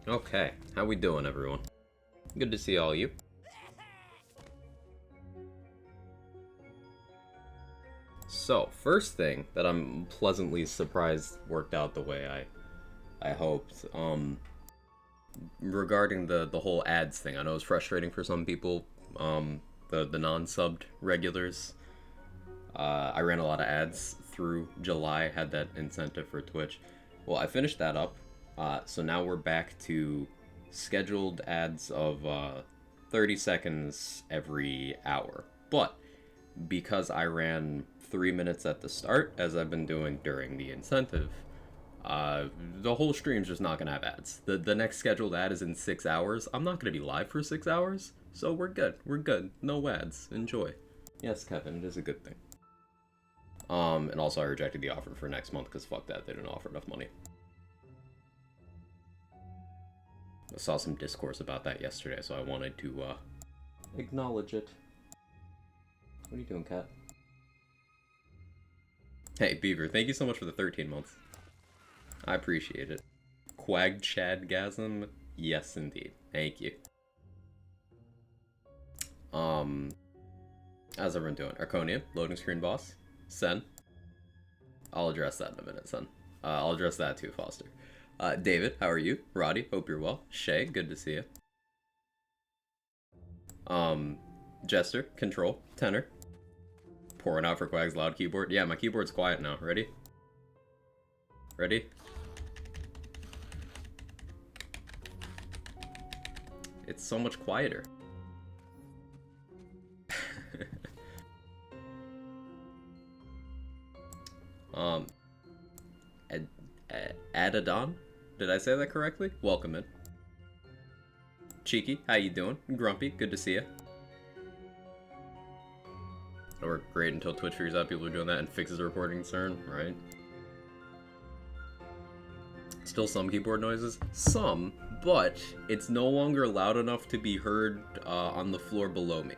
Okay, how we doing, everyone? Good to see all you. So, first thing that I'm pleasantly surprised worked out the way I hoped. Regarding the whole ads thing, I know it's frustrating for some people. The non-subbed regulars. I ran a lot of ads through July, had that incentive for Twitch. Well, I finished that up, so now we're back to scheduled ads of 30 seconds every hour. But because I ran 3 minutes at the start, as I've been doing during the incentive, the whole stream's just not gonna have ads. The next scheduled ad is in 6 hours. I'm not gonna be live for 6 hours, so we're good. We're good. No ads. Enjoy. Yes, Kevin, it is a good thing. And also I rejected the offer for next month because fuck that, they didn't offer enough money. I saw some discourse about that yesterday, so I wanted to acknowledge it. What are you doing, cat? Hey, Beaver, thank you so much for the 13 months. I appreciate it. Quagchadgasm? Yes, indeed. Thank you. How's everyone doing? Arconian, loading screen boss. Sen. I'll address that in a minute, Sen. I'll address that too, Foster. David, how are you? Roddy, hope you're well. Shay, good to see you. Jester, control, tenor. Pouring out for Quag's loud keyboard. Yeah, my keyboard's quiet now. Ready? Ready? It's so much quieter. Adadon? Did I say that correctly? Welcome in. Cheeky, how you doing? Grumpy, good to see you. It'll work great until Twitch figures out people are doing that and fixes the reporting concern, right? Still some keyboard noises? Some, but it's no longer loud enough to be heard on the floor below me.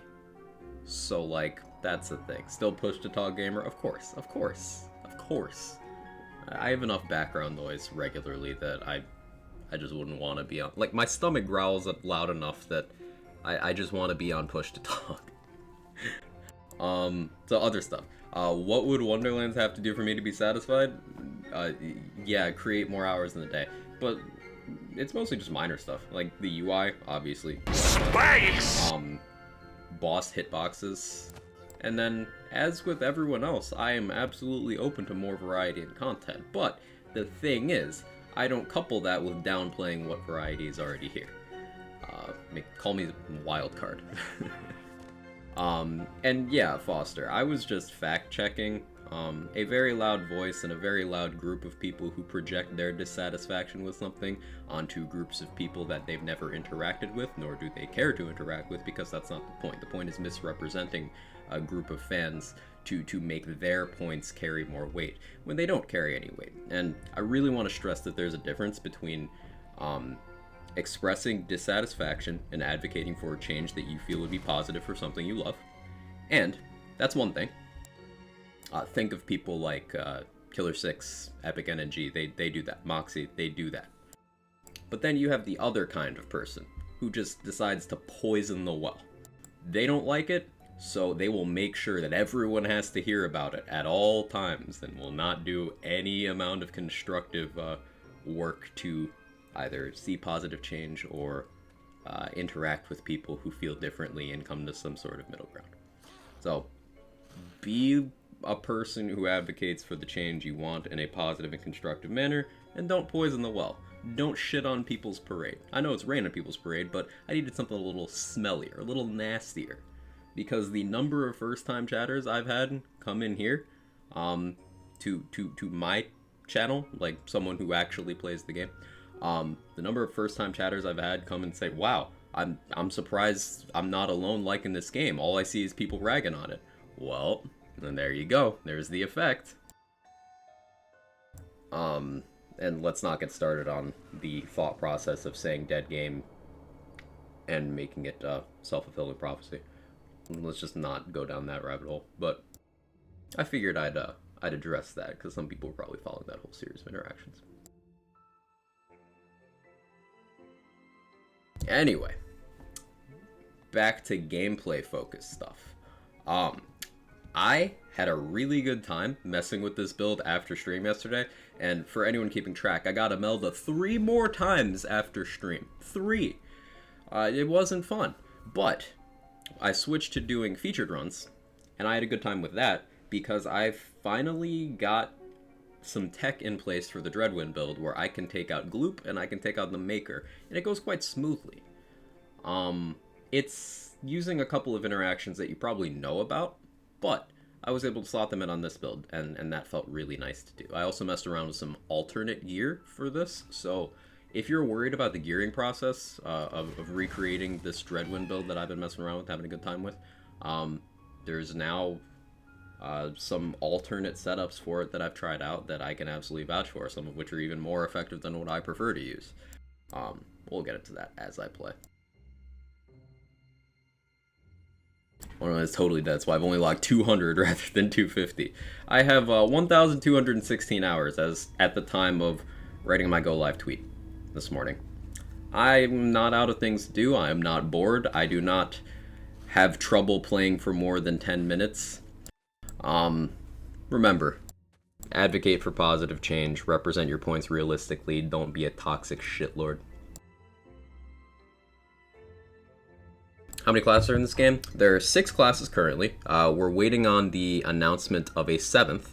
So, like, that's the thing. Still push to talk gamer? Of course, of course, of course. I have enough background noise regularly that I just wouldn't want to be on. Like, my stomach growls loud enough that I just want to be on push to talk. So other stuff. What would Wonderlands have to do for me to be satisfied? Yeah, create more hours in the day. But it's mostly just minor stuff. Like the UI, obviously. Space! Boss hitboxes. And then, as with everyone else, I am absolutely open to more variety in content. But the thing is, I don't couple that with downplaying what variety is already here. Call me wild card. And yeah, Foster, I was just fact-checking. A very loud voice and a very loud group of people who project their dissatisfaction with something onto groups of people that they've never interacted with, nor do they care to interact with, because that's not the point. The point is misrepresenting a group of fans to make their points carry more weight, when they don't carry any weight. And I really want to stress that there's a difference between, expressing dissatisfaction and advocating for a change that you feel would be positive for something you love. And that's one thing. Think of people like Killer 6, Epic NNG, they do that. Moxie, they do that. But then you have the other kind of person who just decides to poison the well. They don't like it, so they will make sure that everyone has to hear about it at all times and will not do any amount of constructive work to either see positive change or interact with people who feel differently and come to some sort of middle ground. So, be a person who advocates for the change you want in a positive and constructive manner, and don't poison the well. Don't shit on people's parade. I know it's rain on people's parade, but I needed something a little smellier, a little nastier. Because the number of first-time chatters I've had come in here, to my channel, like someone who actually plays the game, the number of first-time chatters I've had come and say, wow, I'm surprised I'm not alone liking this game. All I see is people ragging on it. Well, and there you go. There's the effect. And let's not get started on the thought process of saying dead game and making it self-fulfilling prophecy. Let's just not go down that rabbit hole. But I figured I'd address that because some people were probably following that whole series of interactions. Anyway, back to gameplay focused stuff. I had a really good time messing with this build after stream yesterday, and for anyone keeping track, I got Imelda 3 more times after stream. 3! It wasn't fun, but I switched to doing featured runs, and I had a good time with that, because I finally got some tech in place for the Dreadwind build where I can take out Gloop and I can take out the Maker, and it goes quite smoothly. It's using a couple of interactions that you probably know about, but I was able to slot them in on this build, and that felt really nice to do. I also messed around with some alternate gear for this, so if you're worried about the gearing process of recreating this Dreadwind build that I've been messing around with, having a good time with, there's now some alternate setups for it that I've tried out that I can absolutely vouch for, some of which are even more effective than what I prefer to use. We'll get into that as I play. Well, it's totally dead, so I've only logged 200 rather than 250. I have 1,216 hours as at the time of writing my go live tweet this morning. I'm not out of things to do. I am not bored. I do not have trouble playing for more than 10 minutes. Remember, advocate for positive change, represent your points realistically, don't be a toxic shitlord. How many classes are in this game? There are 6 classes currently. We're waiting on the announcement of a 7th.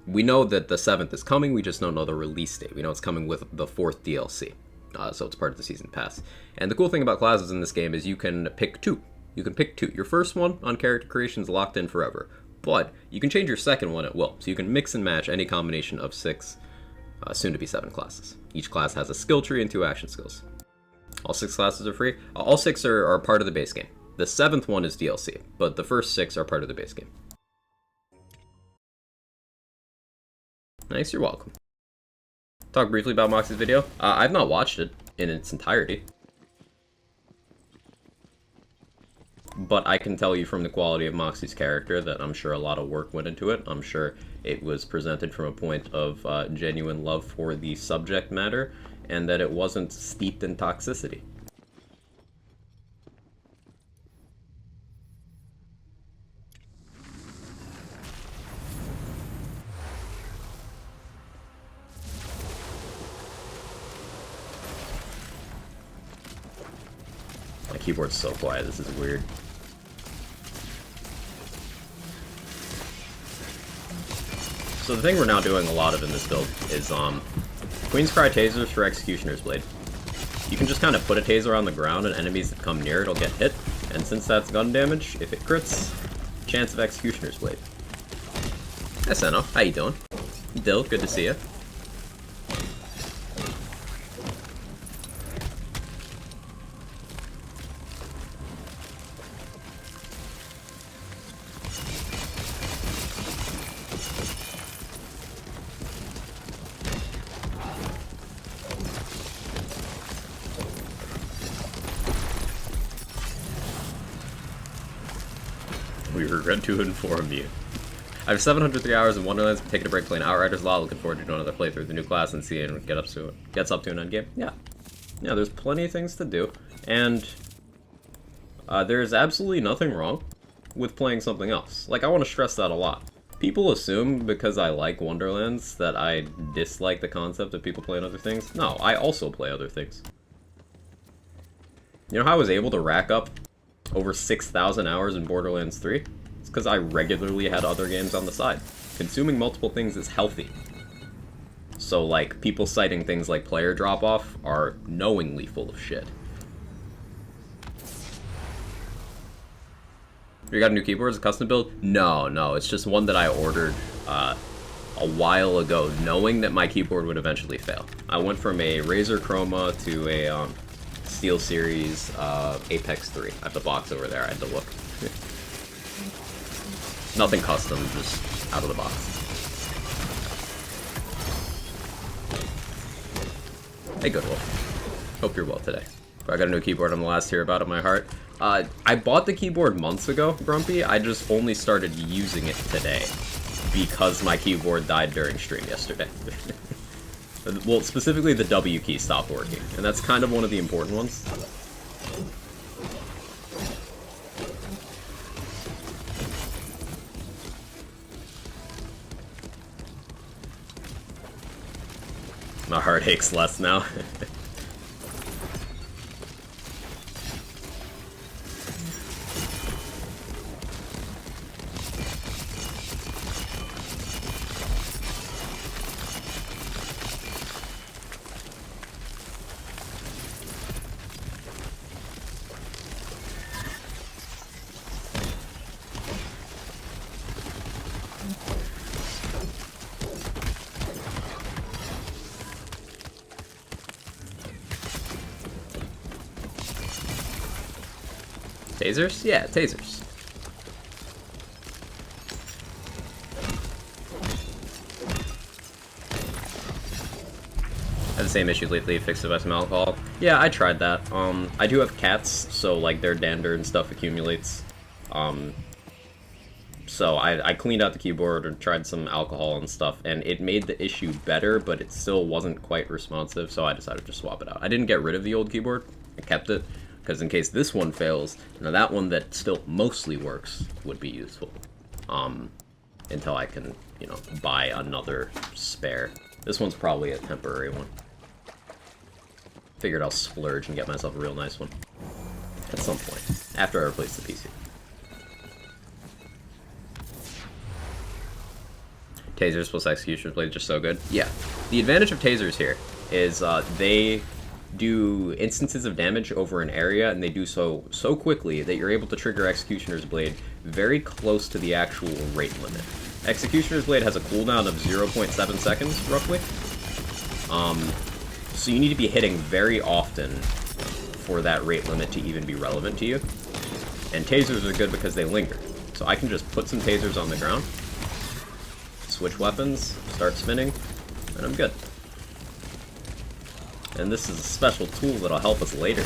We know that the 7th is coming, we just don't know the release date. We know it's coming with the 4th DLC, so it's part of the Season Pass. And the cool thing about classes in this game is you can pick 2. You can pick 2. Your first one on character creation is locked in forever, but you can change your second one at will. So you can mix and match any combination of 6, soon to be 7 classes. Each class has a skill tree and 2 action skills. All 6 classes are free. All 6 are part of the base game. The 7th one is DLC, but the first 6 are part of the base game. Nice, you're welcome. Talk briefly about Moxie's video. I've not watched it in its entirety, but I can tell you from the quality of Moxie's character that I'm sure a lot of work went into it. I'm sure it was presented from a point of genuine love for the subject matter, and that it wasn't steeped in toxicity. My keyboard's so quiet, this is weird. So the thing we're now doing a lot of in this build is Queen's Cry tasers for Executioner's Blade. You can just kind of put a taser on the ground and enemies that come near it'll get hit, and since that's gun damage, if it crits, chance of Executioner's Blade. Hey Senno, how you doing? Dill, good to see you. We regret to inform you. I have 703 hours in Wonderlands, taking a break playing Outriders a lot, looking forward to doing another playthrough of the new class and seeing what gets up to an endgame. Yeah, there's plenty of things to do, and there's absolutely nothing wrong with playing something else. Like, I want to stress that a lot. People assume because I like Wonderlands that I dislike the concept of people playing other things. No, I also play other things. You know how I was able to rack up over 6,000 hours in Borderlands 3? It's because I regularly had other games on the side. Consuming multiple things is healthy. So, like, people citing things like player drop-off are knowingly full of shit. You got a new keyboard? Is it a custom build? No, it's just one that I ordered a while ago, knowing that my keyboard would eventually fail. I went from a Razer Chroma to a SteelSeries Apex 3. I have the box over there, I had to look. Nothing custom, just out of the box. Hey Goodwill. Hope you're well today. I got a new keyboard, I'm the last to hear about it, my heart. I bought the keyboard months ago, Grumpy. I just only started using it today because my keyboard died during stream yesterday. Well, specifically the W key stopped working, and that's kind of one of the important ones. My heart aches less now. Tasers? Yeah, tasers. I had the same issue lately, fixed it by some alcohol. Yeah, I tried that. I do have cats, so like their dander and stuff accumulates. So I cleaned out the keyboard and tried some alcohol and stuff, and it made the issue better, but it still wasn't quite responsive, so I decided to swap it out. I didn't get rid of the old keyboard, I kept it, because in case this one fails, now that one that still mostly works would be useful. Until I can, you know, buy another spare. This one's probably a temporary one. Figured I'll splurge and get myself a real nice one. At some point, after I replace the PC. Tasers plus Executioner's Blade just so good. Yeah. The advantage of tasers here is they do instances of damage over an area, and they do so quickly that you're able to trigger Executioner's Blade very close to the actual rate limit. Executioner's Blade has a cooldown of 0.7 seconds, roughly. So you need to be hitting very often for that rate limit to even be relevant to you. And tasers are good because they linger. So I can just put some tasers on the ground, switch weapons, start spinning, and I'm good. And this is a special tool that'll help us later.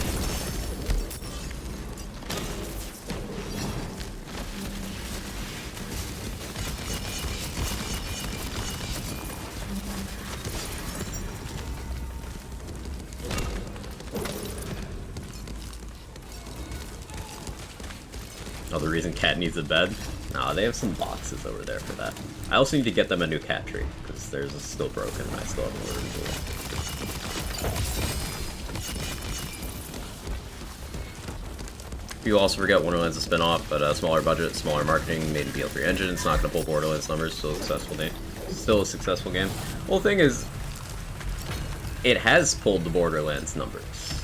Oh, the reason cat needs a bed? Nah, they have some boxes over there for that. I also need to get them a new cat tree, because theirs is still broken and I still haven't ordered it. People also forget Wonderland's a spin-off, but a smaller budget, smaller marketing, made in BL3 engine. It's not going to pull Borderlands numbers, still a successful game. Still a successful game. Well, the thing is, it has pulled the Borderlands numbers.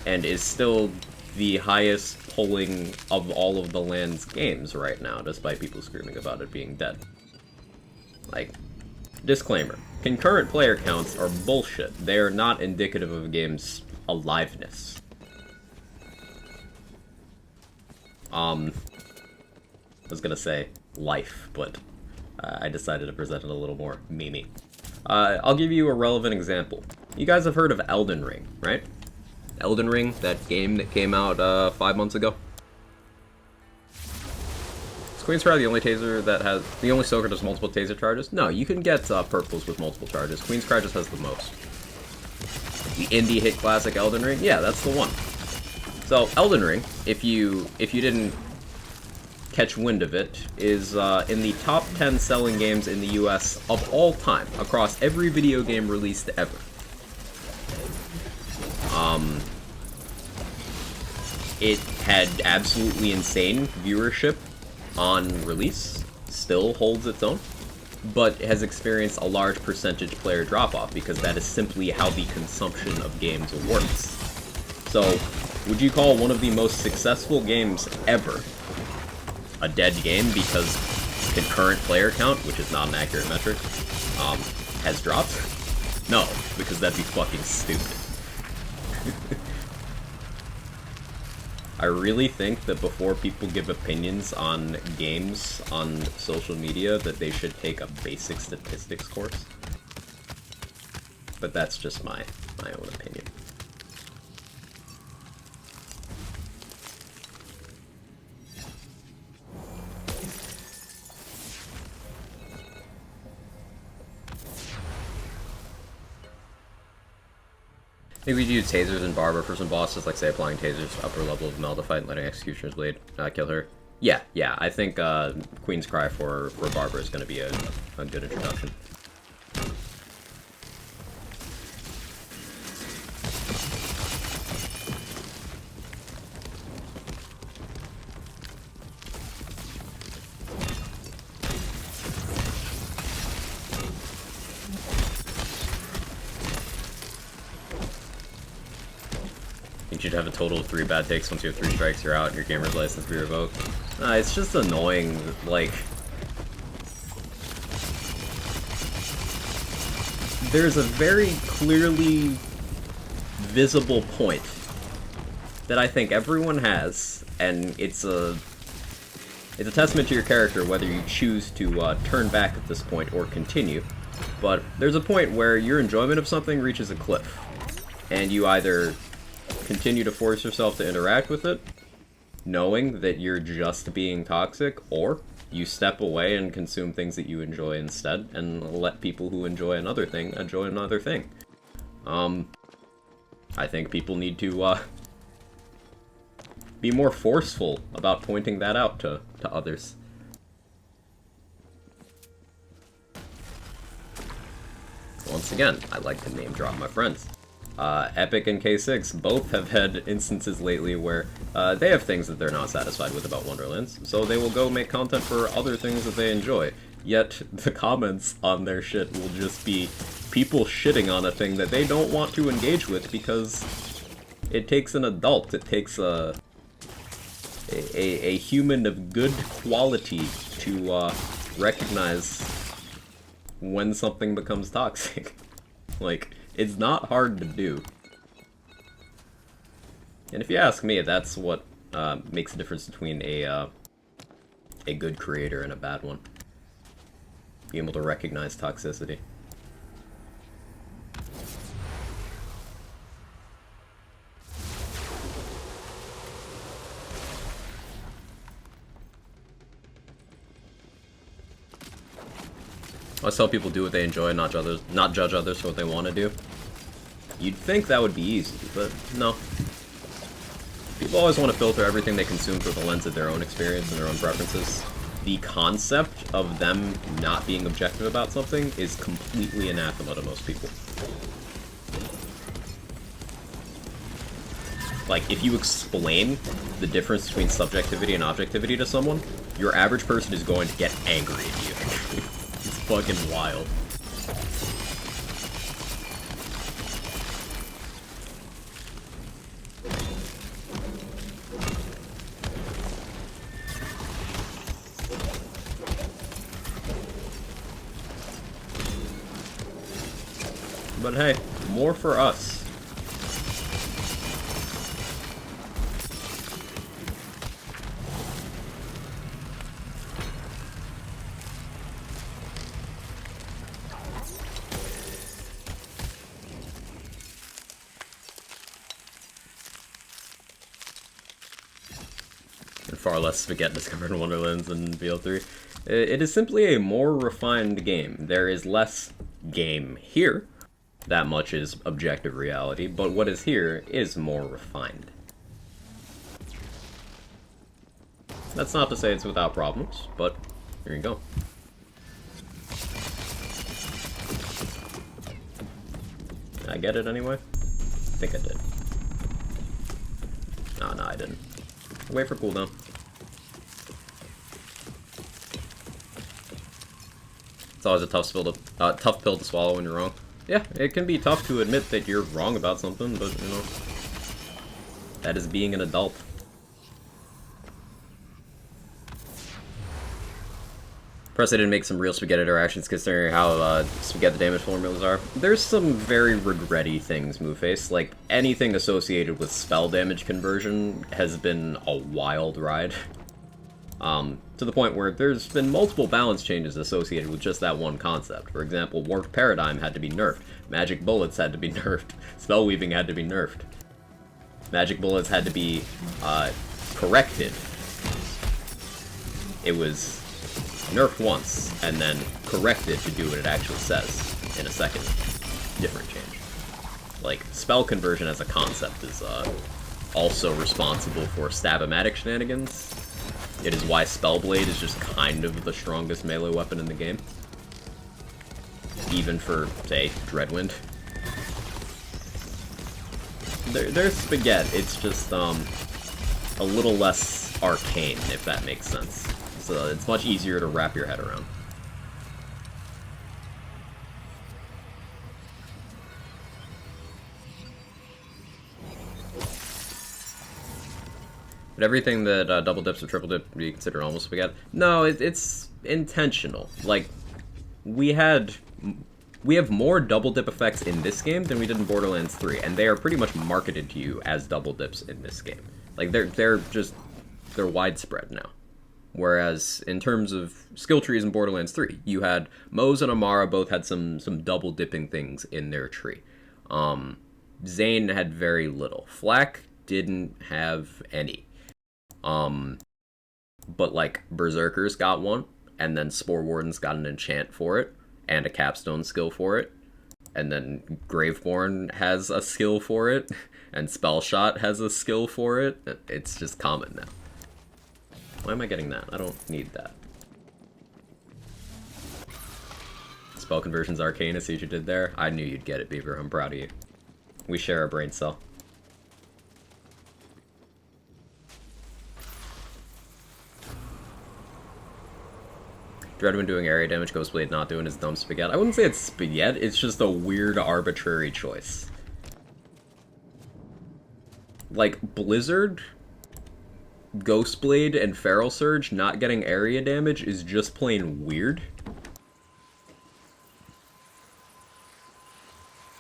And is still the highest pulling of all of the land's games right now, despite people screaming about it being dead. Like, disclaimer, concurrent player counts are bullshit. They are not indicative of a game's aliveness. I was gonna say life, but I decided to present it a little more memey. I'll give you a relevant example. You guys have heard of Elden Ring, right? Elden Ring, that game that came out 5 months ago. Is Queen's Cry the only taser that has the only Soaker does multiple taser charges? No, you can get purples with multiple charges. Queen's Cry just has the most. The indie hit classic Elden Ring, yeah, that's the one. So Elden Ring, if you didn't catch wind of it, is in the top 10 selling games in the US of all time across every video game released ever. It had absolutely insane viewership on release, still holds its own, but has experienced a large percentage player drop-off because that is simply how the consumption of games works. So, would you call one of the most successful games ever a dead game because concurrent player count, which is not an accurate metric, has dropped? No, because that'd be fucking stupid. I really think that before people give opinions on games on social media, that they should take a basic statistics course. But that's just my own opinion. I think we do tasers and barber for some bosses, like say applying tasers to upper level of Mel to fight and letting Executioner's Blade kill her. Yeah, I think Queen's Cry for barber is going to be a good introduction. You should have a total of 3 bad takes. Once you have 3 strikes, you're out, and your gamer's license be revoked. It's just annoying, like... There's a very clearly visible point that I think everyone has, and it's a testament to your character whether you choose to turn back at this point or continue. But there's a point where your enjoyment of something reaches a cliff, and you either continue to force yourself to interact with it, knowing that you're just being toxic, or you step away and consume things that you enjoy instead, and let people who enjoy another thing enjoy another thing. I think people need to be more forceful about pointing that out to others. Once again, I like to name drop my friends. Epic and K6 both have had instances lately where they have things that they're not satisfied with about Wonderlands, so they will go make content for other things that they enjoy. Yet, the comments on their shit will just be people shitting on a thing that they don't want to engage with because it takes an adult, it takes a human of good quality to recognize when something becomes toxic. Like, it's not hard to do. And if you ask me, that's what makes the difference between a good creator and a bad one. Being able to recognize toxicity. I always tell people do what they enjoy, not judge others for what they want to do. You'd think that would be easy, but no. People always want to filter everything they consume through the lens of their own experience and their own preferences. The concept of them not being objective about something is completely anathema to most people. Like, if you explain the difference between subjectivity and objectivity to someone, your average person is going to get angry at you. It's fucking wild. But hey, more for us. And far less spaghetti discovered in Wonderlands than BL3. It is simply a more refined game. There is less game here. That much is objective reality, but what is here is more refined. That's not to say it's without problems, but here you go. Did I get it anyway? I think I did. No, I didn't. Wait for cooldown. It's always a tough pill to swallow when you're wrong. Yeah, it can be tough to admit that you're wrong about something, but, you know, that is being an adult. Press I didn't make some real spaghetti interactions considering how spaghetti damage formulas are. There's some very regretty things, Moveface. Like, anything associated with spell damage conversion has been a wild ride. To the point where there's been multiple balance changes associated with just that one concept. For example, Warped Paradigm had to be nerfed, Magic Bullets had to be nerfed, Spell Weaving had to be nerfed. Magic Bullets had to be corrected. It was nerfed once, and then corrected to do what it actually says in a second different change. Like, spell conversion as a concept is also responsible for stab-o-matic shenanigans. It is why Spellblade is just kind of the strongest melee weapon in the game. Even for, say, Dreadwind. There's Spaghetti, it's just, a little less arcane, if that makes sense. So it's much easier to wrap your head around. But everything that double dips or triple dip, do you consider almost Spaghetti? No, it's intentional. Like, we have more double dip effects in this game than we did in Borderlands 3, and they are pretty much marketed to you as double dips in this game. Like, they're widespread now. Whereas, in terms of skill trees in Borderlands 3, you had Moze and Amara both had some double dipping things in their tree. Zane had very little. Flak didn't have any. But, like, Berserkers got one, and then Spore Wardens got an enchant for it, and a capstone skill for it, and then Graveborn has a skill for it, and Spellshot has a skill for it. It's just common now. Why am I getting that? I don't need that. Spell conversion's arcane, I see what you did there. I knew you'd get it, Beaver. I'm proud of you. We share a brain cell. Dreadwind doing area damage, Ghostblade not doing his dumb Spaghetti. I wouldn't say it's Spaghetti, it's just a weird, arbitrary choice. Like, Blizzard, Ghostblade, and Feral Surge not getting area damage is just plain weird.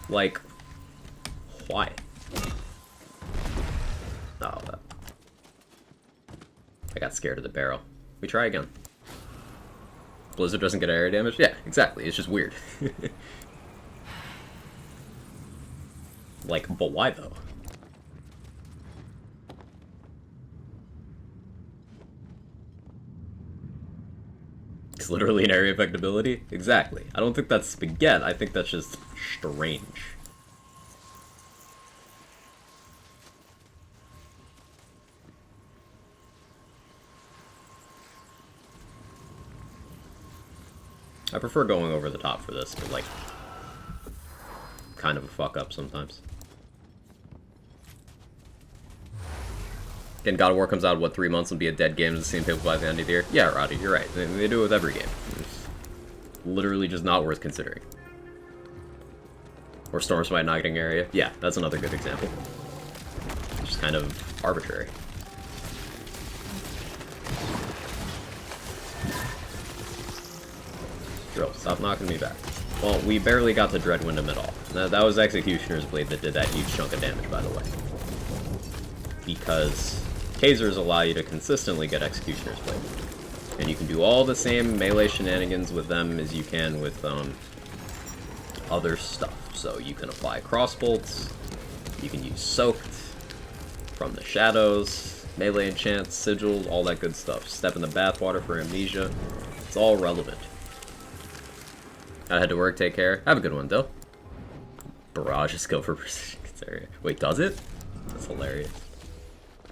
Like, why? Oh, I got scared of the barrel. We try again. Blizzard doesn't get area damage? Yeah, exactly. It's just weird. Like, but why though? It's literally an area effect ability? Exactly. I don't think that's Spaghetti, I think that's just strange. I prefer going over the top for this, but, like, kind of a fuck up sometimes. Again, God of War comes out, what, 3 months and be a dead game to see people by the end of the year? Yeah, Roddy, you're right. They do it with every game. It's literally just not worth considering. Or Stormsmite not getting area. Yeah, that's another good example. It's just kind of arbitrary. Drill, stop knocking me back. Well, we barely got to Dreadwind him at all. That was Executioner's Blade that did that huge chunk of damage, by the way. Because tasers allow you to consistently get Executioner's Blade. And you can do all the same melee shenanigans with them as you can with other stuff. So you can apply crossbolts, you can use Soaked, From the Shadows, melee enchants, sigils, all that good stuff. Step in the bathwater for amnesia. It's all relevant. I had to work, take care. Have a good one, though. Barrage is skill for precision area. Wait, does it? That's hilarious.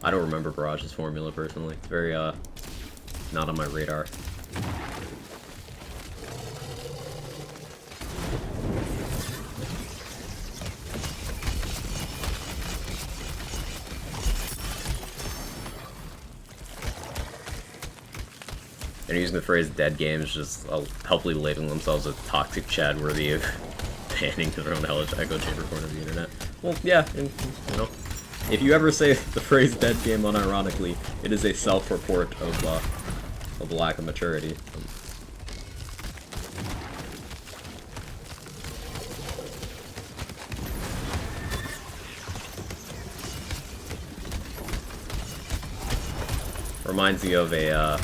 I don't remember Barrage's formula, personally. It's very, not on my radar. And using the phrase dead games just helpfully labeling themselves a toxic Chad worthy of banning their own hellish echo chamber corner of the internet. Well, yeah, and, you know, if you ever say the phrase dead game unironically, it is a self-report of lack of maturity. Reminds me of a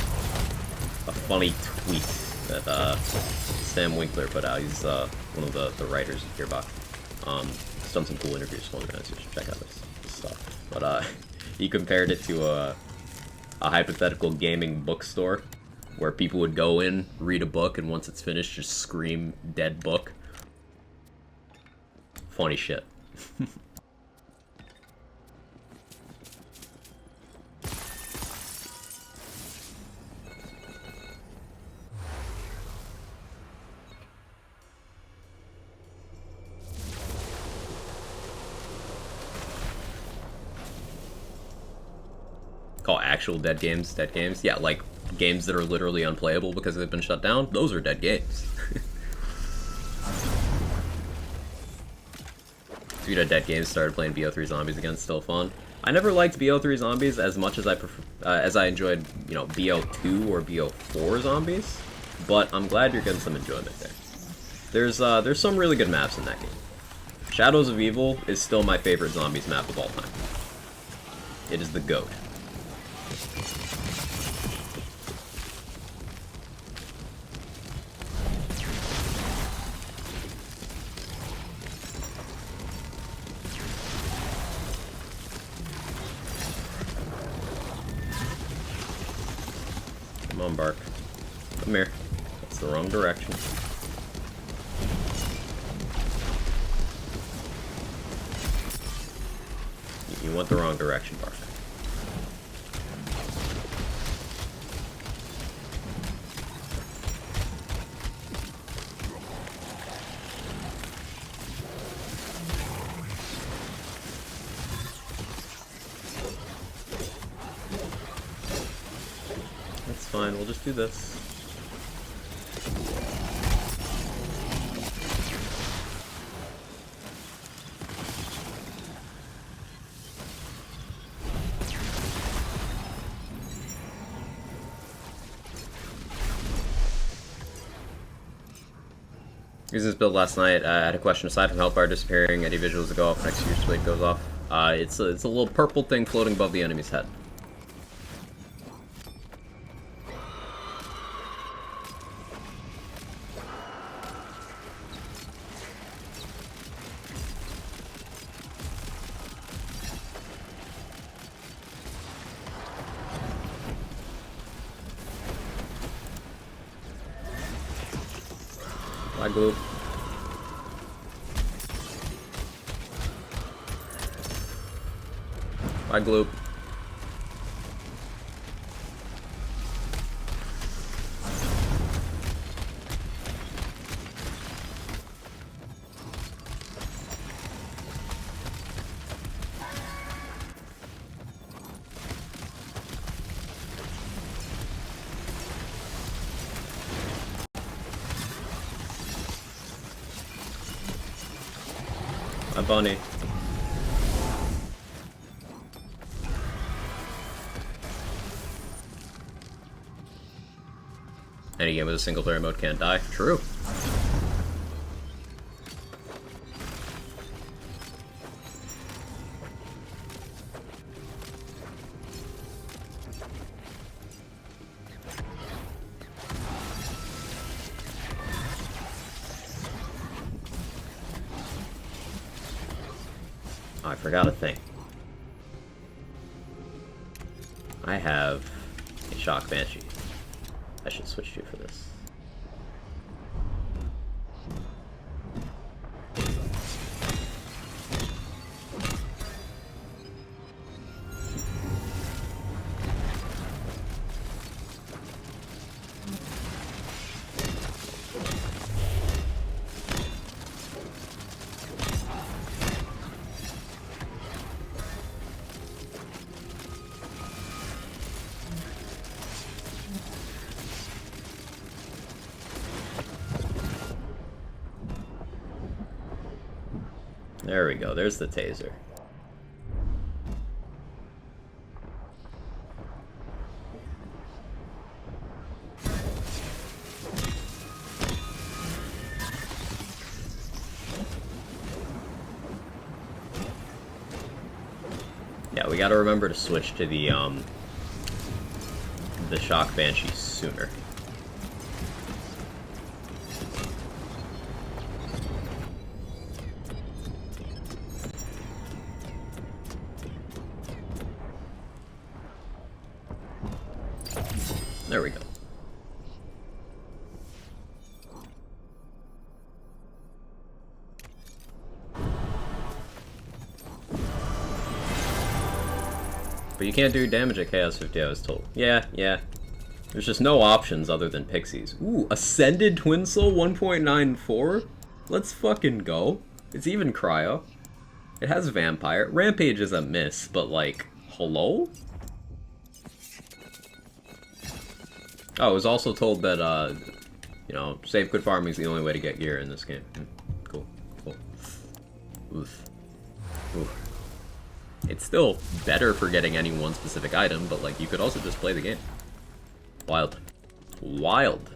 funny tweet that Sam Winkler put out. He's one of the writers of Gearbox. He's done some cool interviews for guys. You should check out this stuff. But he compared it to a hypothetical gaming bookstore where people would go in, read a book, and once it's finished, just scream "dead book." Funny shit. Call actual dead games dead games? Yeah, like games that are literally unplayable because they've been shut down. Those are dead games. Speaking of dead games, started playing BO3 Zombies again. Still fun. I never liked BO3 Zombies as much as I enjoyed, you know, BO2 or BO4 Zombies. But I'm glad you're getting some enjoyment there. There's some really good maps in that game. Shadows of Evil is still my favorite Zombies map of all time. It is the GOAT. Come on, Bark. Come here. That's the wrong direction. You went the wrong direction, Bark. That's fine, we'll just do this. Using this build last night, I had a question. Aside from health bar disappearing, any visuals that go off next to your blade goes off? It's a little purple thing floating above the enemy's head. Bye, Gloop. Bye, Gloop. Bye, Bunny. Any game with a single player mode can't die. True. Oh, I forgot a thing. I have a Shock Banshee. I should switch to for this. There we go, there's the taser. Yeah, we gotta remember to switch to the Shock Banshee sooner. There we go. But you can't do damage at Chaos 50, I was told. Yeah, yeah. There's just no options other than pixies. Ooh, Ascended Twin Soul 1.94? Let's fucking go. It's even cryo. It has vampire. Rampage is a miss, but like, hello? Oh, I was also told that, you know, safe good farming is the only way to get gear in this game. Cool, cool. Oof. Oof. It's still better for getting any one specific item, but like, you could also just play the game. Wild. Wild.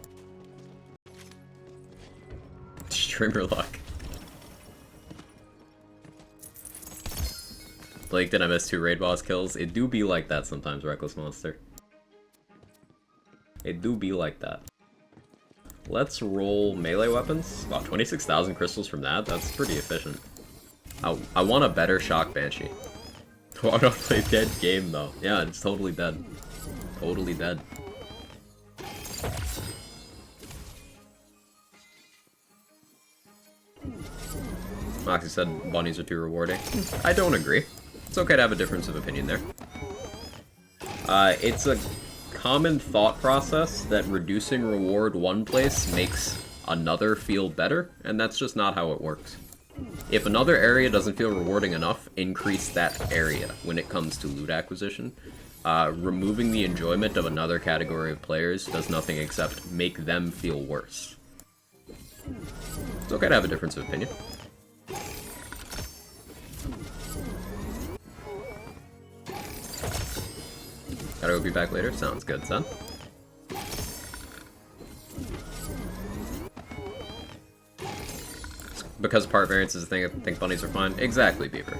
Streamer luck. Blake, did I miss 2 raid boss kills? It do be like that sometimes, Reckless Monster. It do be like that. Let's roll melee weapons. Wow, 26,000 crystals from that? That's pretty efficient. I want a better Shock Banshee. Why don't I play dead game, though? Yeah, it's totally dead. Totally dead. Moxie said bunnies are too rewarding. I don't agree. It's okay to have a difference of opinion there. It's a common thought process that reducing reward one place makes another feel better, and that's just not how it works. If another area doesn't feel rewarding enough, increase that area when it comes to loot acquisition. Removing the enjoyment of another category of players does nothing except make them feel worse. It's okay to have a difference of opinion. Gotta go be back later? Sounds good, son. Because part variance is a thing, I think bunnies are fine. Exactly, Beaver.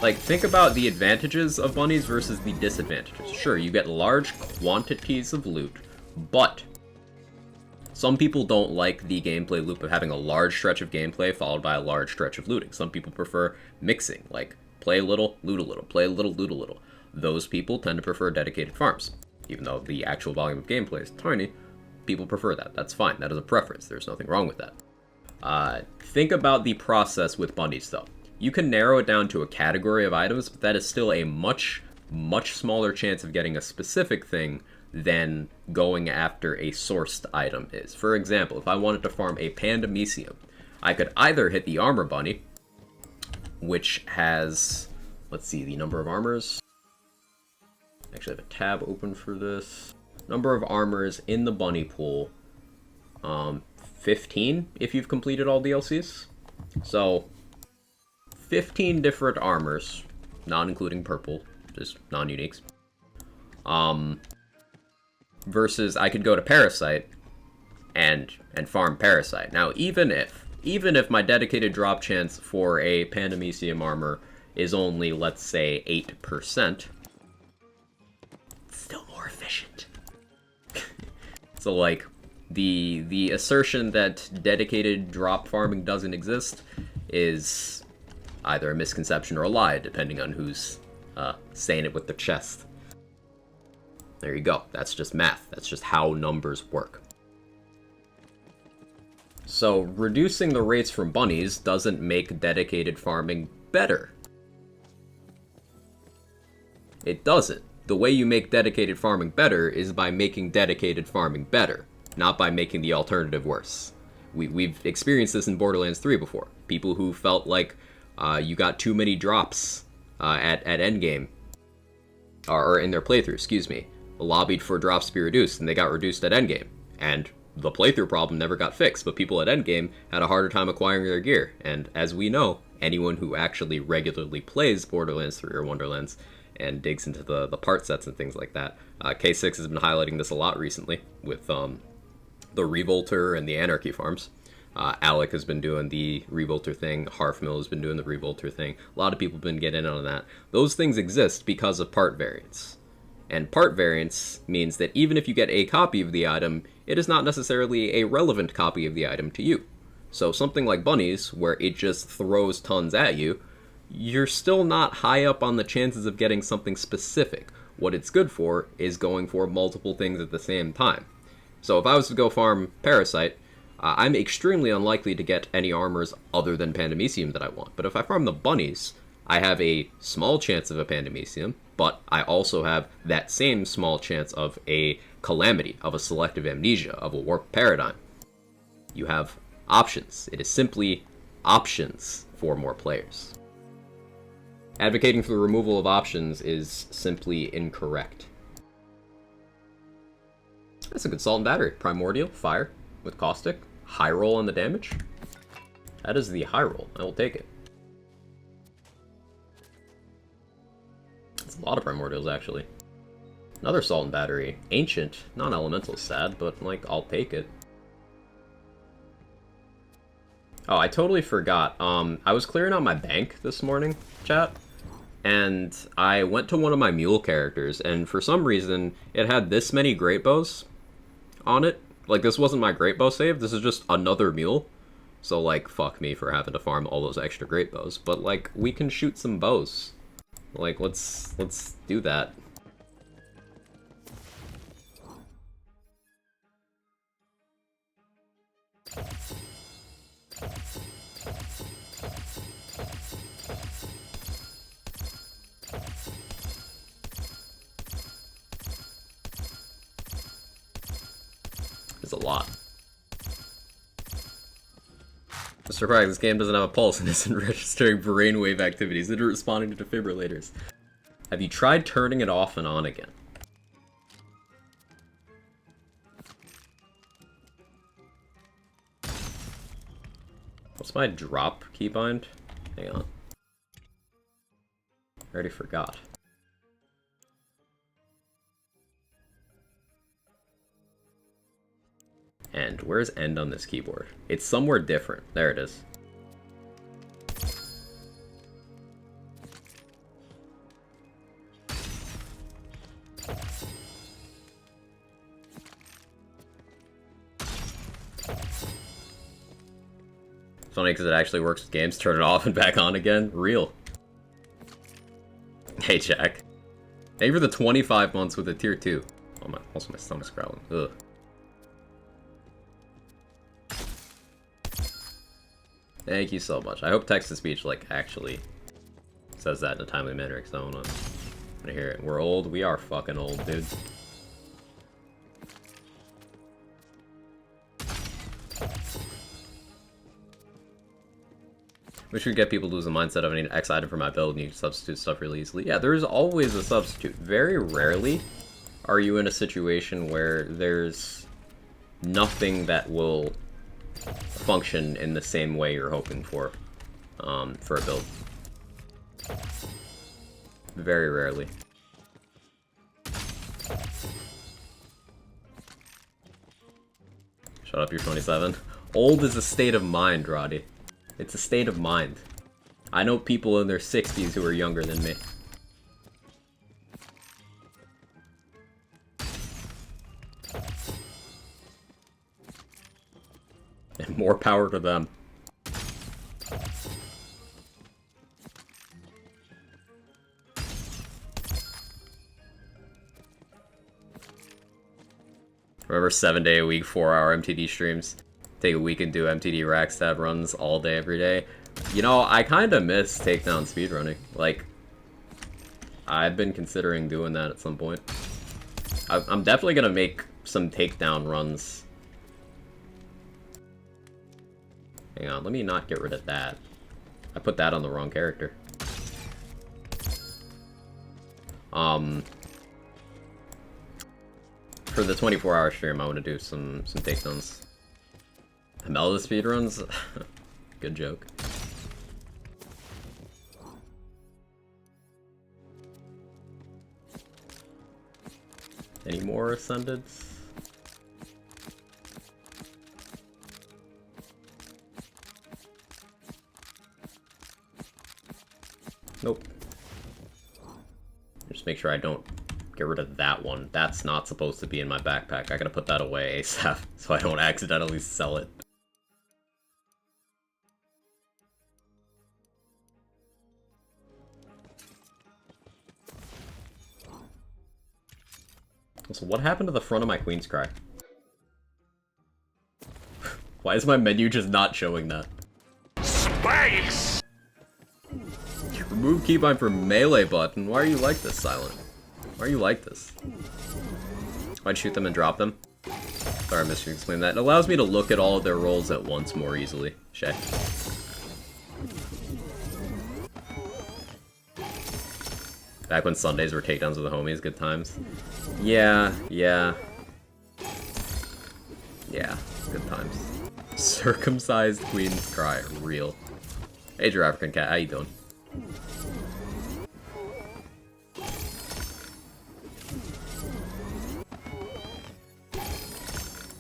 Like, think about the advantages of bunnies versus the disadvantages. Sure, you get large quantities of loot, but some people don't like the gameplay loop of having a large stretch of gameplay followed by a large stretch of looting. Some people prefer mixing, like play a little, loot a little, play a little, loot a little. Those people tend to prefer dedicated farms. Even though the actual volume of gameplay is tiny, people prefer that. That's fine. That is a preference. There's nothing wrong with that. Think about the process with bunnies, though. You can narrow it down to a category of items, but that is still a much, much smaller chance of getting a specific thing than going after a sourced item is. For example, if I wanted to farm a Pandemisium, I could either hit the Armor Bunny, which has, let's see, the number of armors. Actually, I have a tab open for this. Number of armors in the bunny pool, 15 if you've completed all DLCs. So, 15 different armors, not including purple, just non-uniques. Versus I could go to Parasite and farm Parasite. Now, even if my dedicated drop chance for a Pandemisium armor is only, let's say, 8%, still more efficient. So, like, the assertion that dedicated drop farming doesn't exist is either a misconception or a lie, depending on who's saying it with their chest. There you go. That's just math. That's just how numbers work. So, reducing the rates from bunnies doesn't make dedicated farming better. It doesn't. The way you make dedicated farming better is by making dedicated farming better, not by making the alternative worse. We've experienced this in Borderlands 3 before. People who felt like you got too many drops at endgame, or in their playthrough, excuse me, lobbied for drops to be reduced, and they got reduced at endgame. And the playthrough problem never got fixed, but people at endgame had a harder time acquiring their gear. And as we know, anyone who actually regularly plays Borderlands 3 or Wonderlands and digs into the part sets and things like that, K6 has been highlighting this a lot recently with the Revolter and the Anarchy farms. Alec has been doing the Revolter thing. Harfmill has been doing the Revolter thing. A lot of people have been getting in on that. Those things exist because of part variance. And part variance means that even if you get a copy of the item, it is not necessarily a relevant copy of the item to you. So something like bunnies, where it just throws tons at you, you're still not high up on the chances of getting something specific. What it's good for is going for multiple things at the same time. So if I was to go farm Parasite, I'm extremely unlikely to get any armors other than Pandemisium that I want. But if I farm the bunnies, I have a small chance of a Pandemisium, but I also have that same small chance of a calamity, of a selective amnesia, of a warped paradigm. You have options. It is simply options for more players. Advocating for the removal of options is simply incorrect. That's a good salt and battery. Primordial, fire, with caustic. High roll on the damage. That is the high roll. I will take it. That's a lot of primordials, actually. Another salt and battery. Ancient. Non-elemental sad, but, like, I'll take it. Oh, I totally forgot. I was clearing out my bank this morning, chat. And I went to one of my mule characters, and for some reason, it had this many great bows on it. Like, this wasn't my great bow save, this is just another mule. So, like, fuck me for having to farm all those extra great bows. But, like, we can shoot some bows. Like, let's do that. It's a lot. Mr. Craig, this game doesn't have a pulse and isn't registering brainwave activities. It isn't responding to defibrillators. Have you tried turning it off and on again? What's my drop keybind? Hang on. I already forgot. End. Where's end on this keyboard? It's somewhere different. There it is. Funny because it actually works with games. Turn it off and back on again. Real. Hey, Jack. Thank you for the 25 months with a tier 2. Oh my, also my stomach's growling. Ugh. Thank you so much. I hope text-to-speech, like, actually says that in a timely manner, because I don't want to hear it. We're old. We are fucking old, dude. We should get people to lose the mindset of I need an X item for my build and you can substitute stuff really easily. Yeah, there's always a substitute. Very rarely are you in a situation where there's nothing that will function in the same way you're hoping for a build. Very rarely. Shut up, you're 27. Old is a state of mind, Roddy. It's a state of mind. I know people in their 60s who are younger than me. And more power to them. Remember 7-day-a-week, 4-hour MTD streams? Take a week and do MTD rack stab runs all day, every day. You know, I kind of miss takedown speedrunning. Like, I've been considering doing that at some point. I'm definitely gonna make some takedown runs. Hang on, let me not get rid of that. I put that on the wrong character. For the 24-hour stream, I want to do some takedowns. Melda speedruns? Good joke. Any more Ascendeds? Nope. Just make sure I don't get rid of that one. That's not supposed to be in my backpack. I gotta put that away ASAP so I don't accidentally sell it. So what happened to the front of my Queen's Cry? Why is my menu just not showing that? Space! You're Move keybind for melee button. Why are you like this, Silent? Why are you like this? I'd shoot them and drop them. Sorry, I missed you explain that. It allows me to look at all of their rolls at once more easily. Shay. Back when Sundays were takedowns with the homies, good times. Yeah, yeah. Yeah, good times. Circumcised Queen's Cry, real. Hey, your African cat, how you doing?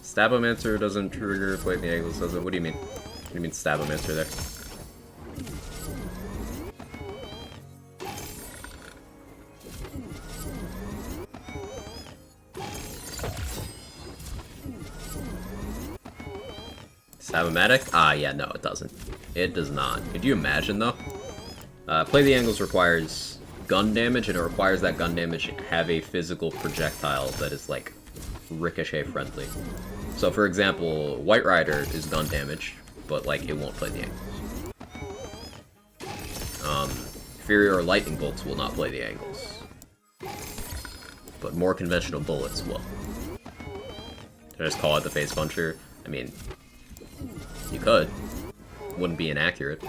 Stabomancer doesn't trigger play the angles, does it? What do you mean? What do you mean Stabomancer there? Stabomatic? Ah, yeah, no, it doesn't. It does not. Could you imagine, though? Play the angles requires gun damage, and it requires that gun damage have a physical projectile that is, like, ricochet friendly. So, for example, White Rider is gun damage, but, like, it won't play the angles. Fury or Lightning Bolts will not play the angles. But more conventional bullets will. Did I just call it the Face Puncher? I mean, you could. Wouldn't be inaccurate.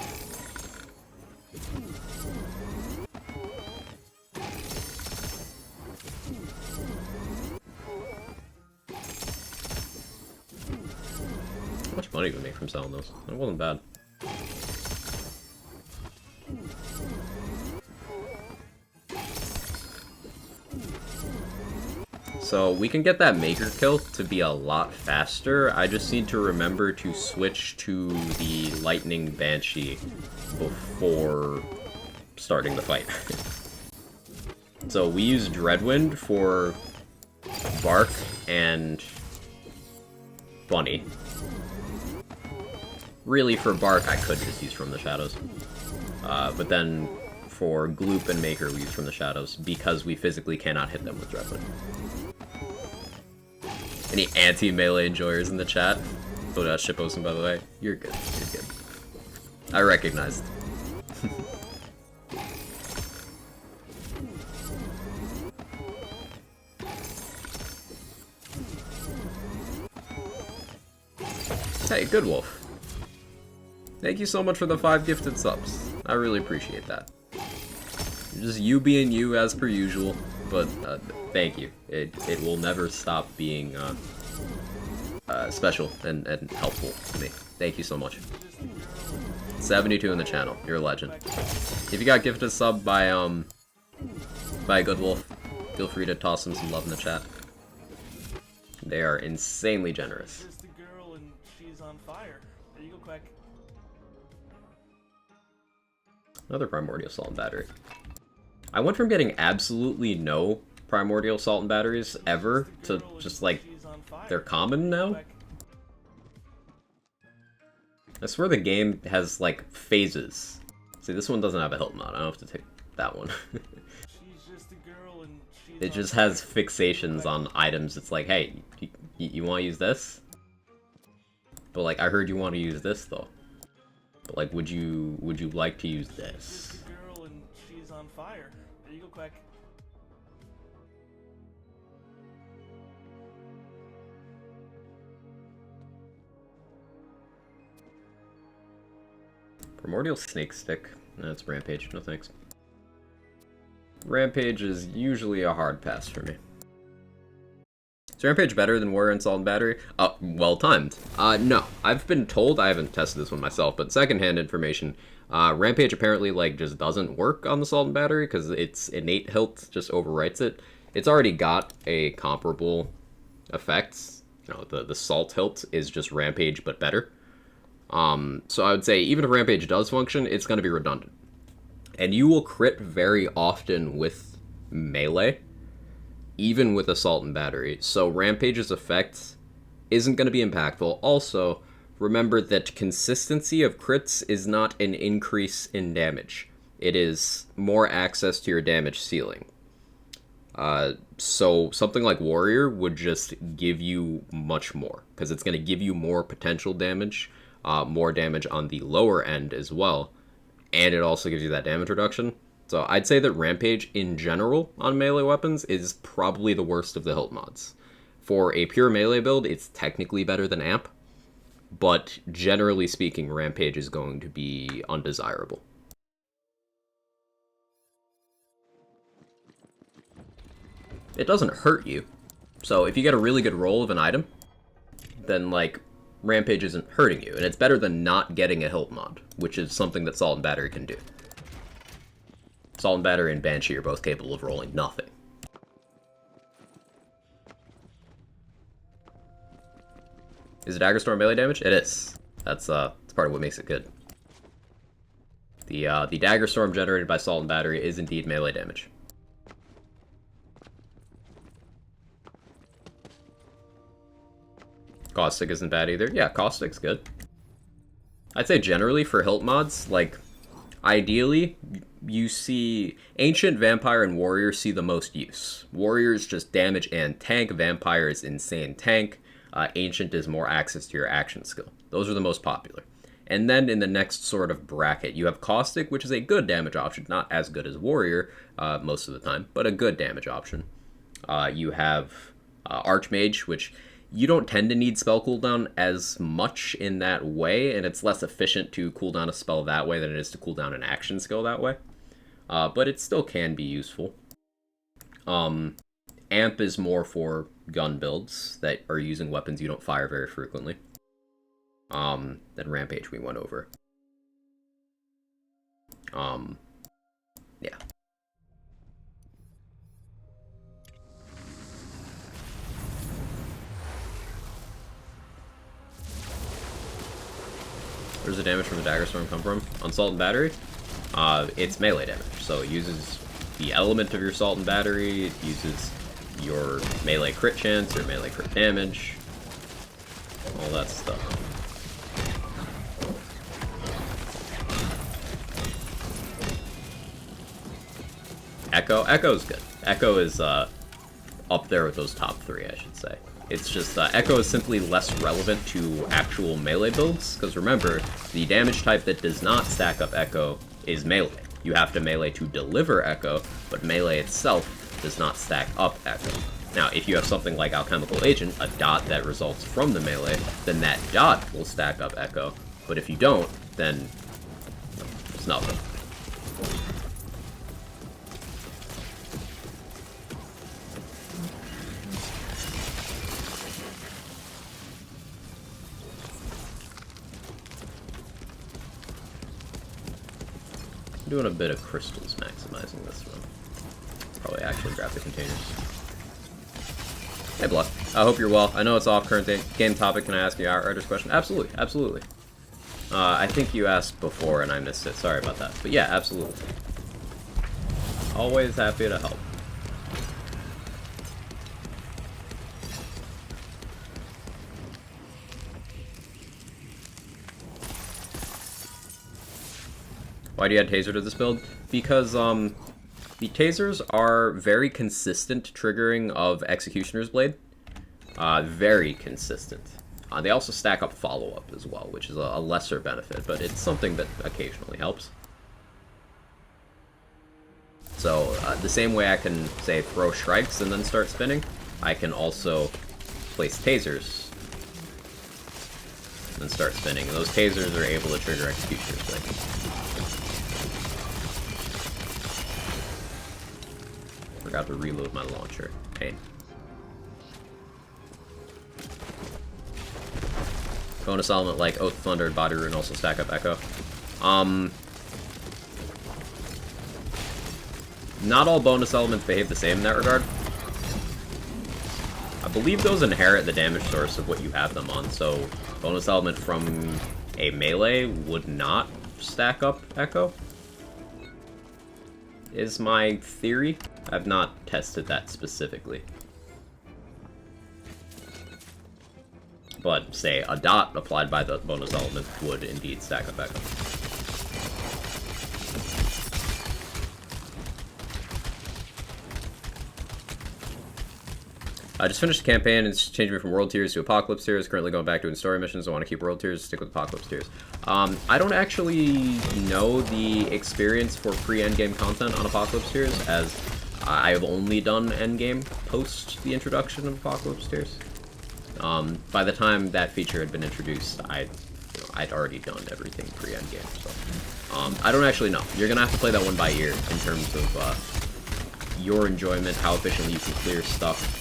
How much money do we make from selling those? That wasn't bad. So we can get that Maker kill to be a lot faster. I just need to remember to switch to the Lightning Banshee before starting the fight. So we use Dreadwind for Bark and Bunny. Really, for Bark, I could just use From the Shadows. But then for Gloop and Maker, we use From the Shadows because we physically cannot hit them with Dreadwind. Any anti-melee enjoyers in the chat? Oh, that's shitposting, by the way. You're good. You're good. I recognized. Hey, Good Wolf. Thank you so much for the 5 gifted subs. I really appreciate that. Just you being you as per usual, but thank you. It will never stop being special and helpful to me. Thank you so much. 72 in the channel. You're a legend. If you got gifted a sub by a Good Wolf, feel free to toss them some love in the chat. They are insanely generous. Another Primordial Salt and Battery. I went from getting absolutely no Primordial Salt and Batteries ever to just, like, they're common now? I swear the game has, like, phases. See, this one doesn't have a hilt mod. I don't have to take that one. It just has fixations on items. It's like, hey, you want to use this? But, like, I heard you want to use this, though. But, like, would you like to use this? Girl and she's on fire. There you go, Quack. Primordial Snake Stick. That's Rampage. No thanks. Rampage is usually a hard pass for me. Is Rampage better than Warrior and Salt and Battery? Well timed. No. I've been told, I haven't tested this one myself, but secondhand information, Rampage apparently, like, just doesn't work on the Salt and Battery because its innate hilt just overwrites it. It's already got a comparable effects. You know, the Salt hilt is just Rampage, but better. So I would say, even if Rampage does function, it's going to be redundant. And you will crit very often with melee, even with Assault and Battery. So Rampage's effect isn't going to be impactful. Also, remember that consistency of crits is not an increase in damage. It is more access to your damage ceiling. So something like Warrior would just give you much more, because it's going to give you more potential damage, more damage on the lower end as well, and it also gives you that damage reduction. So I'd say that Rampage in general on melee weapons is probably the worst of the hilt mods. For a pure melee build, it's technically better than Amp, but generally speaking, Rampage is going to be undesirable. It doesn't hurt you. So if you get a really good roll of an item, then, like, Rampage isn't hurting you. And it's better than not getting a hilt mod, which is something that Salt and Battery can do. Salt and Battery and Banshee are both capable of rolling nothing. Is it Dagger Storm melee damage? It is. That's part of what makes it good. The Dagger Storm generated by Salt and Battery is indeed melee damage. Caustic isn't bad either. Yeah, Caustic's good. I'd say generally for hilt mods, like, ideally, you see Ancient, Vampire, and Warrior see the most use. Warrior is just damage and tank. Vampire is insane tank. Ancient is more access to your action skill. Those are the most popular. And then in the next sort of bracket, you have Caustic, which is a good damage option. Not as good as Warrior most of the time, but a good damage option. You have Archmage, which you don't tend to need spell cooldown as much in that way, and it's less efficient to cooldown a spell that way than it is to cooldown an action skill that way. But it still can be useful. Amp is more for gun builds that are using weapons you don't fire very frequently. Then Rampage we went over. Yeah. Where's the damage from the Dagger Storm come from? On Salt and Battery? It's melee damage. So it uses the element of your Salt and Battery, it uses your melee crit chance, your melee crit damage, all that stuff. Echo's good. Echo is up there with those top three, I should say. It's just, Echo is simply less relevant to actual melee builds, because remember, the damage type that does not stack up Echo is melee. You have to melee to deliver Echo, but melee itself does not stack up Echo. Now, if you have something like Alchemical Agent, a dot that results from the melee, then that dot will stack up Echo, but if you don't, then it's nothing. Doing a bit of crystals maximizing this one. Probably actually grab the containers. Hey Bluff, I hope you're well. I know it's off current game topic. Can I ask you our Outriders question? Absolutely, absolutely. I think you asked before and I missed it. Sorry about that. But yeah, absolutely. Always happy to help. Why do you add Taser to this build? Because the Tasers are very consistent triggering of Executioner's Blade. Very consistent. They also stack up follow-up as well, which is a lesser benefit, but it's something that occasionally helps. So the same way I can, say, throw strikes and then start spinning, I can also place Tasers and then start spinning. And those Tasers are able to trigger Executioner's Blade. Forgot to reload my launcher. Pain. Bonus element like Oath of Thunder and Body Rune also stack up Echo. Not all bonus elements behave the same in that regard. I believe those inherit the damage source of what you have them on, so bonus element from a melee would not stack up Echo, is my theory. I've not tested that specifically. But, say, a dot applied by the bonus element would indeed stack up Echo. I just finished the campaign. It's changing me from World Tiers to Apocalypse Tiers. Currently going back doing story missions. I want to keep World Tiers, stick with Apocalypse Tiers. I don't actually know the experience for pre-endgame content on Apocalypse Tiers, as I have only done endgame post the introduction of Apocalypse Tiers. By the time that feature had been introduced, I'd already done everything pre-endgame, so I don't actually know. You're gonna have to play that one by ear in terms of your enjoyment, how efficiently you can clear stuff.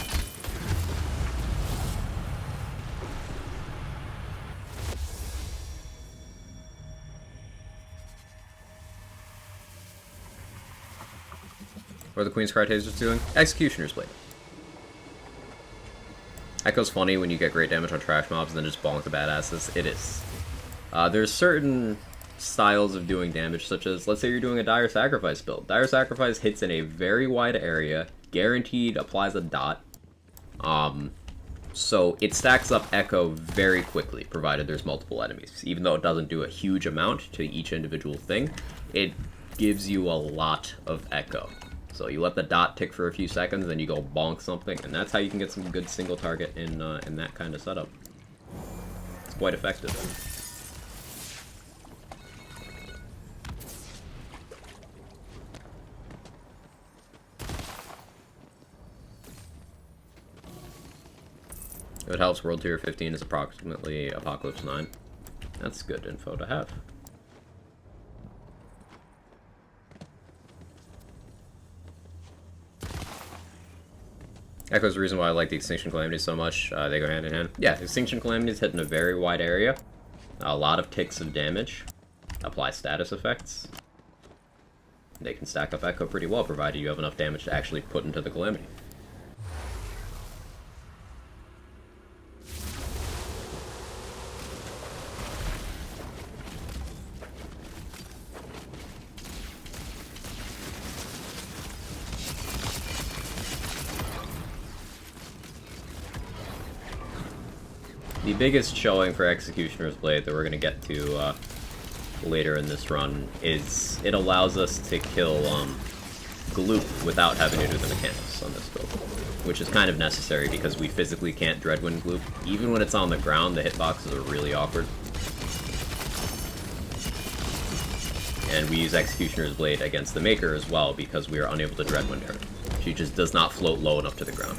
What are the Queen's Cry tasers doing? Executioner's Blade. Echo's funny when you get great damage on trash mobs and then just bonk the badasses. It is. There's certain styles of doing damage, such as, let's say you're doing a Dire Sacrifice build. Dire Sacrifice hits in a very wide area, guaranteed applies a dot. So it stacks up Echo very quickly, provided there's multiple enemies. Even though it doesn't do a huge amount to each individual thing, it gives you a lot of Echo. So you let the dot tick for a few seconds, then you go bonk something, and that's how you can get some good single target in that kind of setup. It's quite effective. If it helps, World Tier 15 is approximately Apocalypse 9. That's good info to have. Echo's the reason why I like the Extinction Calamities so much. They go hand in hand. Yeah, Extinction Calamities hit in a very wide area. A lot of ticks of damage. Apply status effects. They can stack up Echo pretty well, provided you have enough damage to actually put into the Calamity. The biggest showing for Executioner's Blade that we're going to get to later in this run is it allows us to kill Gloop without having to do the mechanics on this build, which is kind of necessary because we physically can't Dreadwind Gloop. Even when it's on the ground, the hitboxes are really awkward. And we use Executioner's Blade against the Maker as well because we are unable to Dreadwind her. She just does not float low enough to the ground.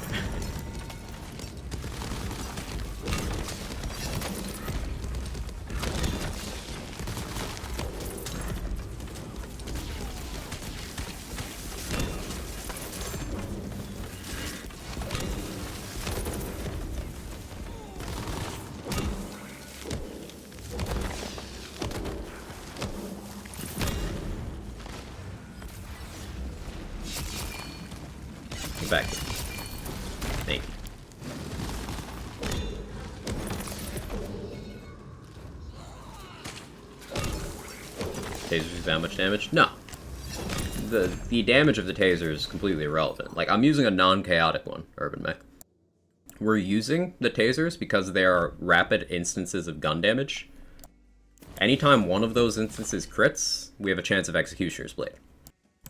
Back. Thank you. Tasers do that much damage? No. The damage of the taser is completely irrelevant. Like, I'm using a non-chaotic one, Urban Mech. We're using the tasers because they are rapid instances of gun damage. Anytime one of those instances crits, we have a chance of Executioner's Blade.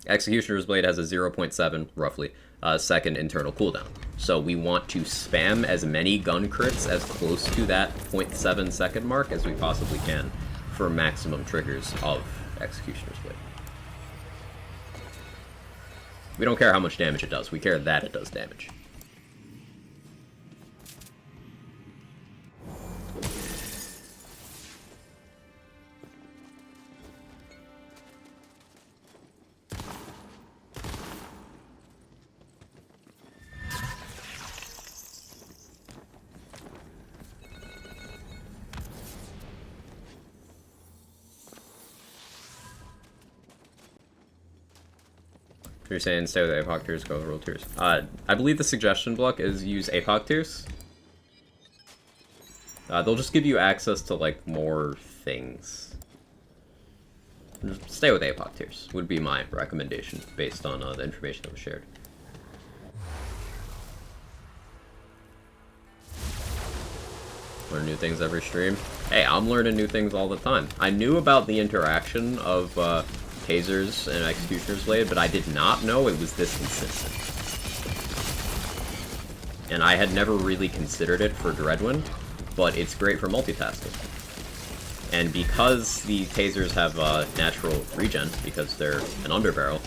Executioner's Blade has a 0.7, roughly, second internal cooldown. So we want to spam as many gun crits as close to that 0.7 second mark as we possibly can for maximum triggers of Executioner's Blade. We don't care how much damage it does, we care that it does damage. You're saying stay with APOC tiers, go with World Tiers. I believe the suggestion block is use APOC tiers. They'll just give you access to, like, more things. Just stay with APOC tiers, would be my recommendation, based on the information that was shared. Learn new things every stream. Hey, I'm learning new things all the time. I knew about the interaction of, tasers and Executioner's Blade, but I did not know it was this consistent. and I had never really considered it for Dreadwind, but it's great for multitasking. And because the tasers have natural regen, because they're an underbarrel,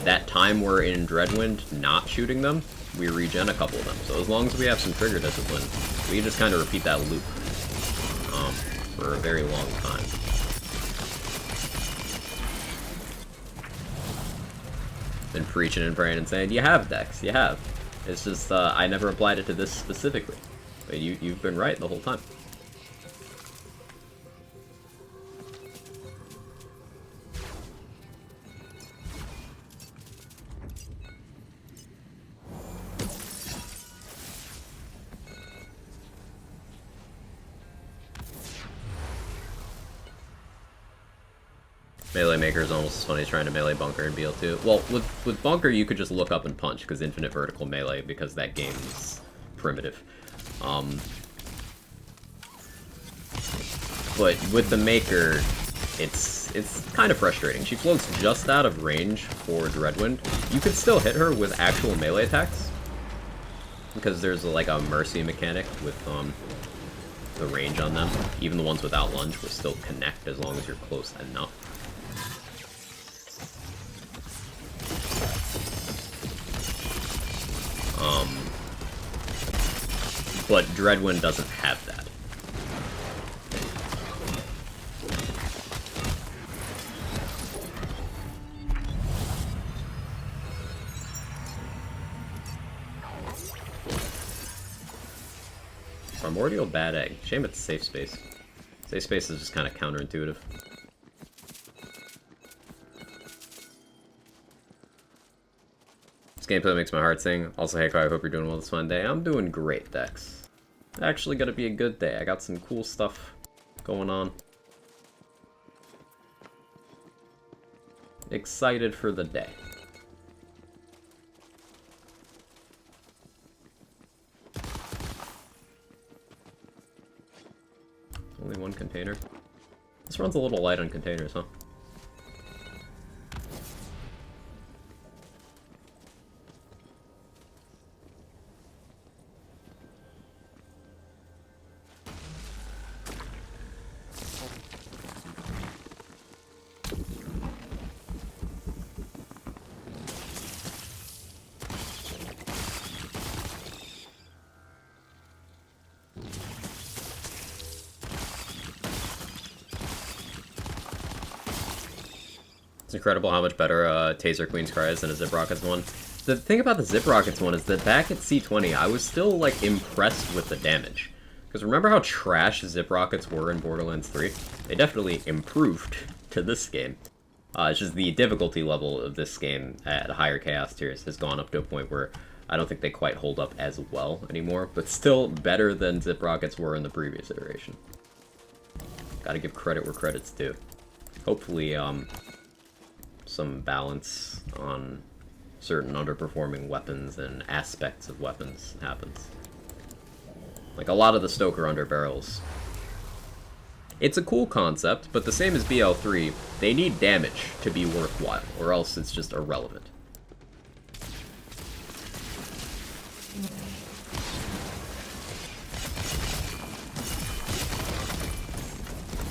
that time we're in Dreadwind not shooting them, we regen a couple of them. So as long as we have some trigger discipline, we can just kind of repeat that loop for a very long time. Been preaching and praying and saying, you have Dex, you have. It's just, I never applied it to this specifically. But you've been right the whole time. Melee Maker is almost as funny as trying to melee Bunker in BL2. Well, with Bunker, you could just look up and punch, because infinite vertical melee, because that game is primitive. But with the Maker, it's kind of frustrating. She floats just out of range for Dreadwind. You could still hit her with actual melee attacks, because there's like a mercy mechanic with the range on them. Even the ones without lunge will still connect as long as you're close enough. But Dreadwind doesn't have that. Primordial Bad Egg. Shame it's safe space. Safe space is just kind of counterintuitive. This gameplay makes my heart sing. Also, hey, Kai, I hope you're doing well this fun day. I'm doing great, Dex. Actually gonna be a good day. I got some cool stuff going on. Excited for the day. Only one container. This runs a little light on containers, huh? It's incredible how much better Taser Queen's Cry is than a Zip Rockets one. The thing about the Zip Rockets one is that back at C20, I was still, like, impressed with the damage. Because remember how trash Zip Rockets were in Borderlands 3? They definitely improved to this game. It's just the difficulty level of this game at higher Chaos tiers has gone up to a point where I don't think they quite hold up as well anymore, but still better than Zip Rockets were in the previous iteration. Gotta give credit where credit's due. Hopefully, some balance on certain underperforming weapons and aspects of weapons happens. Like a lot of the Stoker underbarrels. It's a cool concept, but the same as BL3, they need damage to be worthwhile, or else it's just irrelevant.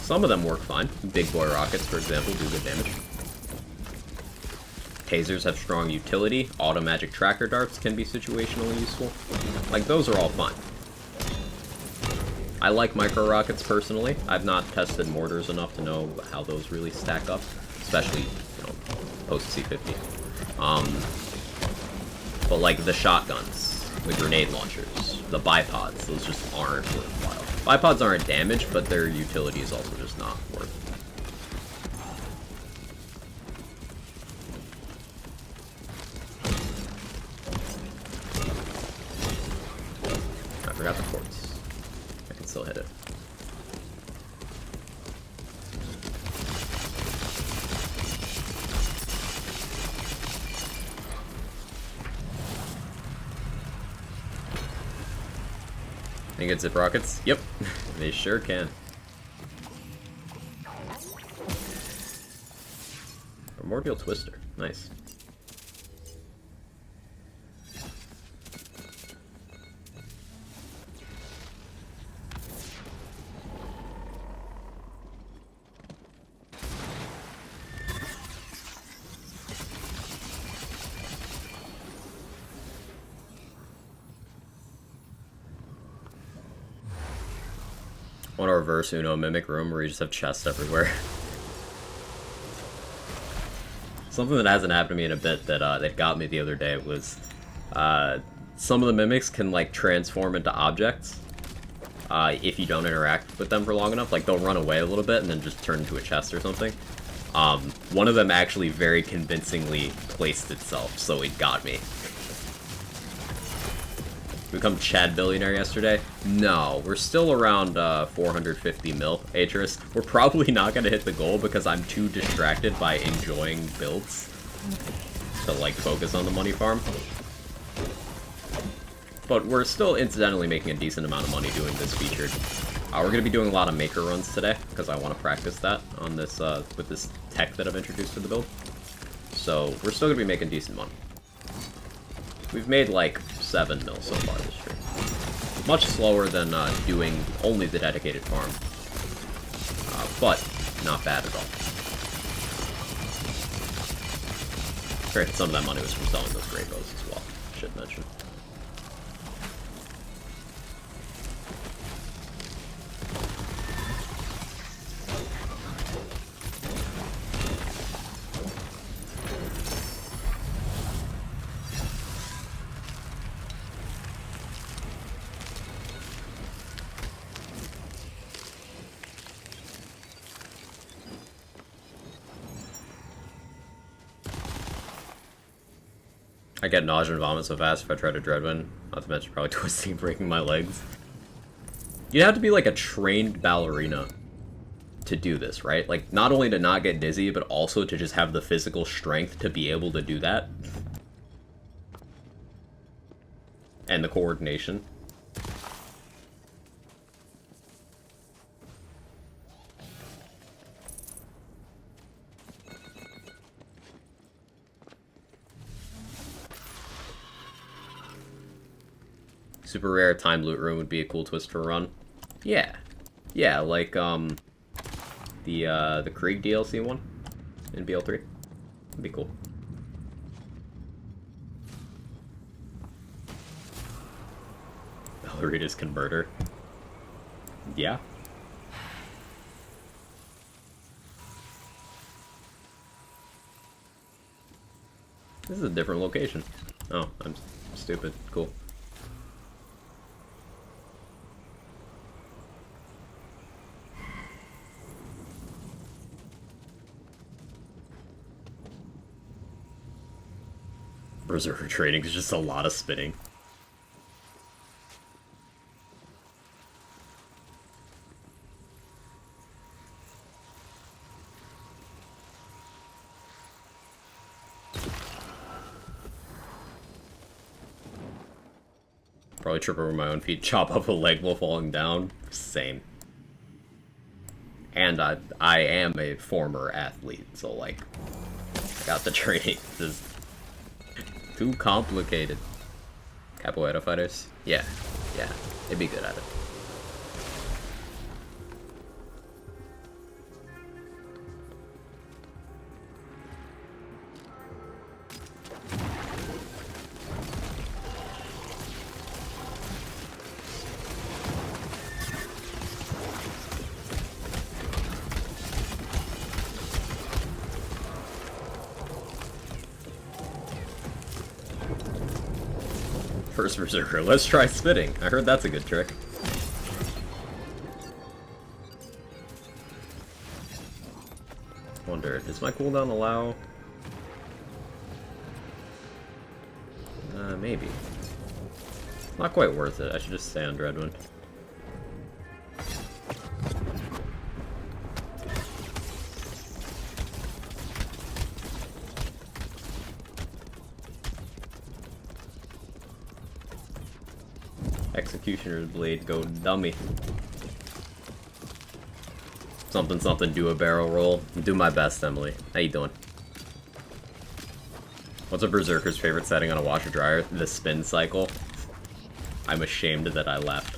Some of them work fine. Big boy rockets, for example, do good damage. Tasers have strong utility. Auto magic tracker darts can be situationally useful. Like, those are all fine. I like micro rockets personally. I've not tested mortars enough to know how those really stack up, especially, you know, post C50. But like the shotguns, the grenade launchers, the bipods, those just aren't worthwhile. Bipods aren't damaged, but their utility is also just not worth it. I forgot the ports. I can still hit it. Can you get zip rockets? Yep, they sure can. Primordial Twister, nice. Want to reverse Uno Mimic room where you just have chests everywhere. Something that hasn't happened to me in a bit that got me the other day was some of the mimics can like transform into objects if you don't interact with them for long enough. Like they'll run away a little bit and then just turn into a chest or something. One of them actually very convincingly placed itself, so it got me. Become Chad Billionaire yesterday? No, we're still around 450 mil, Atris. We're probably not going to hit the goal because I'm too distracted by enjoying builds to like focus on the money farm. But we're still incidentally making a decent amount of money doing this featured. We're going to be doing a lot of maker runs today because I want to practice that on this with this tech that I've introduced to the build. So we're still going to be making decent money. We've made like 7 mil so far this year. Much slower than doing only the dedicated farm. But not bad at all. Granted, some of that money was from selling those great bows as well, I should mention. I get nausea and vomit so fast if I try to dreadwind, not to mention probably twisting and breaking my legs. You'd have to be like a trained ballerina to do this, right? Like, not only to not get dizzy, but also to just have the physical strength to be able to do that. And the coordination. Super rare time loot room would be a cool twist for a run. Yeah. Yeah, like, the Krieg DLC one in BL3. That'd be cool. Ballerinas can murder. Yeah. This is a different location. Oh, I'm stupid. Cool. Berserker trading is just a lot of spinning. Probably trip over my own feet, chop up a leg while falling down. Same. And I am a former athlete, so like, I got the training. This is too complicated. Capoeira fighters? Yeah, they'd be good at it. First Berserker, let's try spitting. I heard that's a good trick. Wonder, does my cooldown allow... maybe. Not quite worth it, I should just stay on Dreadwind. Executioner's Blade, go dummy. Something, something, do a barrel roll. Do my best, Emily. How you doing? What's a Berserker's favorite setting on a washer dryer? The spin cycle. I'm ashamed that I left.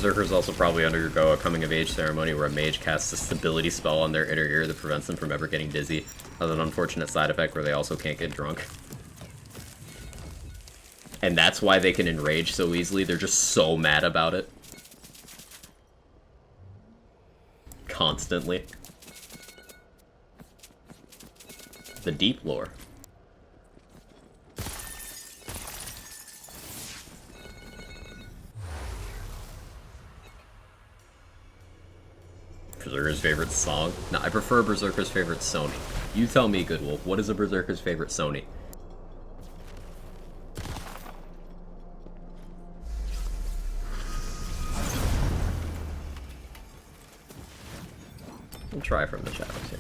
Berserkers also probably undergo a coming-of-age ceremony where a mage casts a stability spell on their inner ear that prevents them from ever getting dizzy. Has an unfortunate side effect where they also can't get drunk. And that's why they can enrage so easily. They're just so mad about it. Constantly. The deep lore. Berserker's favorite song? No, I prefer Berserker's favorite Sony. You tell me, Good Wolf, what is a Berserker's favorite Sony? We'll try from the shadows here.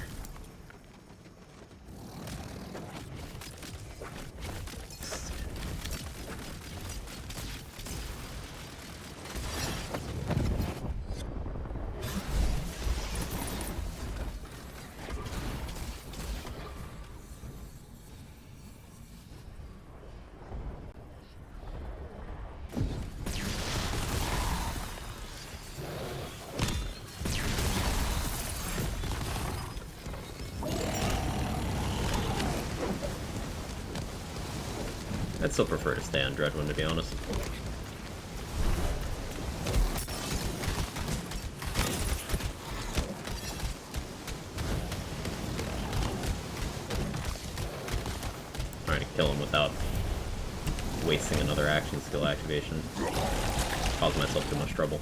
I'd still prefer to stay on Dreadwind, to be honest. Trying to kill him without wasting another action skill activation. Cause myself too much trouble.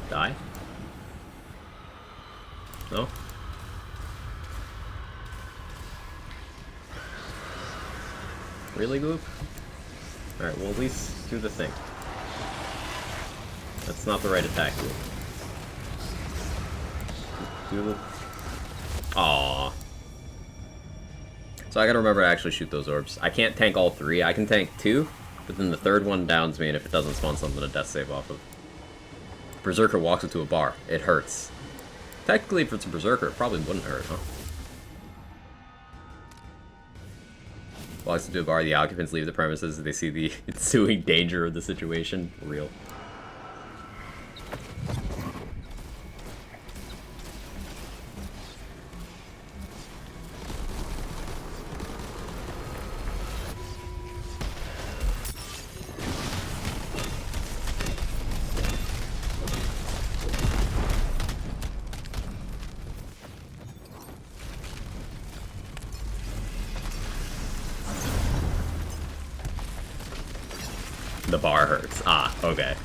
Die? No? Really, Goop? Alright, well at least do the thing. That's not the right attack, Goop. Do the... Aww. So I gotta remember to actually shoot those orbs. I can't tank all three. I can tank two, but then the third one downs me, and if it doesn't spawn something to death save off of. Berserker walks into a bar. It hurts. Technically, if it's a Berserker, it probably wouldn't hurt, huh? Walks into a bar, the occupants leave the premises as they see the ensuing danger of the situation. Real. The bar hurts. Ah, okay.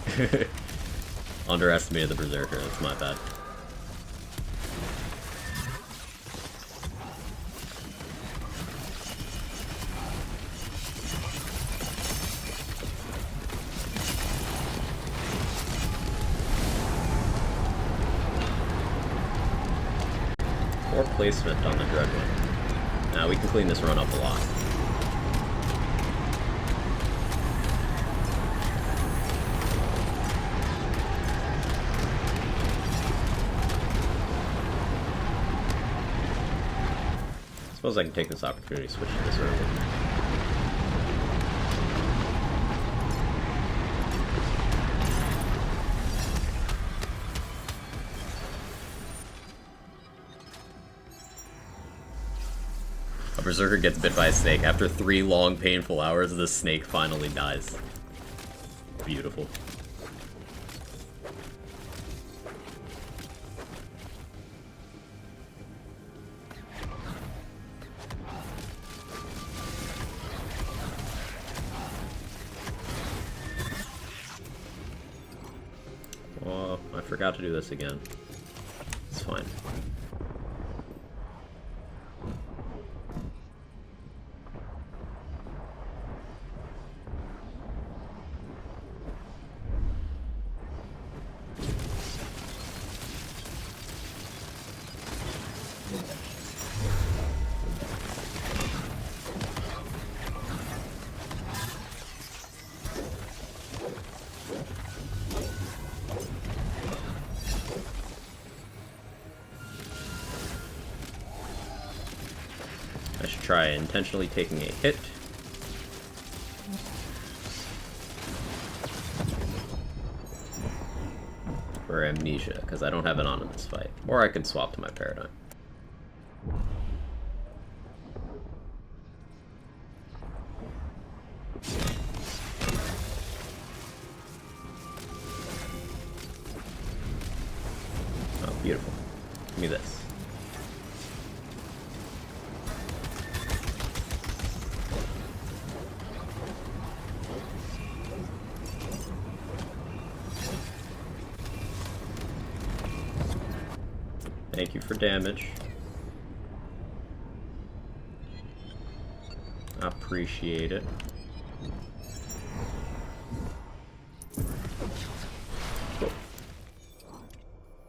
Underestimated the Berserker, that's my bad. Poor placement on the Dreadwind. Now we can clean this run up a lot. Suppose I can take this opportunity to switch to this early. A Berserker gets bit by a snake. After 3 long, painful hours, the snake finally dies. Beautiful. Oh, I forgot to do this again. It's fine. try intentionally taking a hit. For amnesia, because I don't have it on in this fight. Or I can swap to my paradigm. Oh, beautiful. Give me this. Thank you for damage. Appreciate it. Cool.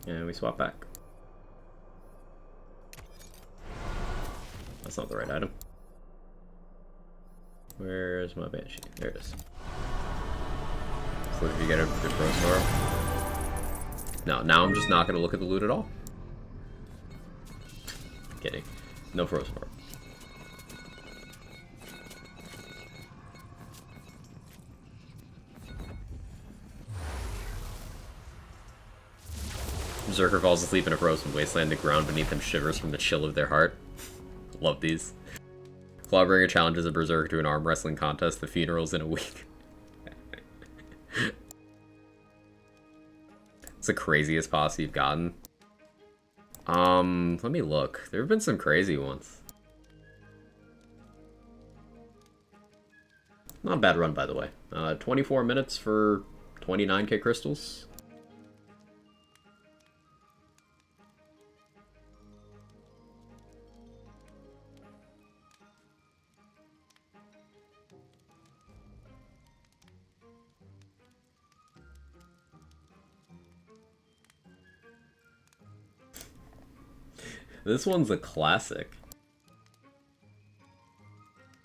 And we swap back. That's not the right item. Where's my Banshee? There it is. So if you get a Frozen. No, now I'm just not going to look at the loot at all. Kidding. No Frozen Orb. Berserker falls asleep in a frozen wasteland. The ground beneath him shivers from the chill of their heart. Love these. Clawbringer challenges a Berserker to an arm wrestling contest. The funeral's in a week. It's the craziest posse you've gotten. Let me look. There have been some crazy ones. Not a bad run, by the way. 24 minutes for 29k crystals. This one's a classic.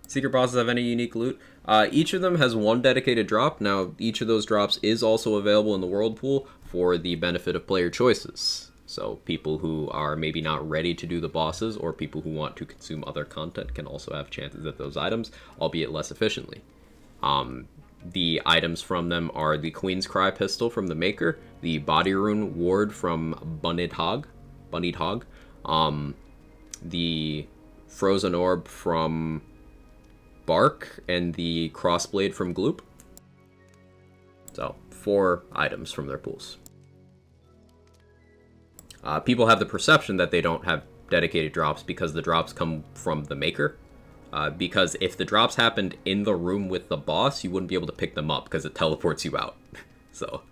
Secret bosses have any unique loot? Each of them has one dedicated drop. Now, each of those drops is also available in the world pool for the benefit of player choices. So people who are maybe not ready to do the bosses or people who want to consume other content can also have chances at those items, albeit less efficiently. The items from them are the Queen's Cry pistol from the Maker, the Body Rune Ward from Bunnied Hog, the Frozen Orb from Bark, and the Crossblade from Gloop. So, 4 items from their pools. People have the perception that they don't have dedicated drops because the drops come from the Maker. Because if the drops happened in the room with the boss, you wouldn't be able to pick them up because it teleports you out. So...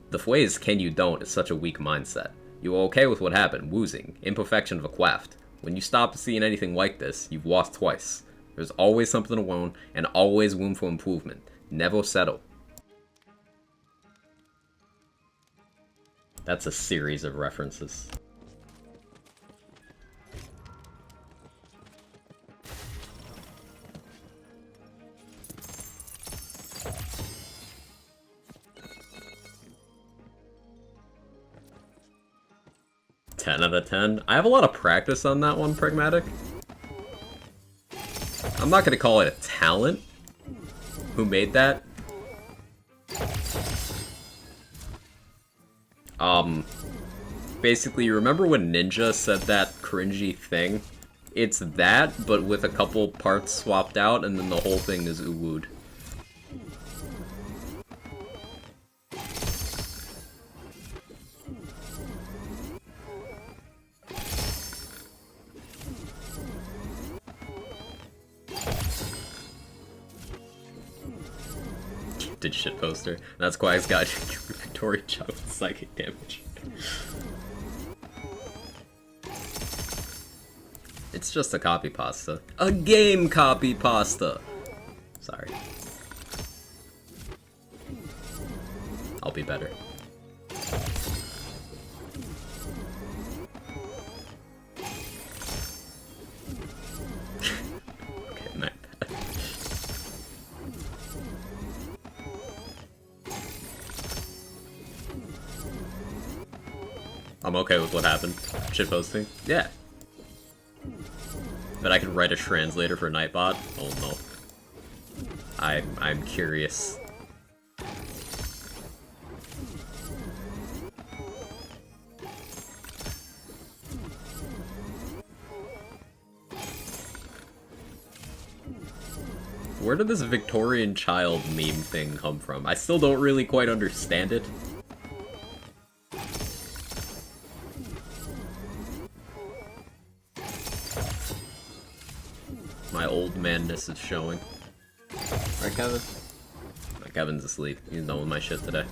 The phrase, can you don't, is such a weak mindset. You were okay with what happened, woozing, imperfection of a quaft. When you stop seeing anything like this, you've lost twice. There's always something to learn, and always room for improvement. Never settle. That's a series of references. Ten out of 10. I have a lot of practice on that one, Pragmatic. I'm not gonna call it a talent. Who made that? Basically, remember when Ninja said that cringy thing? It's that, but with a couple parts swapped out, and then the whole thing is uwooed. Did shit poster. That's Quag's Guide to Victoria Chug with psychic damage. It's just a copy pasta. A game copy pasta! Sorry. I'll be better. Okay, night. I'm okay with what happened. Shitposting? Yeah. But I can write a translator for Nightbot? Oh no. I'm curious. Where did this Victorian child meme thing come from? I still don't really quite understand it. My old manness is showing. Right, Kevin? Kevin's asleep. He's done with my shit today.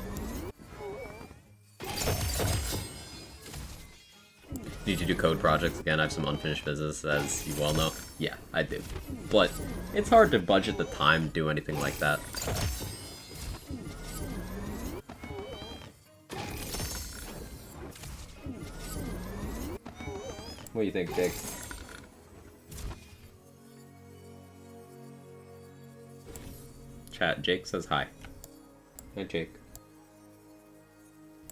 Need to do code projects again. I have some unfinished business, as you well know. Yeah, I do. But it's hard to budget the time to do anything like that. What do you think, Jake? Chat, Jake says hi. Hi, Jake.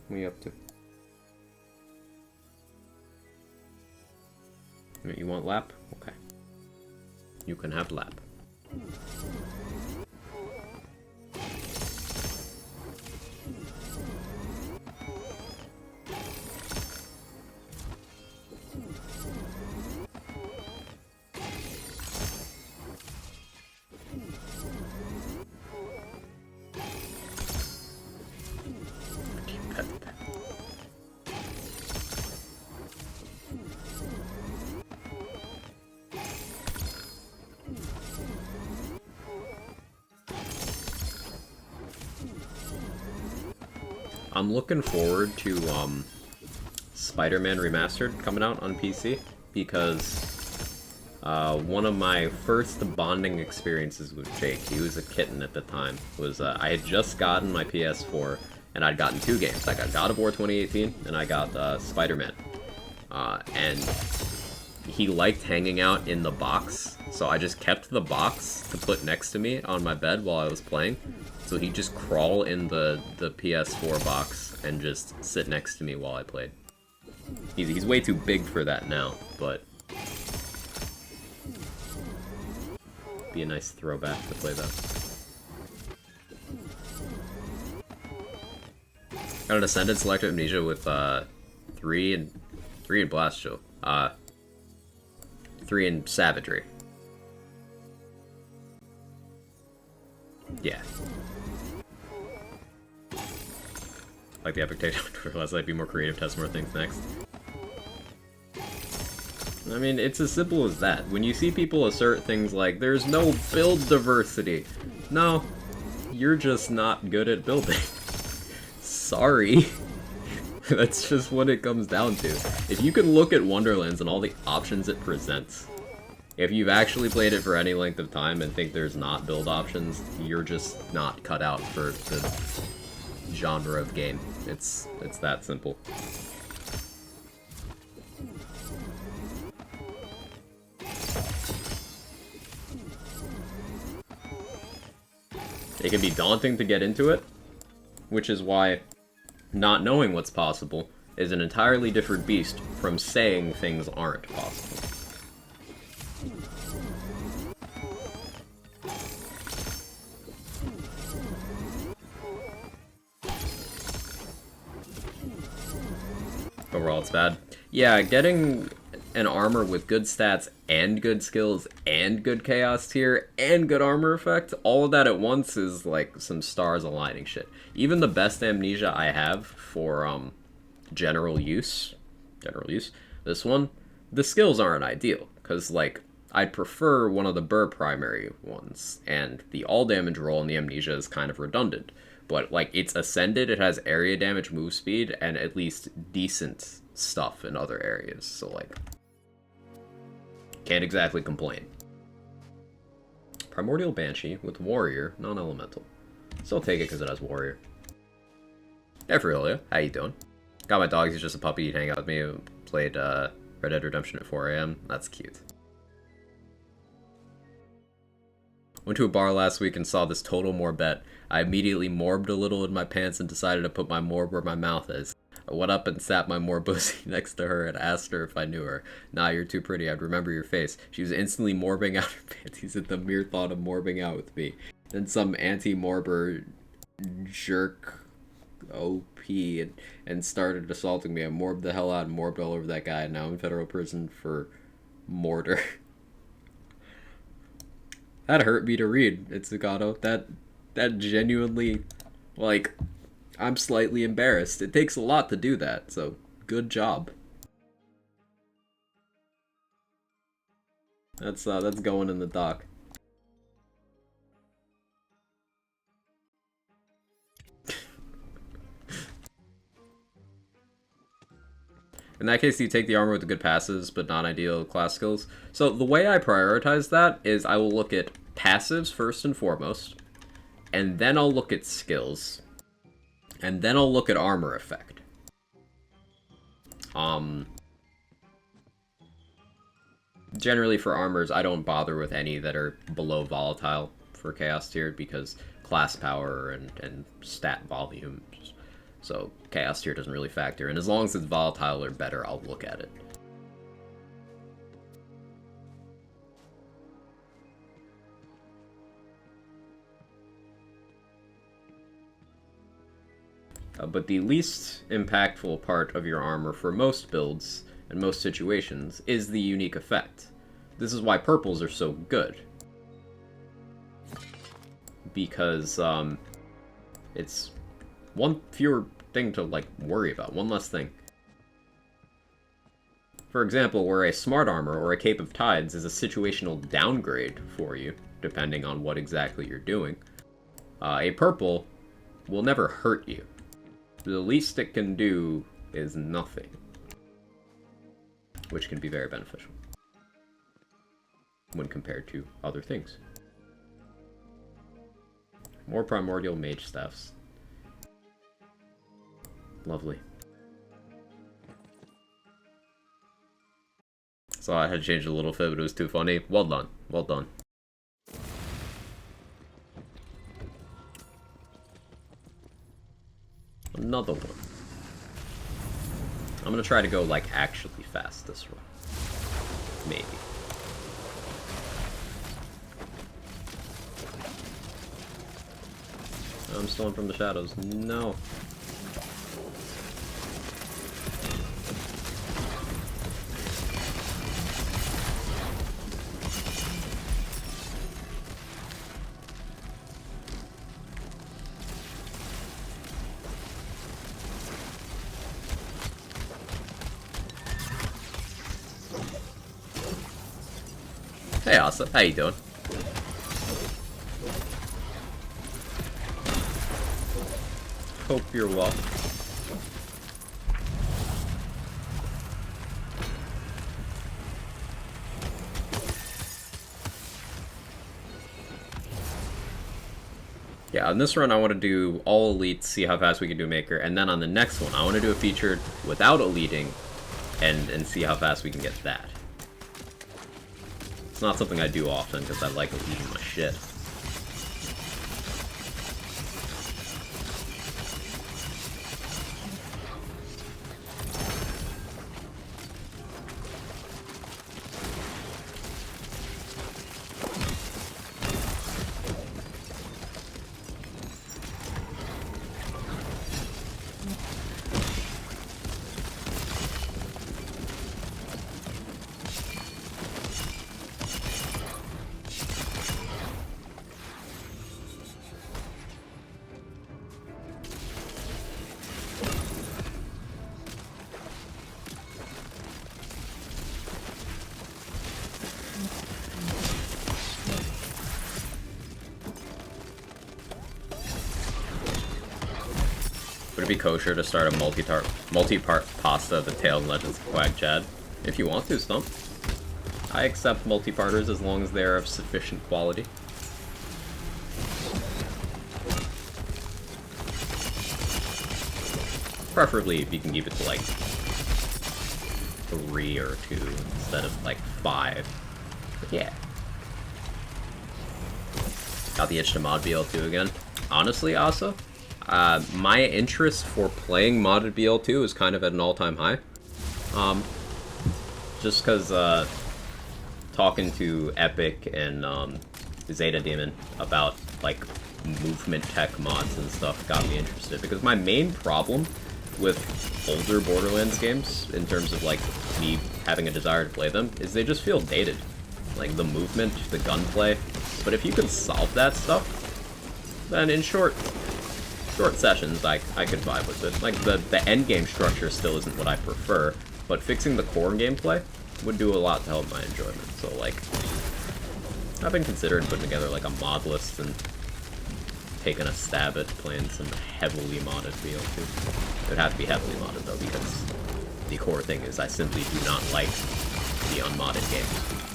What are you up to? You want lap? Okay. You can have lap. I'm looking forward to Spider-Man Remastered coming out on PC because one of my first bonding experiences with Jake, he was a kitten at the time, was I had just gotten my PS4 and I'd gotten 2 games. I got God of War 2018 and I got Spider-Man. And he liked hanging out in the box, so I just kept the box to put next to me on my bed while I was playing. So he'd just crawl in the PS4 box and just sit next to me while I played. He's way too big for that now, but be a nice throwback to play that. Got an Ascended Selective Amnesia with 3 and Blast Chill. 3 and Savagery. Yeah. Like the epic takedown, less I'd be more creative, test more things next. I mean, it's as simple as that. When you see people assert things like, there's no build diversity. No, you're just not good at building. Sorry. That's just what it comes down to. If you can look at Wonderlands and all the options it presents, if you've actually played it for any length of time and think there's not build options, you're just not cut out for the genre of game. It's that simple. It can be daunting to get into it, which is why not knowing what's possible is an entirely different beast from saying things aren't possible. Overall, it's bad. Yeah, getting an armor with good stats and good skills and good chaos tier and good armor effect, all of that at once is like some stars aligning shit. Even the best amnesia I have for general use, this one, the skills aren't ideal, because like I'd prefer one of the Burr primary ones, and the all damage roll in the amnesia is kind of redundant. But like it's ascended, it has area damage, move speed, and at least decent stuff in other areas. So like, can't exactly complain. Primordial Banshee with Warrior, non-elemental. Still take it because it has Warrior. Hey Frilia, how you doing? Got my dog, he's just a puppy, he'd hang out with me. Played Red Dead Redemption at 4 AM. That's cute. Went to a bar last week and saw this total morbet. I immediately morbed a little in my pants and decided to put my morb where my mouth is. I went up and sat my Morbusi next to her and asked her if I knew her. Nah, you're too pretty. I'd remember your face. She was instantly morbing out her panties at the mere thought of morbing out with me. Then some anti-morber jerk OP and started assaulting me. I morbed the hell out and morbed all over that guy. And now I'm in federal prison for mortar. That hurt me to read, Itsukato. That genuinely, like, I'm slightly embarrassed. It takes a lot to do that, so good job. That's going in the doc. In that case, you take the armor with the good passes, but not ideal class skills. So the way I prioritize that is I will look at passives first and foremost, and then I'll look at skills, and then I'll look at armor effect. Generally for armors, I don't bother with any that are below volatile for chaos tier because class power and stat volume. So chaos tier doesn't really factor in. As long as it's volatile or better, I'll look at it. But the least impactful part of your armor for most builds and most situations is the unique effect. This is why purples are so good. Because it's one fewer thing to like worry about, one less thing. For example, where a smart armor or a cape of tides is a situational downgrade for you, depending on what exactly you're doing, a purple will never hurt you. The least it can do is nothing, which can be very beneficial when compared to other things. More primordial mage staffs. Lovely. So I had to change it a little bit, but it was too funny. Well done. Well done. Another one. I'm gonna try to go, like, actually fast this run. Maybe. I'm stolen from the shadows. No. Hey, Asa. How you doing? Hope you're well. Yeah, on this run I want to do all elites, see how fast we can do Maker, and then on the next one I want to do a featured without eliting and see how fast we can get that. It's not something I do often because I like eliting my shit. Would it be kosher to start a multi-part pasta of the Tale and Legends of Quag Chad? If you want to, Stump. I accept multi-parters as long as they are of sufficient quality. Preferably if you can keep it to like 3 or 2 instead of like 5. But yeah. Got the itch to mod BL2 again. Honestly, Asa, My interest for playing modded BL2 is kind of at an all-time high. Just because talking to Epic and Zeta Demon about like movement tech mods and stuff got me interested, because my main problem with older Borderlands games, in terms of like me having a desire to play them, is they just feel dated. Like the movement, the gunplay. But if you could solve that stuff, then in short sessions I could vibe with it. Like the endgame structure still isn't what I prefer, but fixing the core gameplay would do a lot to help my enjoyment. So like, I've been considering putting together like a mod list and taking a stab at playing some heavily modded BL2. It would have to be heavily modded though, because the core thing is I simply do not like the unmodded games.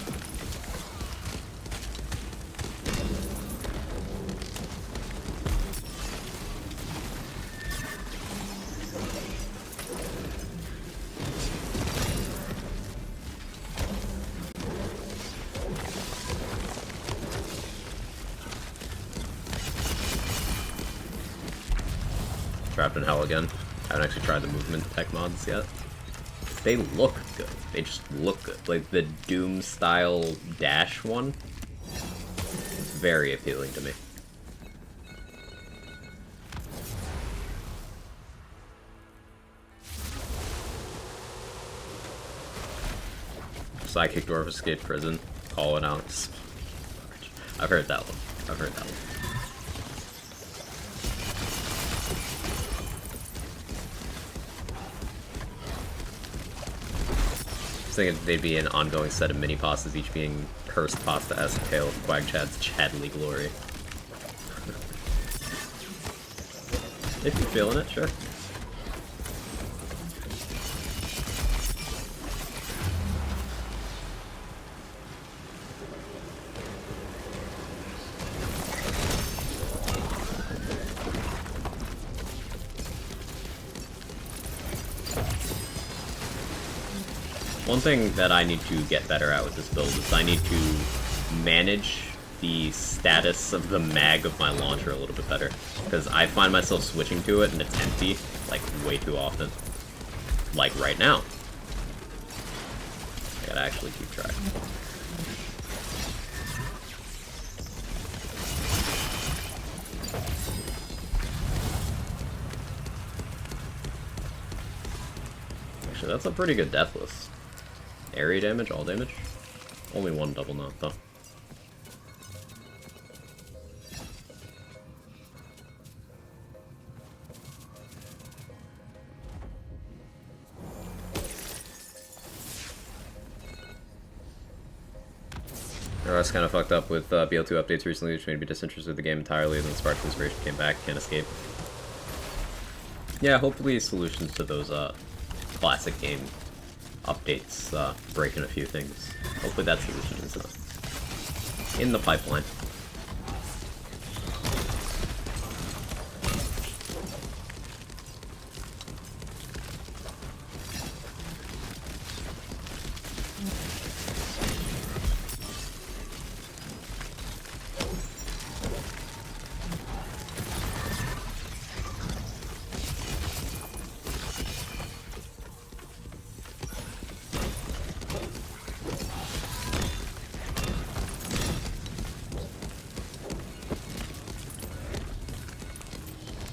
Trapped in Hell again. I haven't actually tried the movement tech mods yet. They look good. They just look good. Like the Doom style dash one, it's very appealing to me. Psychic Dwarf escaped prison. Call it out. I've heard that one. I've heard that one. Thinking they'd be an ongoing set of mini pastas, each being cursed pasta-esque tale of Quagchad's Chadley glory. If you're feeling it, sure. One thing that I need to get better at with this build is I need to manage the status of the mag of my launcher a little bit better, because I find myself switching to it and it's empty, like, way too often. Like right now. I gotta actually keep track. Actually, that's a pretty good death list. Area damage, all damage. Only one double knot though. I was kind of fucked up with BL2 updates recently, which made me disinterested in the game entirely, and then Spark Inspiration came back, can't escape. Yeah, hopefully solutions to those classic game updates, breaking a few things. Hopefully that solution is in the pipeline.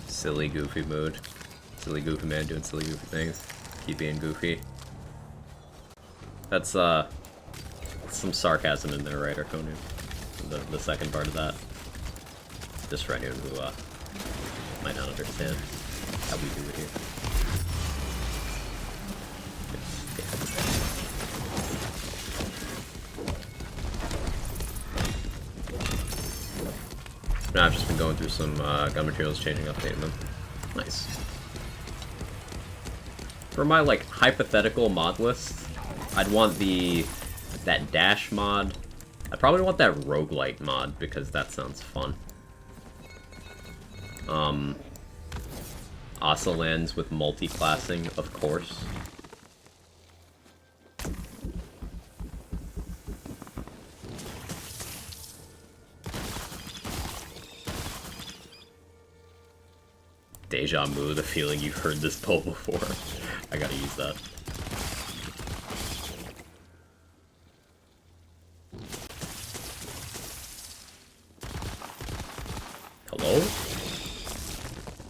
Silly, goofy mood. Silly, goofy man doing silly, goofy things. Keep being goofy. That's, some sarcasm in there, right, Arconu? The second part of that. Just for anyone who, might not understand how we do it here. Now I've just been going through some gun materials, changing, updating them. Nice. For my like hypothetical mod list, I'd want that dash mod. I'd probably want that roguelite mod because that sounds fun. Oscillans with multi-classing, of course. Deja vu, the feeling you've heard this pull before. I gotta use that. Hello?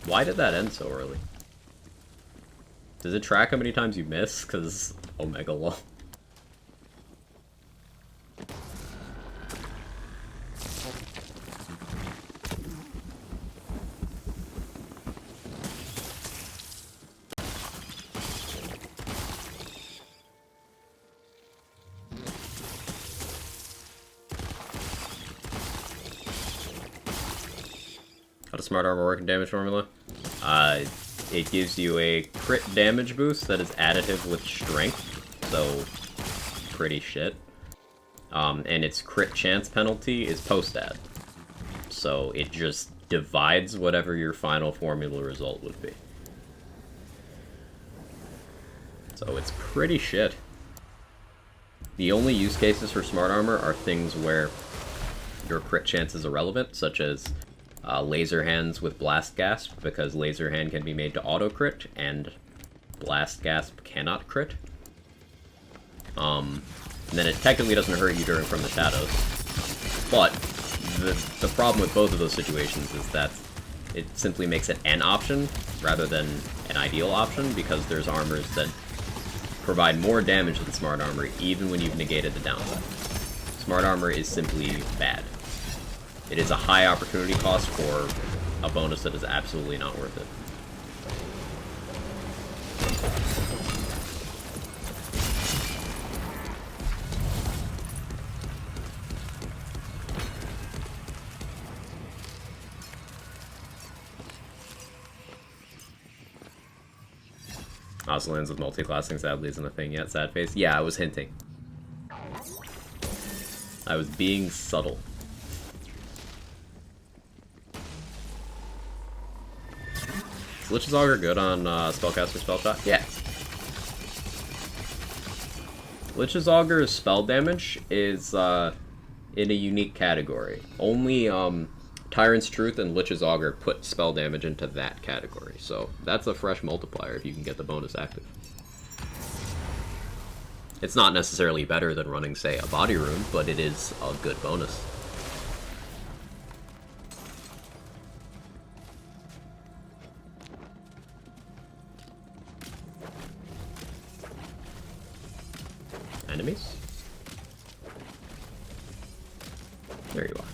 Why did that end so early? Does it track how many times you miss? Cause Omega lol. How does smart armor work in damage formula? It gives you a crit damage boost that is additive with strength, so pretty shit. And its crit chance penalty is post-add, so it just divides whatever your final formula result would be. So it's pretty shit. The only use cases for smart armor are things where your crit chance is irrelevant, such as laser hands with blast gasp, because laser hand can be made to auto crit and blast gasp cannot crit. And then it technically doesn't hurt you during From the Shadows. But the problem with both of those situations is that it simply makes it an option rather than an ideal option, because there's armors that provide more damage than smart armor even when you've negated the downside. Smart armor is simply bad. It is a high opportunity cost for a bonus that is absolutely not worth it. Also lands with multi-classing sadly isn't a thing yet, sad face. Yeah, I was hinting. I was being subtle. Is Lich's Auger good on Spellcaster Spellshot? Yeah. Lich's Auger's spell damage is in a unique category. Only Tyrant's Truth and Lich's Auger put spell damage into that category, so that's a fresh multiplier if you can get the bonus active. It's not necessarily better than running, say, a Body Rune, but it is a good bonus. Enemies? There you are.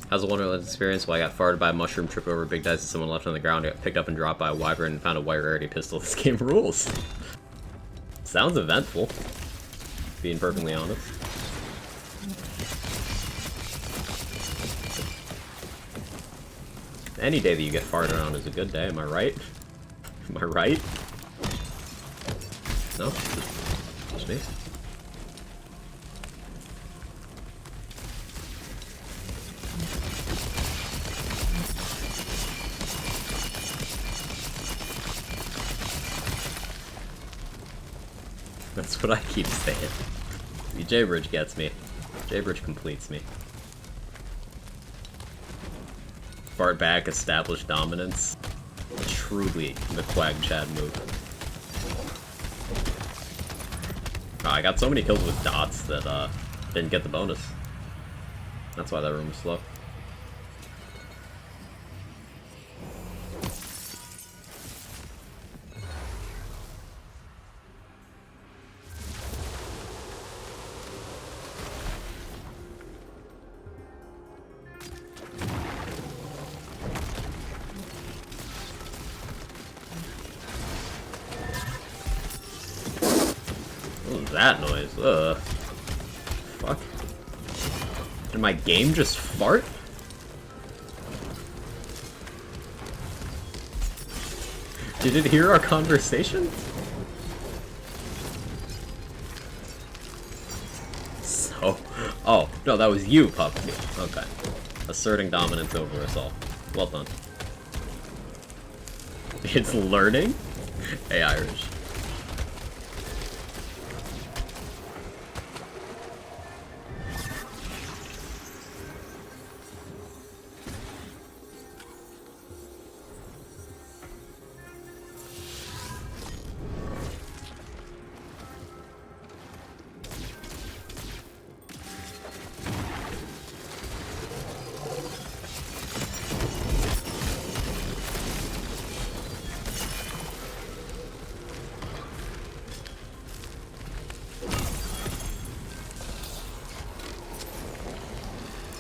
How's a Wonderland experience? Well, I got farted by a mushroom, tripped over big dice, and someone left on the ground. I got picked up and dropped by a wyvern and found a white rarity pistol. This game rules. Sounds eventful, being perfectly honest. Any day that you get farted on is a good day, am I right? Am I right? No? Just me? That's what I keep saying. The J-Bridge gets me. J-Bridge completes me. Fart back, establish dominance. Truly the Quag Chad move. Oh, I got so many kills with dots that didn't get the bonus. That's why that room was slow. That noise. Ugh. Fuck. Did my game just fart? Did it hear our conversation? So... Oh, no, that was you, Pup. Okay. Asserting dominance over us all. Well done. It's learning? Hey, Irish.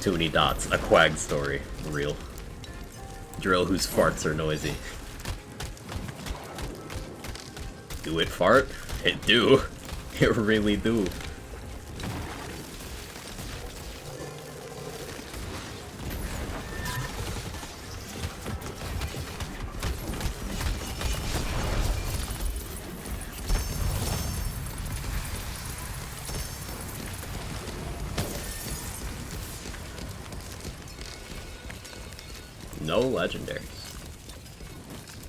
Too many dots. A Quag story. Real. Drill whose farts are noisy. Do it fart? It do. It really do. No legendaries.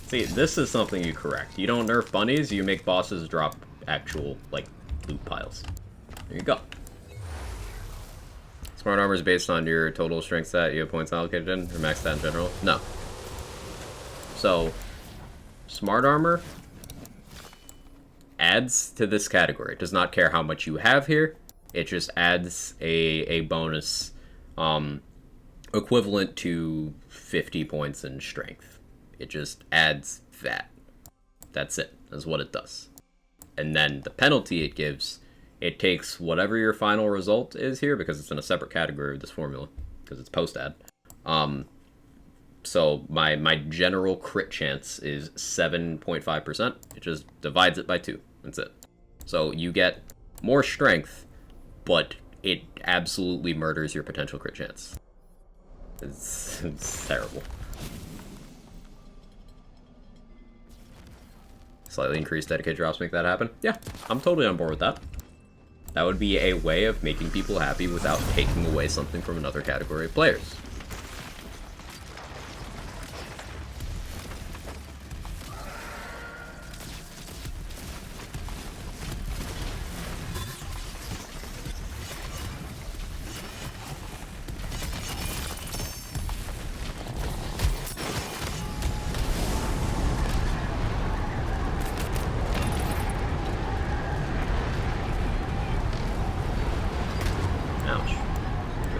See, this is something you correct. You don't nerf bunnies, you make bosses drop actual, like, loot piles. There you go. Smart armor is based on your total strength stat you have points allocated in, or max stat in general? No. So, smart armor adds to this category. It does not care how much you have here. It just adds a bonus, equivalent to 50 points in strength. It just adds that. That's it. That's what it does. And then the penalty it gives, it takes whatever your final result is here, because it's in a separate category of this formula, because it's post-add. So my general crit chance is 7.5%. It just divides it by 2. That's it. So you get more strength, but it absolutely murders your potential crit chance. It's terrible. Slightly increased dedicated drops make that happen? Yeah, I'm totally on board with that. That would be a way of making people happy without taking away something from another category of players.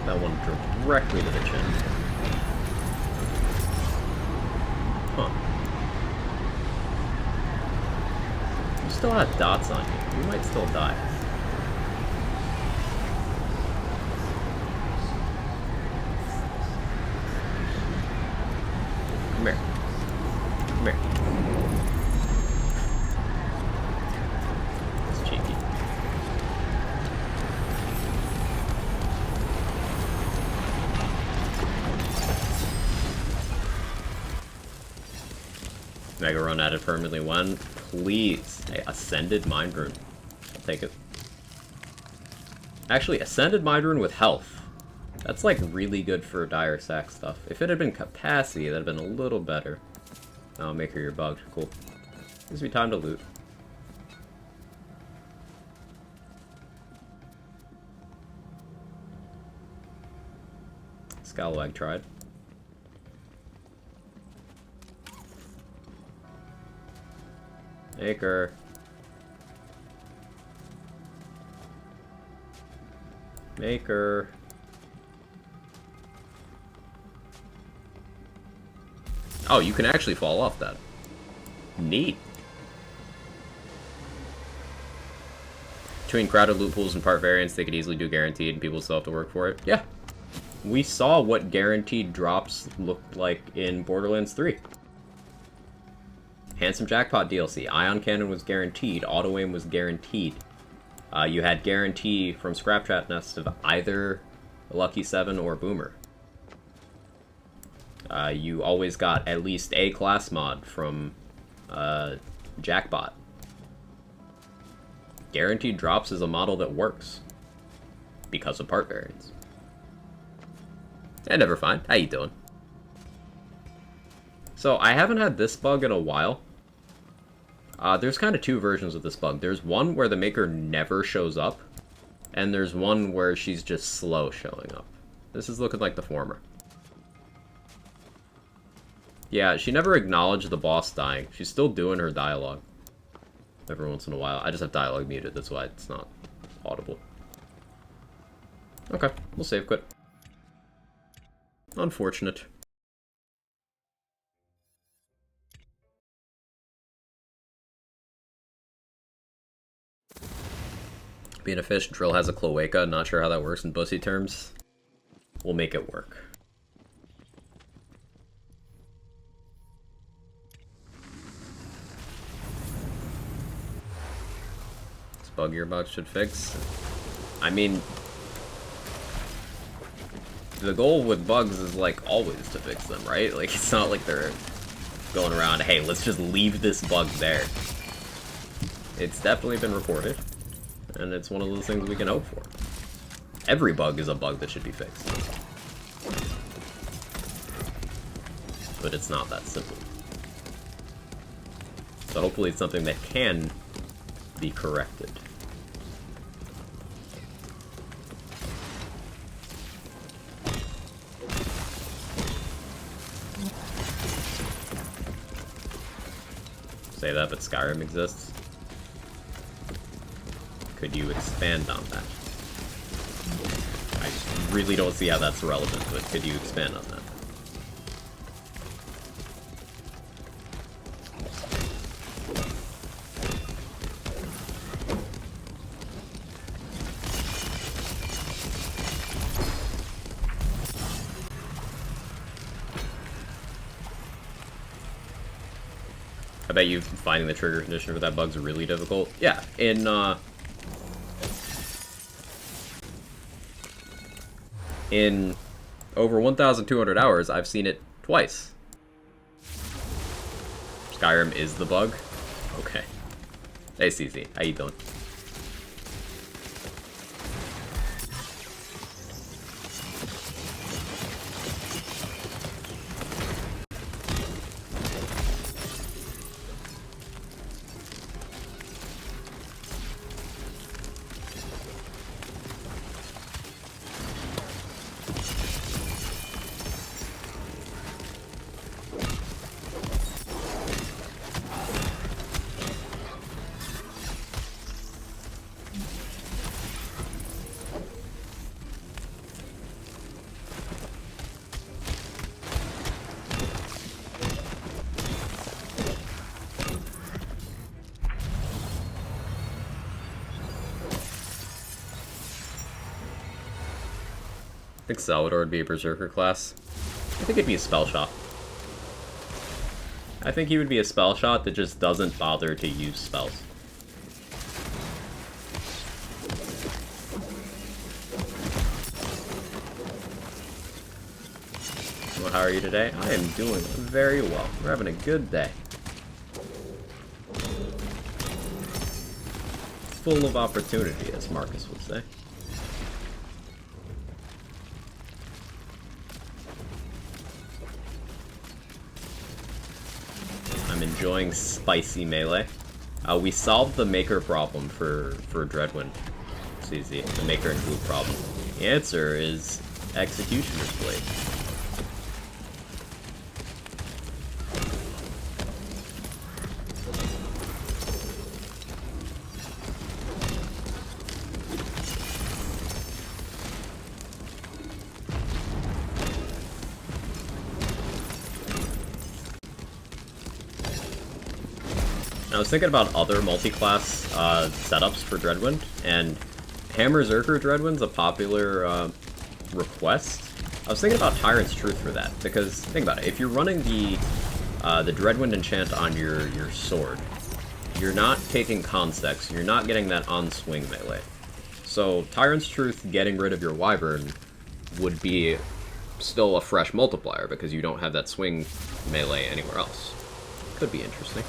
That one directly to the chin. Huh. You still have dots on you. You might still die. Come here. Come here. It's cheeky. Mega Run added permanently when? Please. Hey, Ascended Mind Rune. I'll take it. Actually, Ascended Mind Rune with health. That's like really good for dire sack stuff. If it had been capacity, that'd have been a little better. Oh, Maker, you're bugged. Cool. Gives me time to loot. Scalawag tried. Maker. Maker. Oh, you can actually fall off that. Neat. Between crowded loot pools and part variants, they could easily do guaranteed and people still have to work for it. Yeah. We saw what guaranteed drops looked like in Borderlands 3. Handsome Jackpot DLC. Ion Cannon was guaranteed. Auto Aim was guaranteed. You had guarantee from Scrap Chat Nest of either Lucky 7 or Boomer. You always got at least a class mod from Jackpot. Guaranteed drops is a model that works. Because of part variance. Hey, never fine. How you doing? So, I haven't had this bug in a while. There's kind of two versions of this bug. There's one where the maker never shows up, and there's one where she's just slow showing up. This is looking like the former. Yeah, she never acknowledged the boss dying. She's still doing her dialogue. Every once in a while. I just have dialogue muted, that's why it's not audible. Okay, we'll save quit. Unfortunate. Being a fish, Drill has a cloaca. Not sure how that works in bussy terms. We'll make it work. This bug gearbox should fix. I mean, the goal with bugs is, like, always to fix them, right? Like, it's not like they're going around, hey, let's just leave this bug there. It's definitely been reported, and it's one of those things we can hope for. Every bug is a bug that should be fixed. But it's not that simple. So hopefully it's something that can be corrected. Say that, but Skyrim exists. Could you expand on that? I really don't see how that's relevant, but could you expand on that? I bet you finding the trigger condition for that bug's really difficult. Yeah, in over 1,200 hours, I've seen it twice. Skyrim is the bug? Okay. Hey, CZ, how you doing? I think Salvador would be a Berserker class. I think it'd be a spell shot. I think he would be a spell shot that just doesn't bother to use spells. Well, how are you today? I am doing very well. We're having a good day. Full of opportunity, as Marcus would say. I'm enjoying spicy melee. We solved the maker problem for Dreadwind. It's easy. The maker and glue problem. The answer is Executioner's Blade. I was thinking about other multi-class setups for Dreadwind, and Hammer Zerker Dreadwind's a popular request. I was thinking about Tyrant's Truth for that, because think about it, if you're running the Dreadwind enchant on your sword, you're not taking Consex, you're not getting that on-swing melee. So Tyrant's Truth getting rid of your Wyvern would be still a fresh multiplier, because you don't have that swing melee anywhere else. Could be interesting.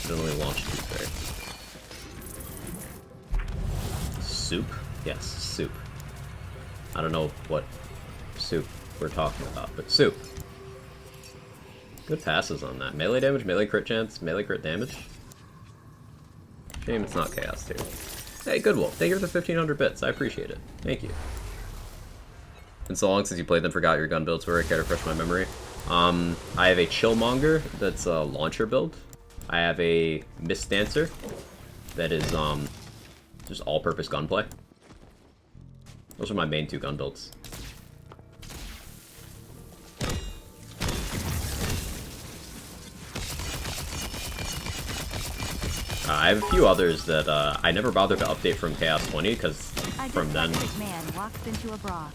accidentally launched Toothfairy. Soup? Yes, soup. I don't know what soup we're talking about, but soup. Good passes on that. Melee damage, melee crit chance, melee crit damage. Shame it's not Chaos too. Hey, Goodwill, thank you for the 1500 bits. I appreciate it. Thank you. Been so long since you played them, forgot your gun builds were. I can't refresh my memory. I have a Chillmonger that's a launcher build. I have a Mist Dancer that is just all-purpose gunplay. Those are my main 2 gun builds. I have a few others that I never bothered to update from Chaos 20 because from then. Man walks into a bra.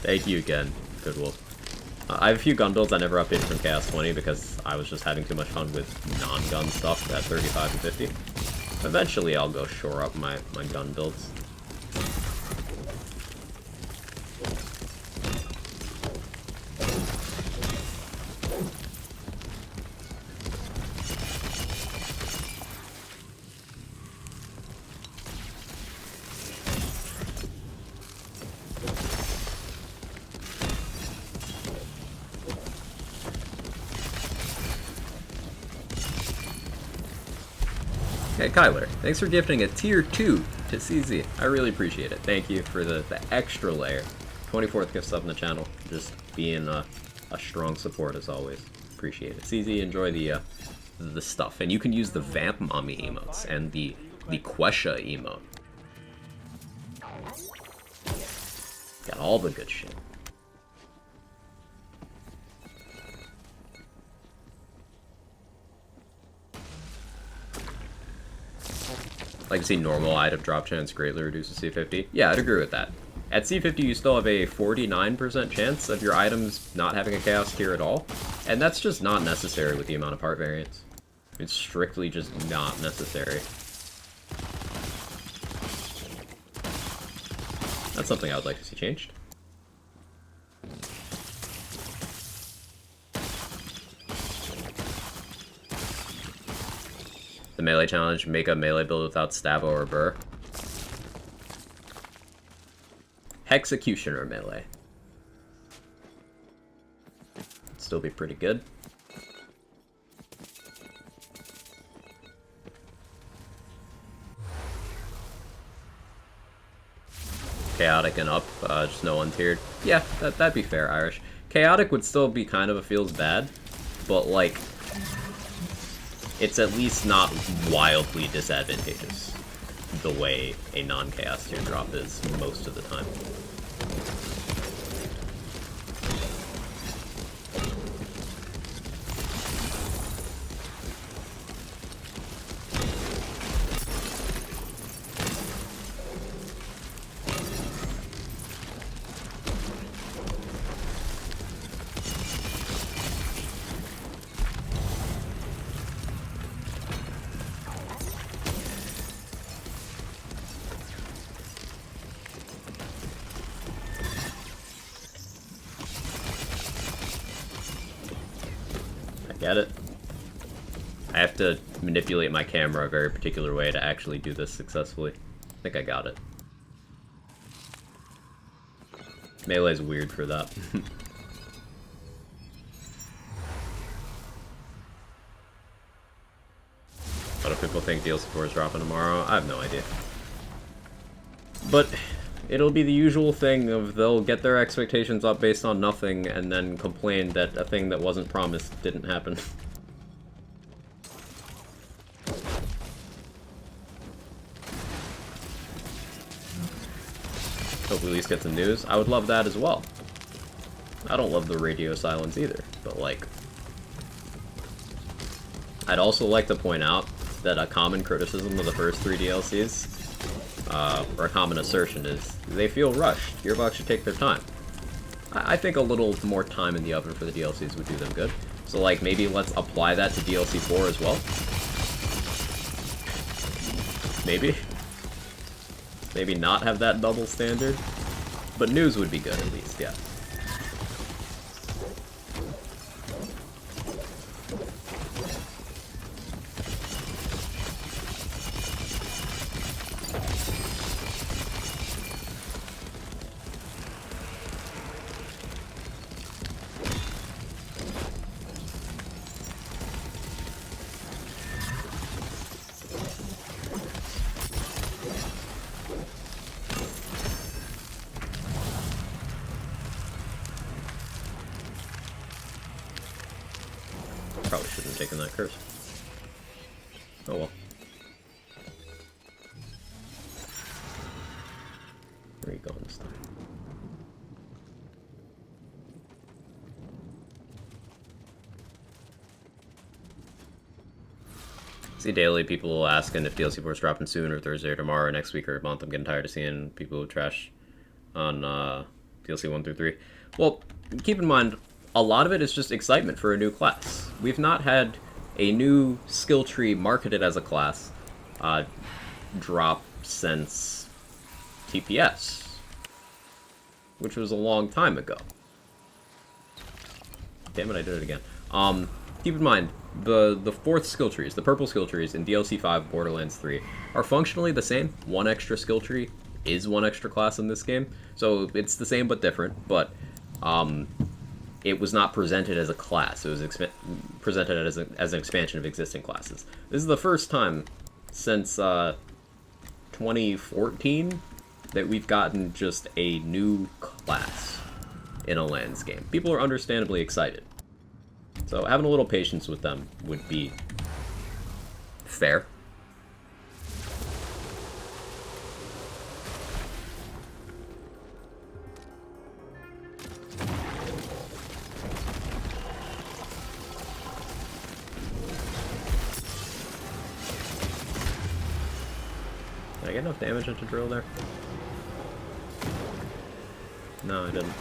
Thank you again, Goodwill. I have a few gun builds I never updated from Chaos 20 because I was just having too much fun with non-gun stuff at 35 and 50. Eventually I'll go shore up my gun builds. Hey Kyler, thanks for gifting a tier 2 to CZ. I really appreciate it. Thank you for the extra layer. 24th gift sub in the channel. Just being a strong support as always. Appreciate it. CZ, enjoy the stuff. And you can use the Vamp Mommy emotes and the Quesha emote. Got all the good shit. Like to see normal item drop chance greatly reduces C50. Yeah, I'd agree with that. At C50, you still have a 49% chance of your items not having a chaos tier at all, and that's just not necessary with the amount of part variance. It's strictly just not necessary. That's something I would like to see changed. The melee challenge, make a melee build without Stavo or Burr. Hexecutioner melee. Still be pretty good. Chaotic and up, just no untiered. Yeah, that'd be fair, Irish. Chaotic would still be kind of a feels bad, but like, it's at least not wildly disadvantageous the way a non-chaos tier drop is most of the time. Get it? I have to manipulate my camera a very particular way to actually do this successfully. I think I got it. Melee's weird for that. What if people think DLC 4 is dropping tomorrow? I have no idea. But it'll be the usual thing of they'll get their expectations up based on nothing and then complain that a thing that wasn't promised didn't happen. Hope we at least get some news. I would love that as well. I don't love the radio silence either, but like, I'd also like to point out that a common criticism of the first 3 DLCs, or a common assertion, is they feel rushed. Gearbox should take their time. I think a little more time in the oven for the DLCs would do them good. So like, maybe let's apply that to DLC 4 as well. Maybe. Maybe not have that double standard. But news would be good at least, yeah. breaking that curse. Oh well. Where are you going this time? See daily people asking if DLC 4 is dropping soon or Thursday or tomorrow or next week or month. I'm getting tired of seeing people who trash on DLC 1 through 3. Well, keep in mind, a lot of it is just excitement for a new class. We've not had a new skill tree marketed as a class drop since TPS, which was a long time ago. Damn it, I did it again. Keep in mind, the fourth skill trees, the purple skill trees in DLC 5 Borderlands 3, are functionally the same. One extra skill tree is one extra class in this game, so it's the same but different, but it was not presented as a class. It was presented as an expansion of existing classes. This is the first time since 2014 that we've gotten just a new class in a lands game. People are understandably excited. So having a little patience with them would be fair. Did I get enough damage into drill there? No, I didn't.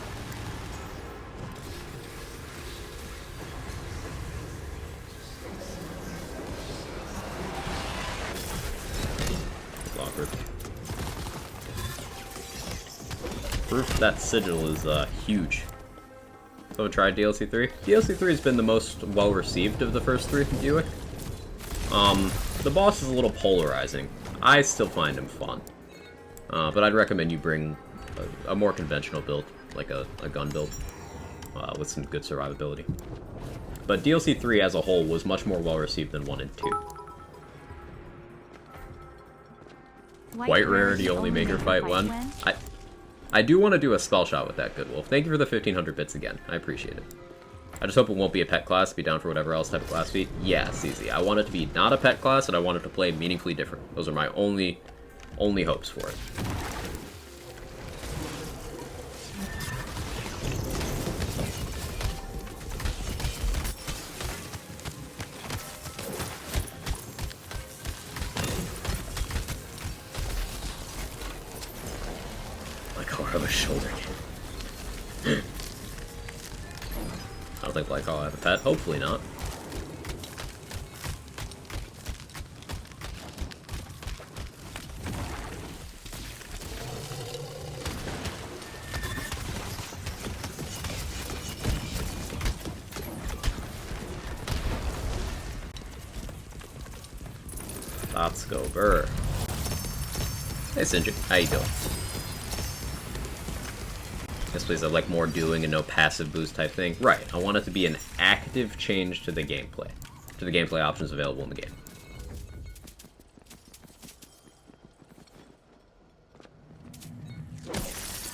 Proof that sigil is huge. So tried DLC 3. DLC 3 has been the most well received of the first three from Buick. The boss is a little polarizing. I still find him fun, but I'd recommend you bring a more conventional build, like a gun build, with some good survivability. But DLC 3 as a whole was much more well received than 1 and 2. White rarity only make her fight when? I do want to do a spell shot with that, Goodwolf. Thank you for the 1500 bits again. I appreciate it. I just hope it won't be a pet class, be down for whatever else type of class be. Yeah, it's easy. I want it to be not a pet class, and I want it to play meaningfully different. Those are my only hopes for it. Of a shoulder game. I don't think Black Hole have a pet. Hopefully not. Let's go, Burr. Hey, Sinjin. How you doing? Yes, please, I like more doing and no passive boost type thing. Right, I want it to be an active change to the gameplay options available in the game.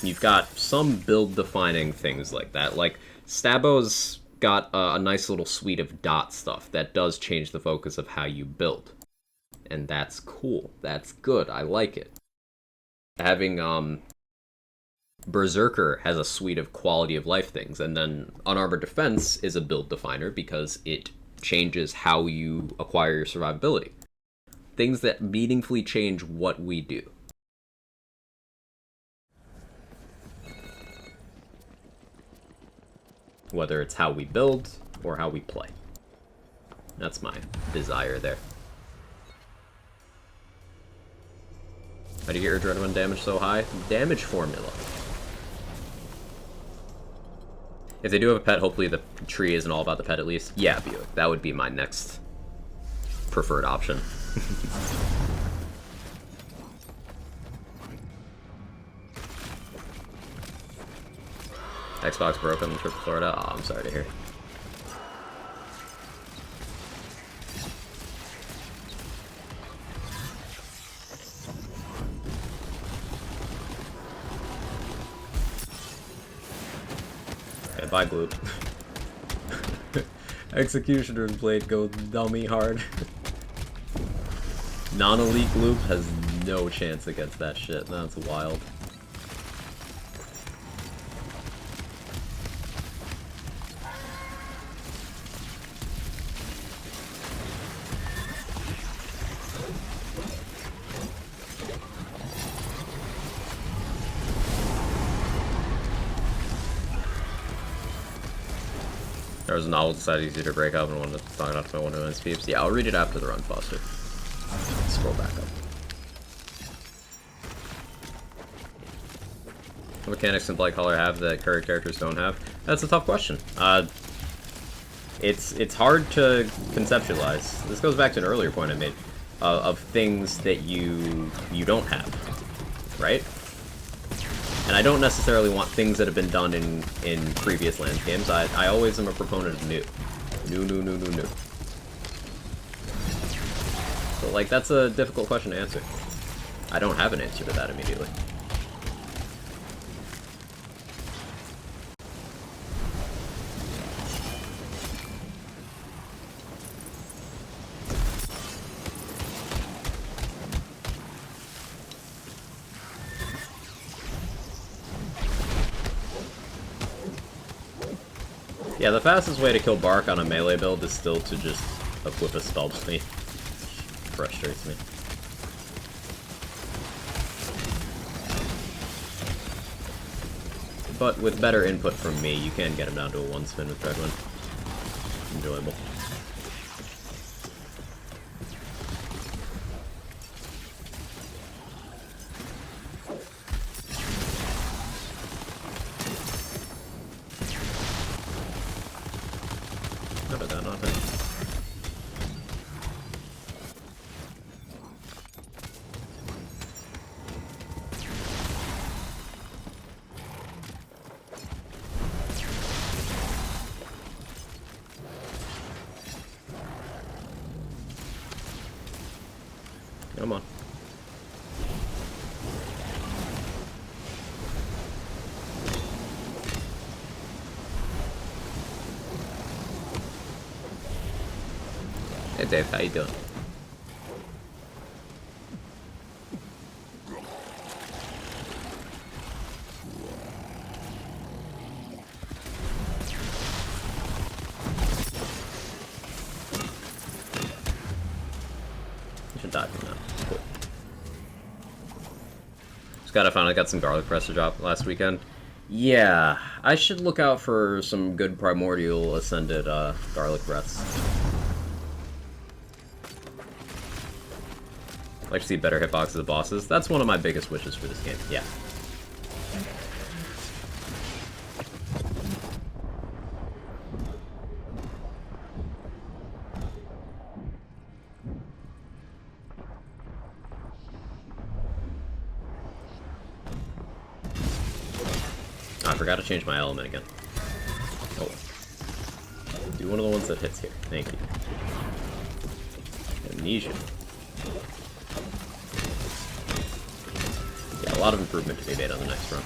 You've got some build-defining things like that, like Stabo's got a nice little suite of dot stuff that does change the focus of how you build. And that's cool. That's good. I like it. Having, Berserker has a suite of quality of life things, and then Unarmored Defense is a build definer because it changes how you acquire your survivability. Things that meaningfully change what we do. Whether it's how we build or how we play. That's my desire there. How do you get your adrenaline damage so high? Damage formula. If they do have a pet, hopefully the tree isn't all about the pet at least. Yeah, Buick. That would be my next preferred option. Xbox broke on the trip to Florida. Oh, I'm sorry to hear. Okay, bye, Gloop. Executioner and Blade go dummy hard. Non-elite loop has no chance against that shit. That's wild. There was a novel decided easier to break up and wanted to talk about one of his peeps. Yeah, I'll read it after the run, Foster. Scroll back up. What mechanics can Blight Caller have that current characters don't have? That's a tough question. It's hard to conceptualize. This goes back to an earlier point I made of things that you don't have, right? And I don't necessarily want things that have been done in previous Lands games. I always am a proponent of new. New. So, like, that's a difficult question to answer. I don't have an answer to that immediately. Yeah, the fastest way to kill Bark on a melee build is still to just equip a spell blade. Frustrates me. But with better input from me, you can get him down to a 1 spin with Dreadwind. Enjoyable. How did that not hit? Come on. Hey Dave, how you doing? I should die from that. Cool. Just finally got some garlic press to drop last weekend. Yeah, I should look out for some good primordial ascended garlic breaths. I'd like to see better hitboxes of bosses. That's one of my biggest wishes for this game. Yeah. I forgot to change my element again. Oh. Do one of the ones that hits here. Thank you. Amnesia. Yeah, a lot of improvement to be made on the next run.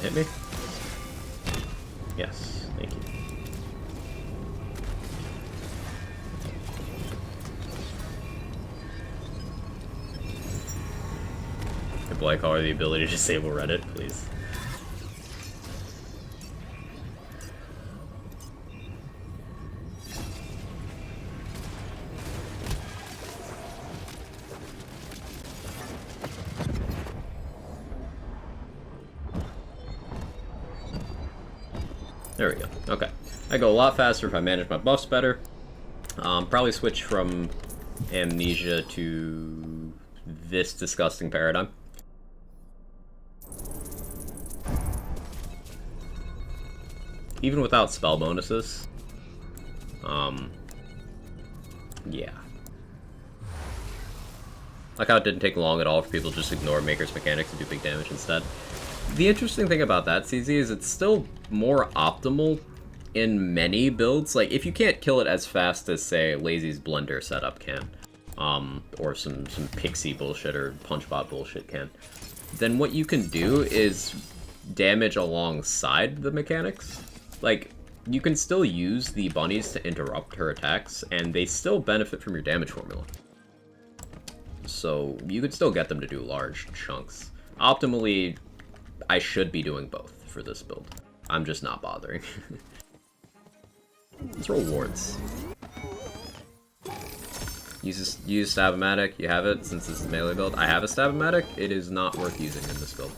Hit me? Yes, thank you. Could Blight Caller the ability to disable Reddit, please? There we go. Okay. I go a lot faster if I manage my buffs better. Probably switch from Amnesia to this disgusting paradigm. Even without spell bonuses. Yeah. Like how it didn't take long at all for people to just ignore Maker's mechanics and do big damage instead. The interesting thing about that, CZ, is it's still more optimal in many builds. Like, if you can't kill it as fast as, say, Lazy's Blender setup can, or some pixie bullshit or punchbot bullshit can, then what you can do is damage alongside the mechanics. Like, you can still use the bunnies to interrupt her attacks, and they still benefit from your damage formula. So, you could still get them to do large chunks. Optimally, I should be doing both for this build. I'm just not bothering. Let's roll wards. Use Stab-O-Matic. You have it, since this is a melee build. I have a Stab-O-Matic. It is not worth using in this build.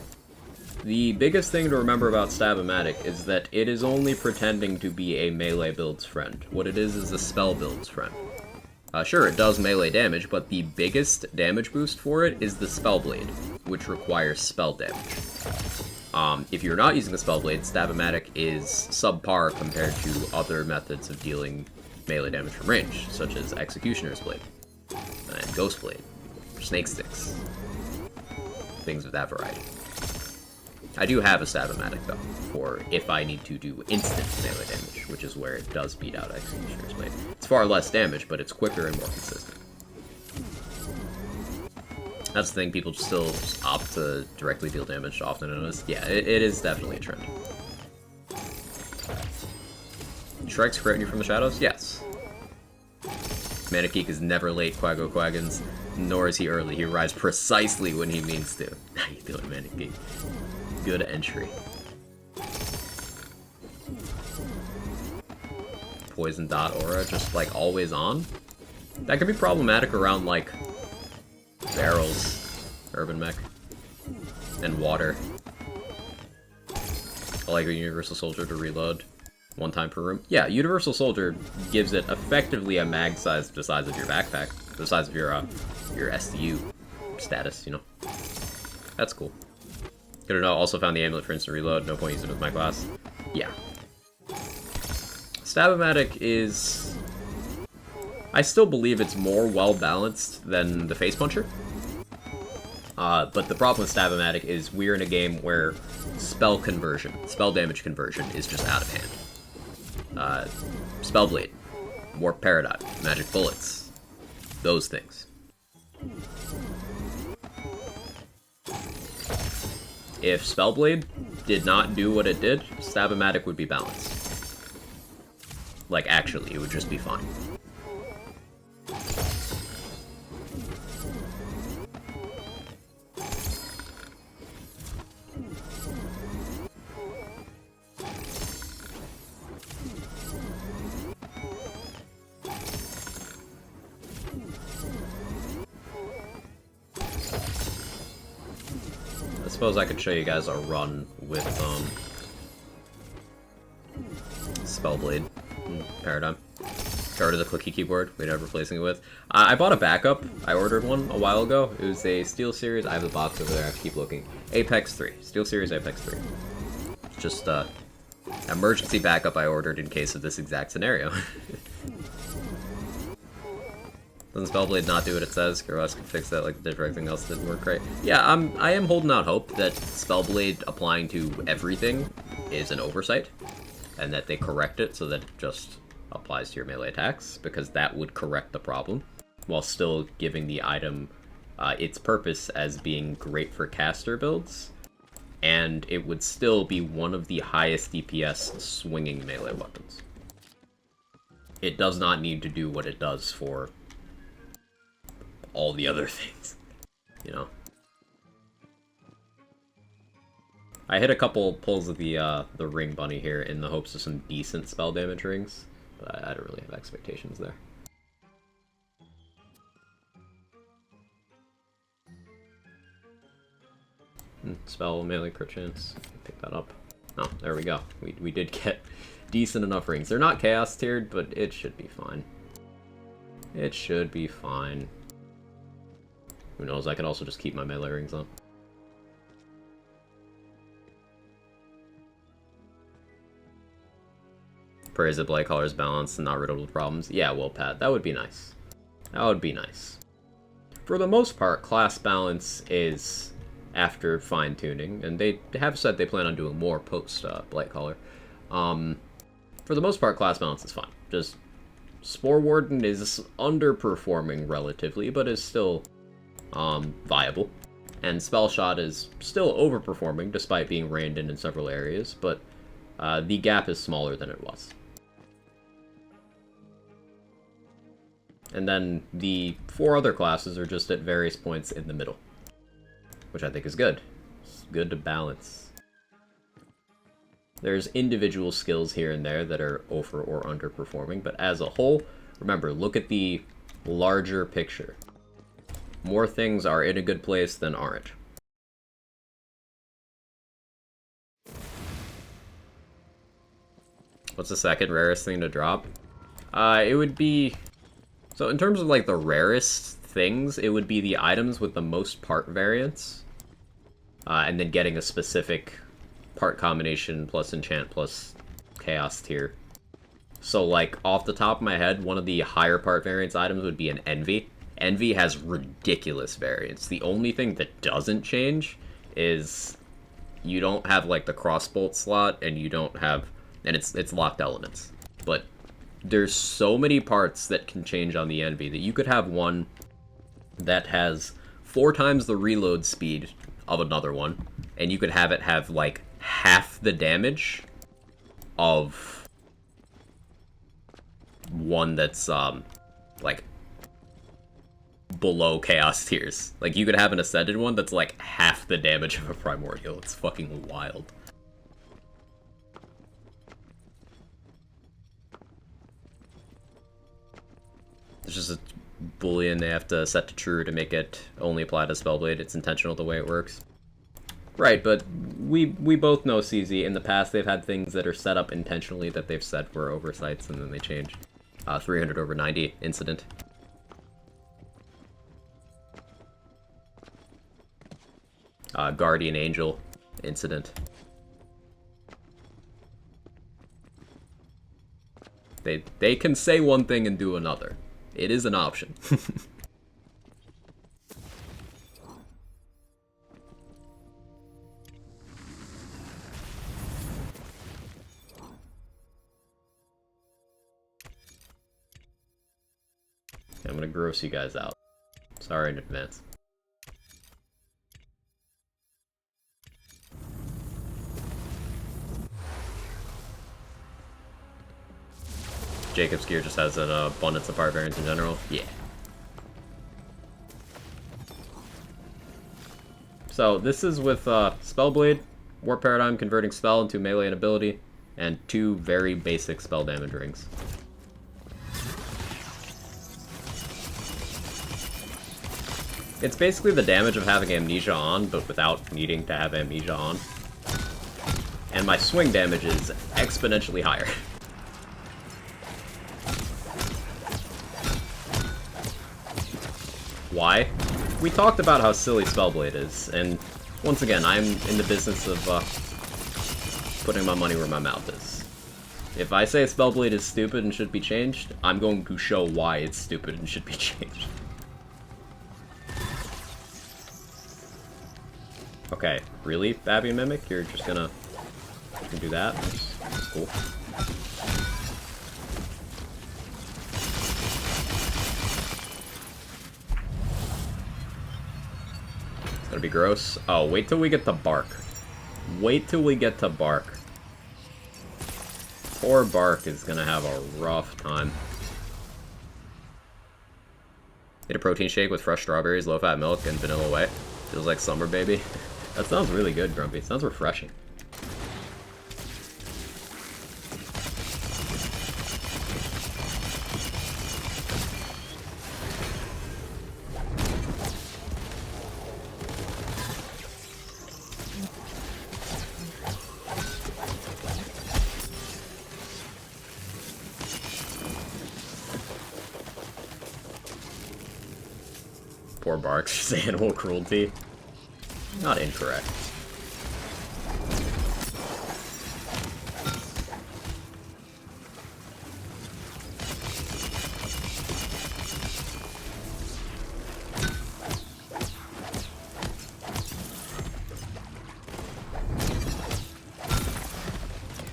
The biggest thing to remember about Stab-O-Matic is that it is only pretending to be a melee build's friend. What it is a spell build's friend. Sure, it does melee damage, but the biggest damage boost for it is the Spellblade, which requires spell damage. If you're not using the Spellblade, Stab-O-Matic is subpar compared to other methods of dealing melee damage from range, such as Executioner's Blade, and Ghost Blade, Snake Sticks, things of that variety. I do have a Stab-O-Matic, though, for if I need to do instant melee damage, which is where it does beat out Executioner's Blade. It's far less damage, but it's quicker and more consistent. That's the thing, people still opt to directly deal damage often notice. Yeah, it is definitely a trend. Shrike's critting you from the shadows? Yes. Manigeek is never late, Quago Quaggins, nor is he early. He arrives precisely when he means to. How you doing, Manigeek? Good entry. Poison dot aura, just like always on? That could be problematic around like barrels, urban mech, and water. I like a Universal Soldier to reload one time per room. Yeah, Universal Soldier gives it effectively a mag size the size of your backpack, the size of your SDU status, you know. That's cool. Good to know, also found the amulet for instant reload, no point using it with my class. Yeah. Stab-O-Matic is... I still believe it's more well-balanced than the Face Puncher. But the problem with Stab-O-Matic is we're in a game where spell damage conversion is just out of hand. Spellblade, Warp Paradigm, Magic Bullets, those things. If Spellblade did not do what it did, Stab-O-Matic would be balanced. Like, actually, it would just be fine. I suppose I could show you guys a run with Spellblade Paradigm. Go to the clicky keyboard we end up replacing it with. I bought a backup. I ordered one a while ago. It was a Steel Series. I have the box over there. I have to keep looking. Apex 3. Steel Series Apex 3. Just emergency backup I ordered in case of this exact scenario. Doesn't Spellblade not do what it says? Kuros can fix that like it did for everything else that didn't work right. Yeah, I am holding out hope that Spellblade applying to everything is an oversight, and that they correct it so that it just applies to your melee attacks, because that would correct the problem, while still giving the item its purpose as being great for caster builds, and it would still be one of the highest DPS swinging melee weapons. It does not need to do what it does for all the other things, you know? I hit a couple pulls of the ring bunny here in the hopes of some decent spell damage rings, but I don't really have expectations there. Spell melee crit chance, pick that up. Oh, there we go. We did get decent enough rings. They're not chaos tiered, but it should be fine. It should be fine. Who knows, I could also just keep my melee rings on. Praise that Blight Collar's balanced and not riddled with problems. Yeah, well, Pat, that would be nice. That would be nice. For the most part, class balance is after fine-tuning, and they have said they plan on doing more post Blight Collar. For the most part, class balance is fine. Just Spore Warden is underperforming relatively, but is still viable. And Spell Shot is still overperforming, despite being reined in several areas, but the gap is smaller than it was. And then the 4 other classes are just at various points in the middle, which I think is good. It's good to balance. There's individual skills here and there that are over or underperforming, but as a whole, remember, look at the larger picture. More things are in a good place than aren't. What's the second rarest thing to drop? It would be... So in terms of like the rarest things, it would be the items with the most part variance. And then getting a specific part combination plus enchant plus chaos tier. So like off the top of my head, one of the higher part variance items would be an Envy. Envy has ridiculous variance. The only thing that doesn't change is you don't have like the crossbolt slot, and you don't have, and it's locked elements. But there's so many parts that can change on the Envy that you could have one that has 4 times the reload speed of another one, and you could have it have like half the damage of one that's like below chaos tiers. Like you could have an ascended one that's like half the damage of a primordial. It's fucking wild. It's just a boolean they have to set to true to make it only apply to Spellblade. It's intentional the way it works. Right, but we both know CZ. In the past, they've had things that are set up intentionally that they've said were oversights, and then they change. 300 over 90 incident. Guardian Angel incident. They can say one thing and do another. It is an option. I'm gonna gross you guys out. Sorry in advance. Jacob's gear just has an abundance of part variance in general. Yeah. So this is with Spellblade, Warp Paradigm converting spell into melee and ability, and 2 very basic spell damage rings. It's basically the damage of having Amnesia on, but without needing to have Amnesia on. And my swing damage is exponentially higher. Why? We talked about how silly Spellblade is, and once again, I'm in the business of putting my money where my mouth is. If I say Spellblade is stupid and should be changed, I'm going to show why it's stupid and should be changed. Okay, really, Babby Mimic? You're just gonna do that? That's cool. It's gonna be gross. Oh, wait till we get to Bark. Wait till we get to Bark. Poor Bark is gonna have a rough time. Eat a protein shake with fresh strawberries, low-fat milk, and vanilla whey. Feels like summer, baby. That sounds really good, Grumpy. Sounds refreshing. poor Barks is animal cruelty. Not incorrect.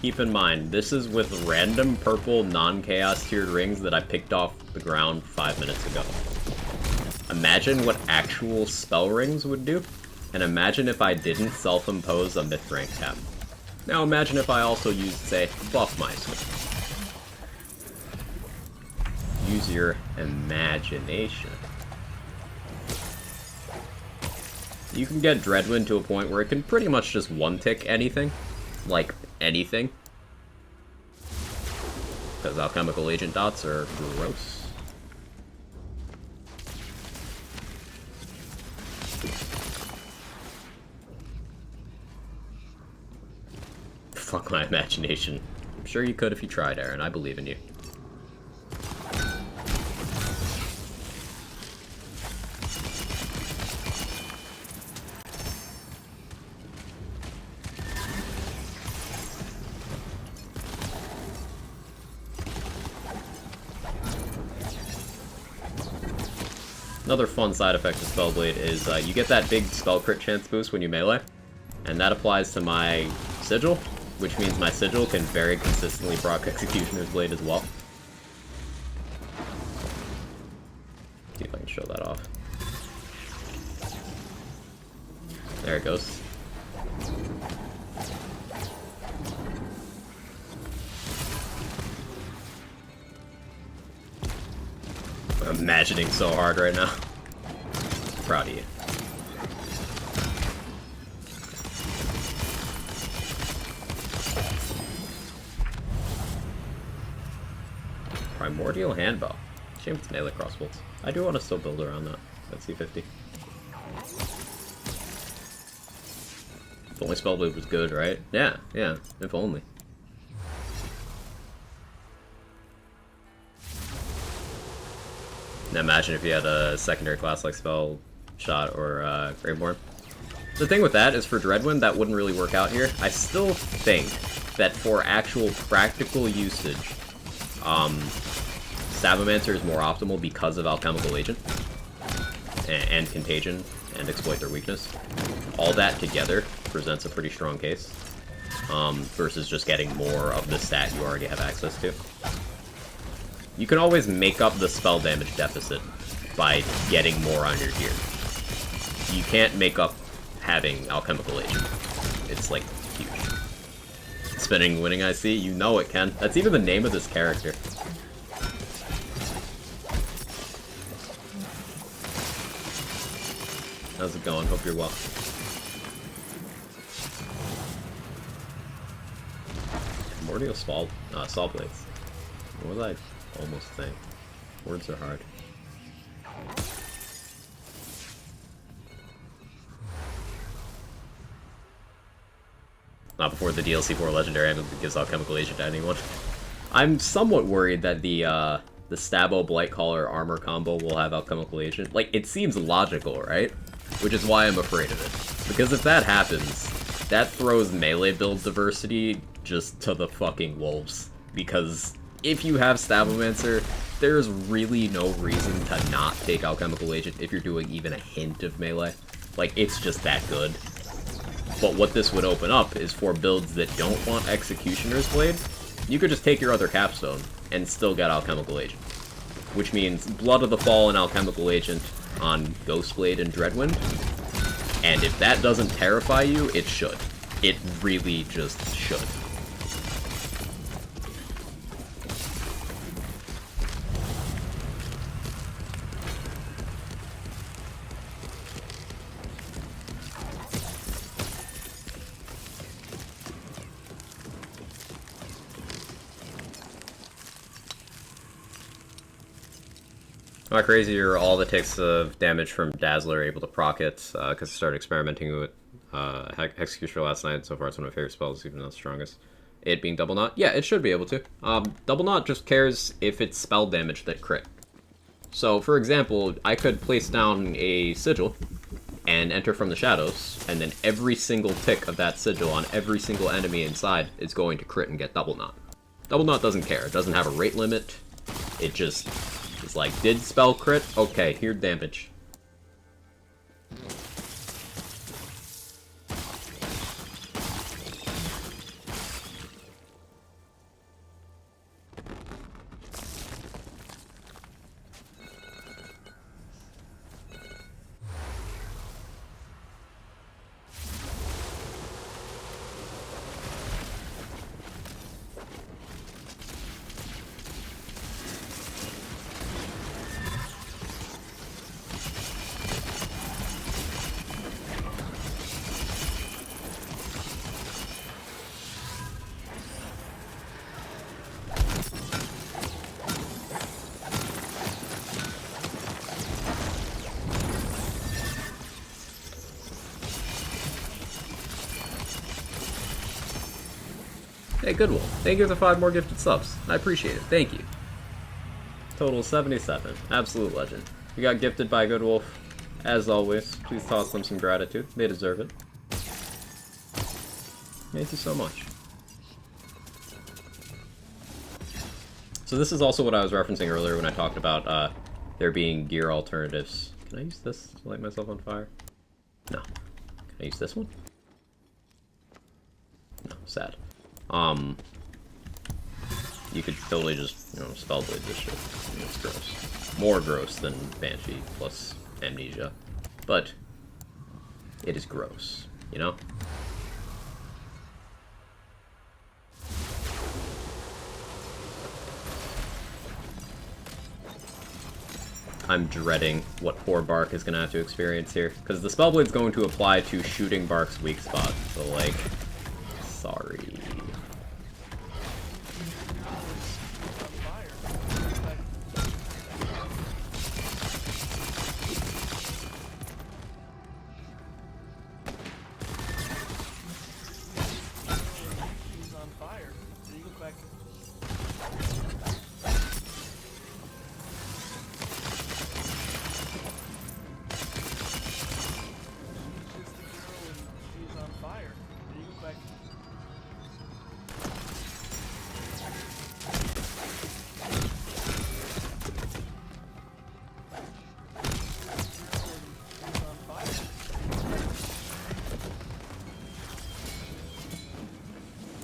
Keep in mind, this is with random purple non-chaos tiered rings that I picked off the ground 5 minutes ago. Imagine what actual spell rings would do, and imagine if I didn't self-impose a myth rank cap. Now imagine if I also used, say, buff meister. Use your imagination. You can get Dreadwind to a point where it can pretty much just one-tick anything. Like, anything. Because alchemical agent dots are gross. Fuck my imagination. I'm sure you could if you tried, Aaron. I believe in you. Another fun side effect of Spellblade is you get that big spell crit chance boost when you melee, and that applies to my Sigil, which means my Sigil can very consistently proc Executioner's Blade as well. See if I can show that off. There it goes. I'm imagining so hard right now. Proud of you. Primordial Handbow. Shame it's melee crossbolts. I do want to still build around that. That's C50. If only Spellblade was good, right? Yeah, if only. Now imagine if you had a secondary class like Spell Shot or Graveborn. The thing with that is for Dreadwind, that wouldn't really work out here. I still think that for actual practical usage, Sabomancer is more optimal because of Alchemical Agent and Contagion and Exploit Their Weakness. All that together presents a pretty strong case versus just getting more of the stat you already have access to. You can always make up the spell damage deficit by getting more on your gear. You can't make up having Alchemical Agent. It's, like, huge. Spinning Winning IC? You know it, Ken. That's even the name of this character. How's it going? Hope you're well. Primordial Saw Blades. What was I almost saying? Words are hard. Not before the DLC for Legendary Amulet gives Alchemical Agent to anyone. I'm somewhat worried that the Stabo Blightcaller armor combo will have Alchemical Agent. Like, it seems logical, right? Which is why I'm afraid of it. Because if that happens, that throws melee build diversity just to the fucking wolves. Because if you have Stabomancer, there's really no reason to not take Alchemical Agent if you're doing even a hint of melee. Like, it's just that good. But what this would open up is for builds that don't want Executioner's Blade, you could just take your other capstone and still get Alchemical Agent. Which means Blood of the Fallen Alchemical Agent on Ghostblade and Dreadwind. And if that doesn't terrify you, it should. It really just should. How crazy are all the ticks of damage from Dazzler able to proc it, because I started experimenting with Executioner last night. So far it's one of my favorite spells, even though it's strongest. It being Double Knot? Yeah, it should be able to. Double Knot just cares if it's spell damage that crit. So, for example, I could place down a sigil and enter from the shadows, and then every single tick of that sigil on every single enemy inside is going to crit and get double knot. Double knot doesn't care. It doesn't have a rate limit. It just is like, did spell crit? Okay, here damage. Hey, Goodwill, thank you for the 5 more gifted subs. I appreciate it. Thank you. Total 77. Absolute legend. We got gifted by Goodwolf. As always, please toss them some gratitude. They deserve it. Thank you so much. So this is also what I was referencing earlier when I talked about there being gear alternatives. Can I use this to light myself on fire? No. Can I use this one? No, sad. You could totally just, you know, spellblade this shit. It's gross. More gross than Banshee plus Amnesia. But it is gross, you know? I'm dreading what poor Bark is gonna have to experience here. Because the Spellblade's going to apply to shooting Bark's weak spot. So, like, sorry.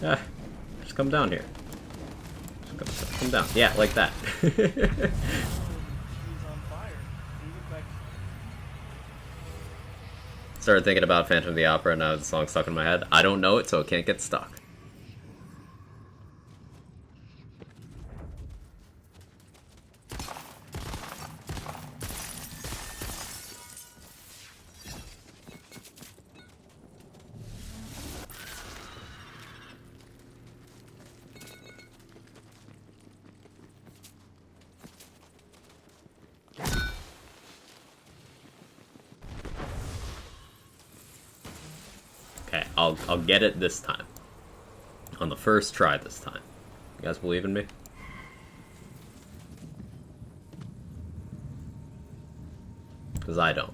Ah, just come down here. Just come down. Yeah, like that. Started thinking about Phantom of the Opera and now the song stuck in my head. I don't know it, so it can't get stuck. Okay, I'll get it this time. On the first try this time. You guys believe in me? Because I don't.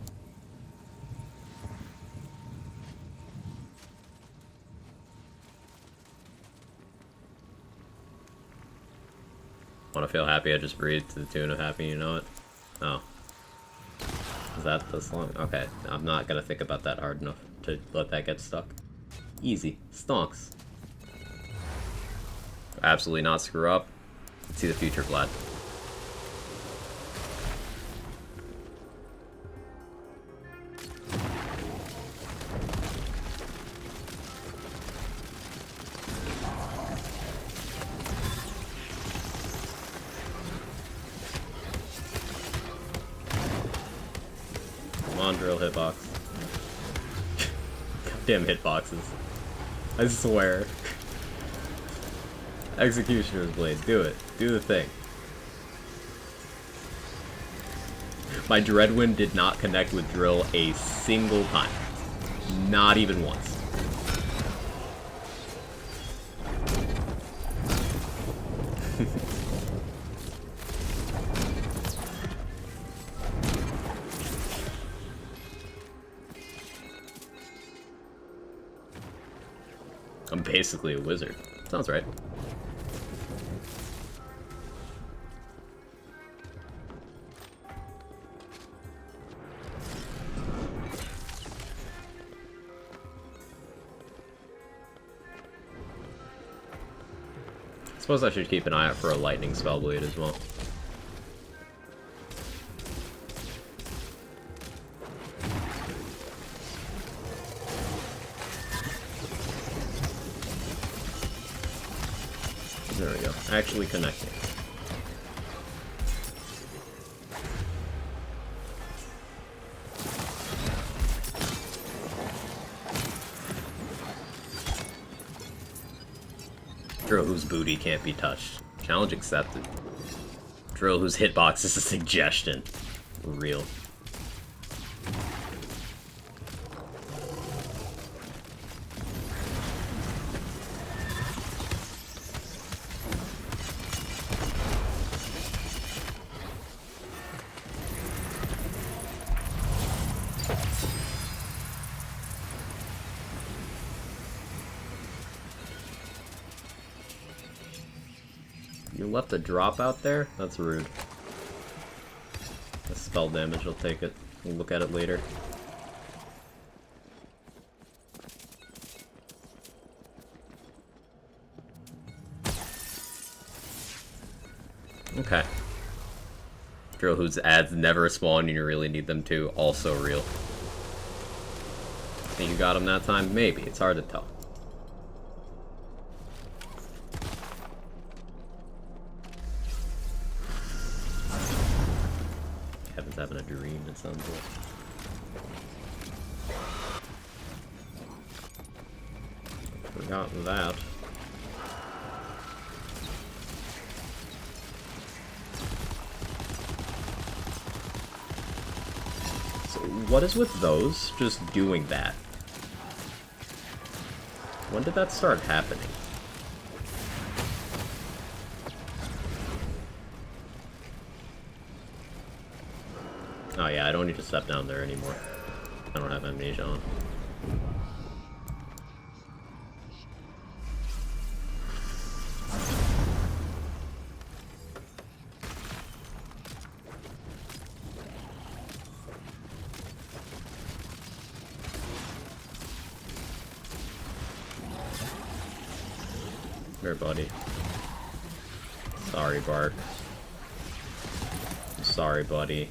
Want to feel happy? I just breathe to the tune of Happy, you know it? Oh. Is that the song? Okay, I'm not gonna think about that hard enough to let that get stuck. Easy. Stonks. Absolutely not screw up. See the future, Vlad. Come on, drill hitbox. Goddamn hitboxes. I swear. Executioner's Blade, do it. Do the thing. My Dreadwind did not connect with drill a single time. Not even once. basically a wizard. Sounds right. Suppose I should keep an eye out for a lightning spellblade as well. There we go. Actually connecting. Drill whose booty can't be touched. Challenge accepted. Drill whose hitbox is a suggestion. Real. You left a drop out there? That's rude. That's spell damage, I'll take it. We'll look at it later. Okay. Drill whose ads never spawn and you really need them to. Also real. Think you got him that time? Maybe. It's hard to tell. Kevin's having a dream, it sounds like. Forgot that. So what is with those just doing that? When did that start happening? Oh yeah, I don't need to step down there anymore. I don't have amnesia on. Here, buddy. Sorry, Bart. I'm sorry, buddy.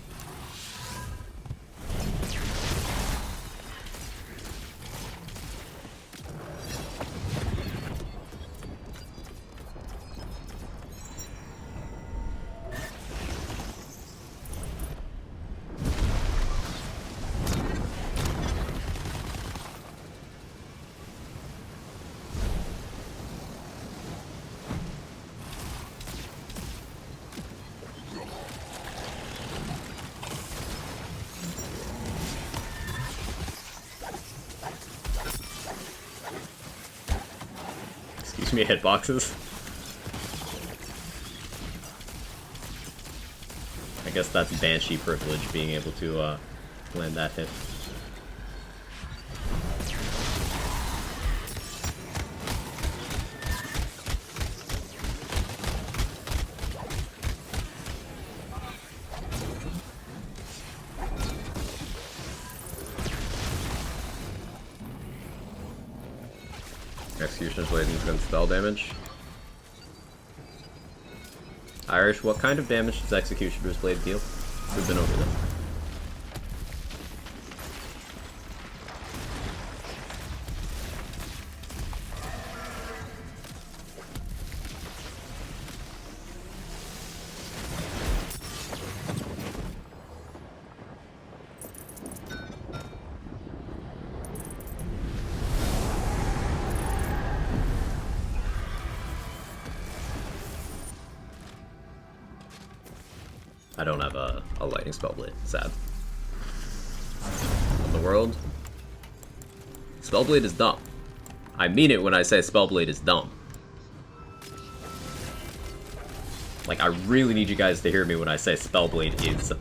Excuse me, hitboxes. I guess that's Banshee privilege, being able to land that hit. Executioner's Blade and spell damage. Irish, what kind of damage does Executioner's Blade deal? We've been over them. I don't have a lightning spellblade. Sad. On the world, spellblade is dumb. I mean it when I say spellblade is dumb. Like, I really need you guys to hear me when I say spellblade is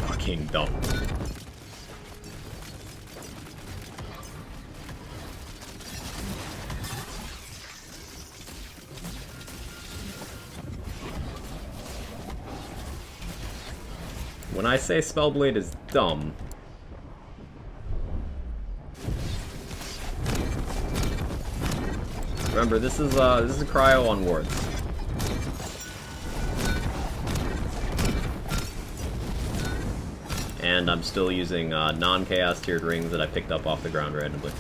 fucking dumb. When I say Spellblade is dumb... Remember, this is a cryo on wards. And I'm still using non-chaos tiered rings that I picked up off the ground randomly.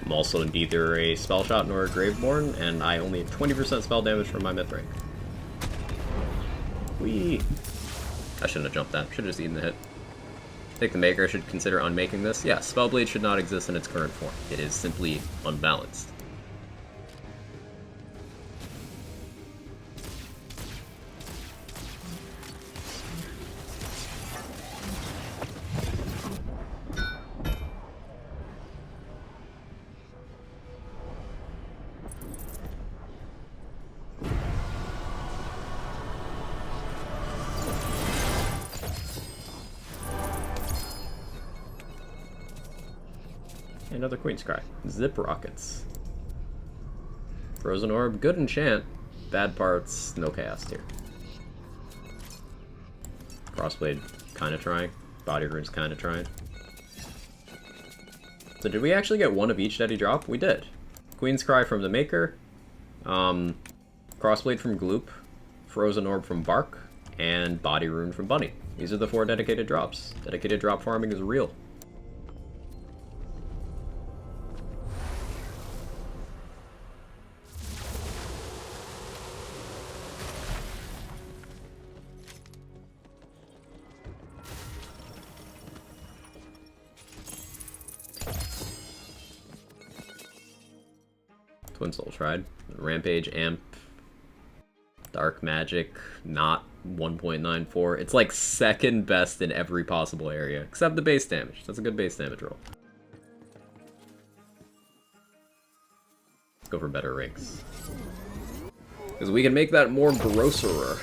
I'm also neither a spell shot nor a Graveborn, and I only have 20% spell damage from my myth rank. Whee! I shouldn't have jumped that. Should have just eaten the hit. I think the maker should consider unmaking this. Yeah, Spellblade should not exist in its current form. It is simply unbalanced. Another Queen's Cry. Zip Rockets. Frozen Orb, good enchant. Bad parts, no chaos tier. Crossblade, kinda trying. Body Rune's kinda trying. So did we actually get one of each that he dropped? We did. Queen's Cry from the Maker. Crossblade from Gloop. Frozen Orb from Bark. And Body Rune from Bunny. These are the 4 dedicated drops. Dedicated drop farming is real. Twin Soul tried. Rampage, Amp, Dark Magic, not 1.94. It's like second best in every possible area, except the base damage. That's a good base damage roll. Let's go for better ranks. Because we can make that more grosser.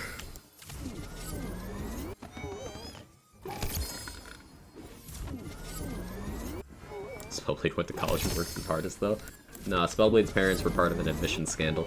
Spellblade went to college and worked the hardest, though. Nah, Spellblade's parents were part of an admission scandal.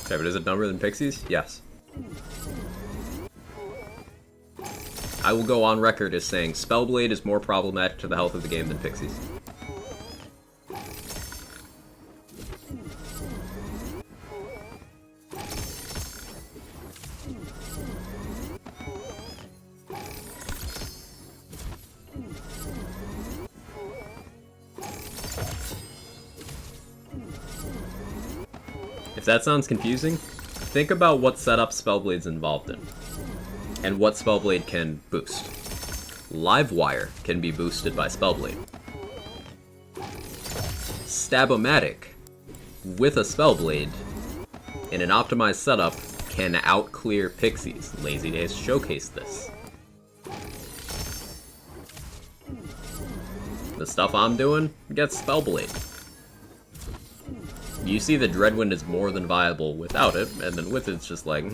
Okay, but is it dumber than Pixies? Yes. I will go on record as saying Spellblade is more problematic to the health of the game than Pixies. If that sounds confusing, think about what setup Spellblade's involved in. And what Spellblade can boost. Livewire can be boosted by Spellblade. Stab-O-Matic, with a Spellblade, in an optimized setup, can outclear Pixies. Lazy Days showcased this. The stuff I'm doing gets Spellblade. You see the Dreadwind is more than viable without it, and then with it, it's just like,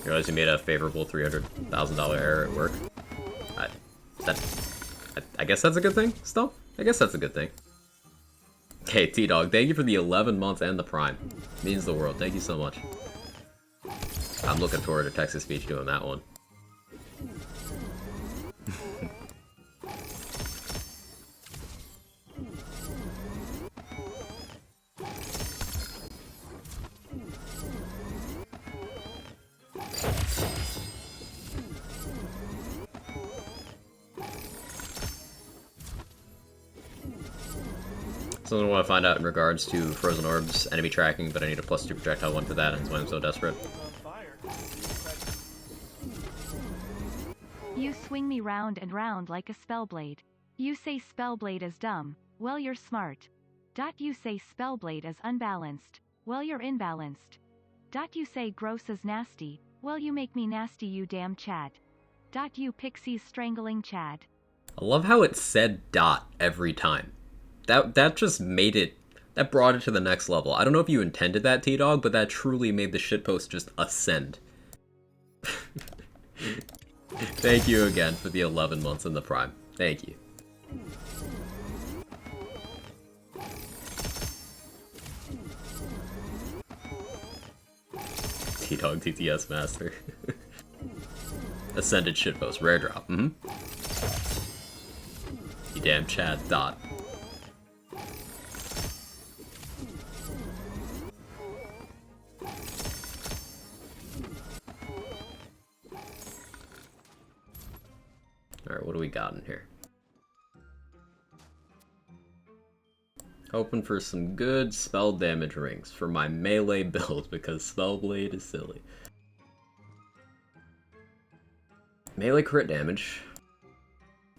You realize you made a favorable $300,000 error at work? I guess that's a good thing, still? I guess that's a good thing. Hey, T-Dog, thank you for the 11 months and the Prime. Means the world. Thank you so much. I'm looking forward to Texas Speech doing that one. Something I want to find out in regards to Frozen Orbs enemy tracking, but I need a +2 projectile one for that, and that's why I'm so desperate. He's on fire. You swing me round and round like a spellblade. You say spellblade is dumb, well you're smart. You say spellblade is unbalanced, well you're imbalanced. You say gross is nasty, well you make me nasty you damn Chad. You pixies strangling Chad. I love how it said dot every time. That just made it, that brought it to the next level. I don't know if you intended that, T-Dog, but that truly made the shitpost just ascend. Thank you again for the 11 months in the Prime. Thank you. T-Dog TTS Master. Ascended shitpost. Rare drop. You damn Chad. Dot. Alright, what do we got in here? Hoping for some good spell damage rings for my melee build because Spellblade is silly. Melee crit damage.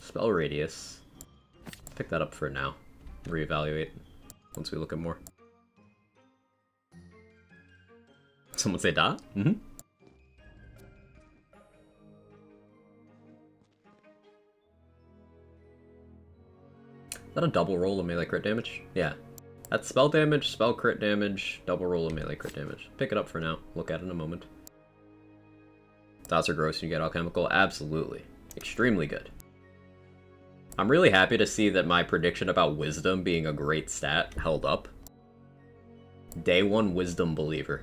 Spell radius. Pick that up for now. Reevaluate once we look at more. Someone say dot? Is that a double roll of melee crit damage? Yeah. That's spell damage, spell crit damage, double roll of melee crit damage. Pick it up for now. Look at it in a moment. Dots are gross and you get alchemical? Absolutely. Extremely good. I'm really happy to see that my prediction about wisdom being a great stat held up. Day 1 wisdom believer.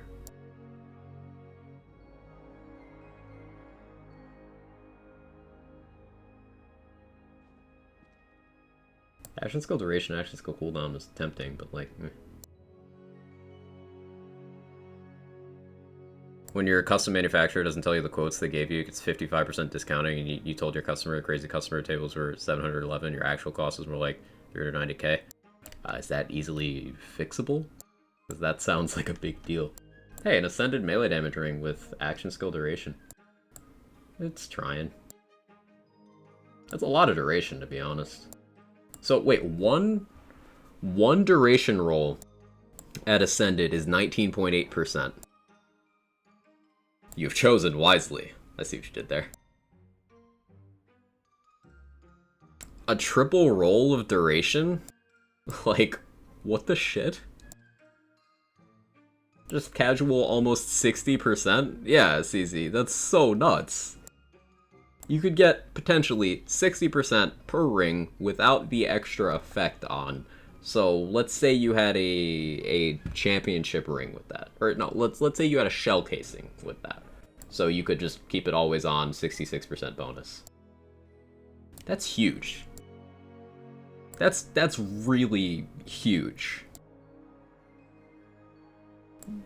Action skill duration, action skill cooldown is tempting, but like, When your custom manufacturer doesn't tell you the quotes they gave you, it's 55% discounting, and you told your customer crazy customer tables were 711, your actual cost was more like 390k. Is that easily fixable? Because that sounds like a big deal. Hey, an ascended melee damage ring with action skill duration. It's trying. That's a lot of duration, to be honest. So wait, one duration roll at Ascended is 19.8%. You've chosen wisely. I see what you did there. A triple roll of duration? Like, what the shit? Just casual almost 60%? Yeah, CZ, that's so nuts. You could get potentially 60% per ring without the extra effect on. So let's say you had a championship ring with that. Or no, let's say you had a shell casing with that. So you could just keep it always on, 66% bonus. That's huge. That's really huge.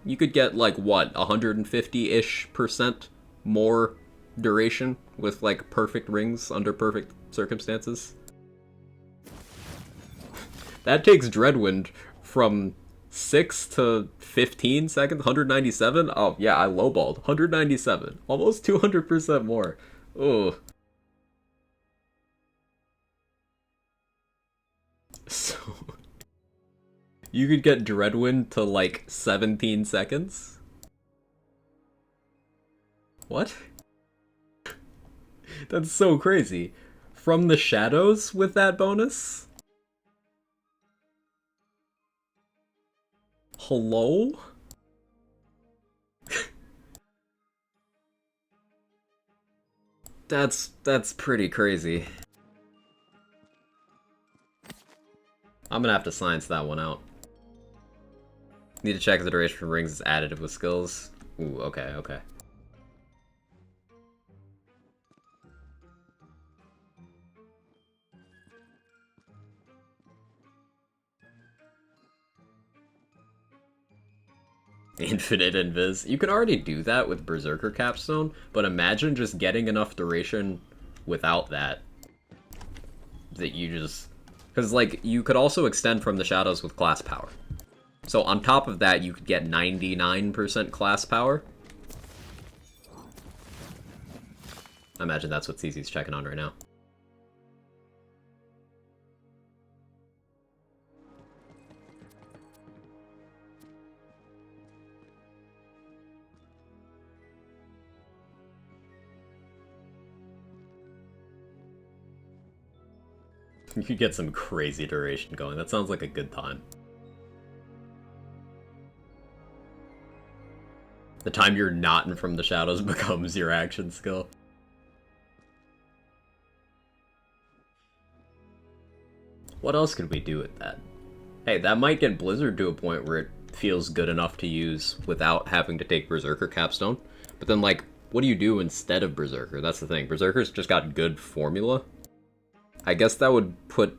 You could get like what, 150-ish% more duration with like perfect rings under perfect circumstances. That takes Dreadwind from 6 to 15 seconds, 197? Oh yeah, I lowballed. 197. Almost 200% more. Ugh. So you could get Dreadwind to like 17 seconds? What? That's so crazy. From the shadows with that bonus? Hello? That's pretty crazy. I'm gonna have to science that one out. Need to check if the duration for rings is additive with skills. Ooh, okay, okay. Infinite invis. You can already do that with Berserker Capstone, but imagine just getting enough duration without that. That you just... Because, like, you could also extend from the shadows with class power. So on top of that, you could get 99% class power. I imagine that's what CZ's checking on right now. You could get some crazy duration going. That sounds like a good time. The time you're not in From the Shadows becomes your action skill. What else could we do with that? Hey, that might get Blizzard to a point where it feels good enough to use without having to take Berserker Capstone. But then, like, what do you do instead of Berserker? That's the thing. Berserker's just got good formula. I guess that would put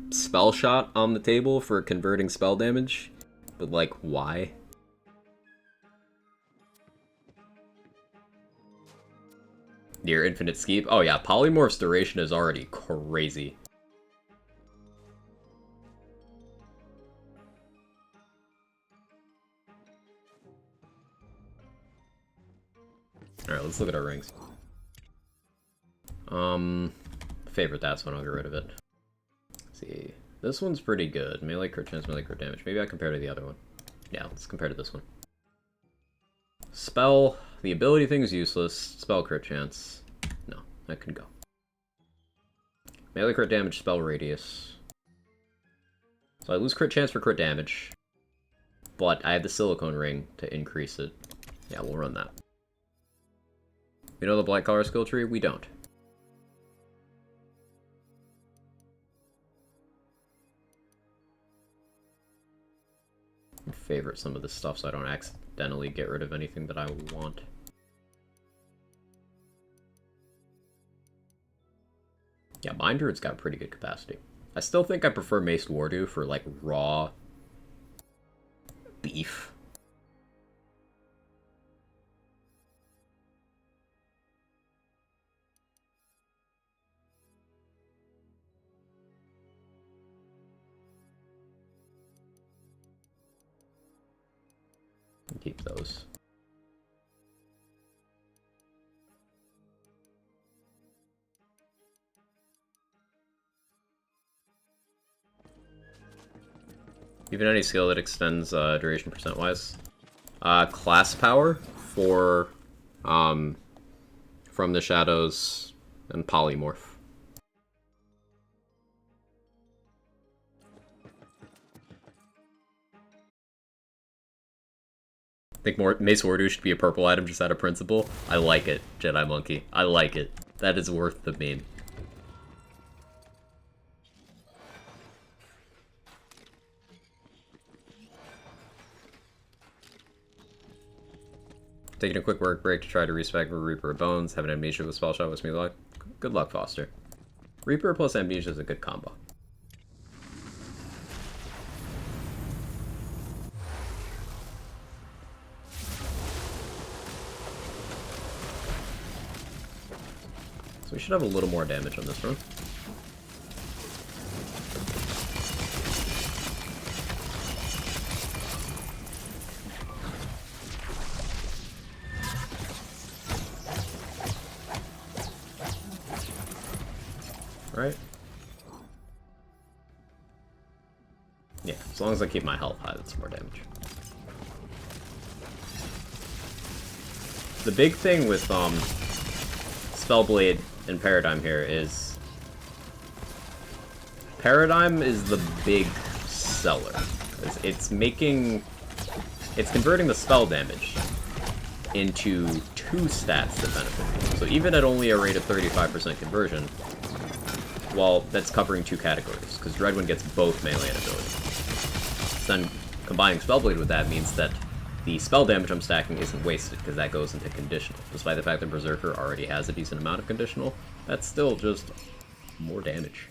Spell Shot on the table for converting spell damage. But, like, why? Near Infinite Skeep? Oh yeah, Polymorph's duration is already crazy. Alright, let's look at our rings. Favorite that's one, I'll get rid of it. Let's see. This one's pretty good. Melee crit chance, melee crit damage. Maybe I compare to the other one. Yeah, let's compare to this one. Spell. The ability thing is useless. Spell crit chance. No, that can go. Melee crit damage, spell radius. So I lose crit chance for crit damage. But I have the silicone ring to increase it. Yeah, we'll run that. We know the black collar skill tree? We don't. Favorite some of this stuff so I don't accidentally get rid of anything that I want. Yeah, Binder, it's got pretty good capacity. I still think I prefer Mace Wardu for, like, raw beef. Keep those. Even any skill that extends duration percent-wise. Class power for From the Shadows and Polymorph. I think Mace Wardu should be a purple item just out of principle. I like it, Jedi Monkey. I like it. That is worth the meme. Taking a quick work break to try to respec for Reaper of Bones. Having Amnesia with Spell Shot. Wish me luck. Good luck, Foster. Reaper plus Amnesia is a good combo. So we should have a little more damage on this run. Right? Yeah, as long as I keep my health high, that's more damage. The big thing with Spellblade and Paradigm here is Paradigm is the big seller. It's converting the spell damage into 2 stats that benefit you. So even at only a rate of 35% conversion, well, that's covering 2 categories, because Dreadwind gets both melee and ability. Then combining Spellblade with that means that the spell damage I'm stacking isn't wasted, because that goes into conditional. Despite the fact that Berserker already has a decent amount of conditional, that's still just more damage.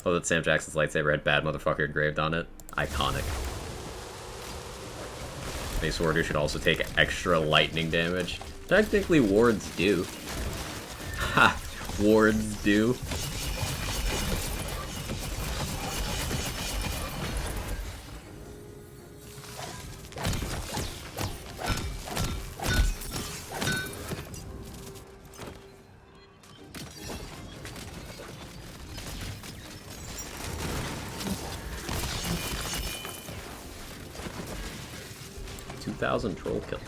Oh, that Sam Jackson's lightsaber had bad motherfucker engraved on it. Iconic. Mace Wardu should also take extra lightning damage. Technically, wards do. Ha! Wards do. 2,000 troll kills.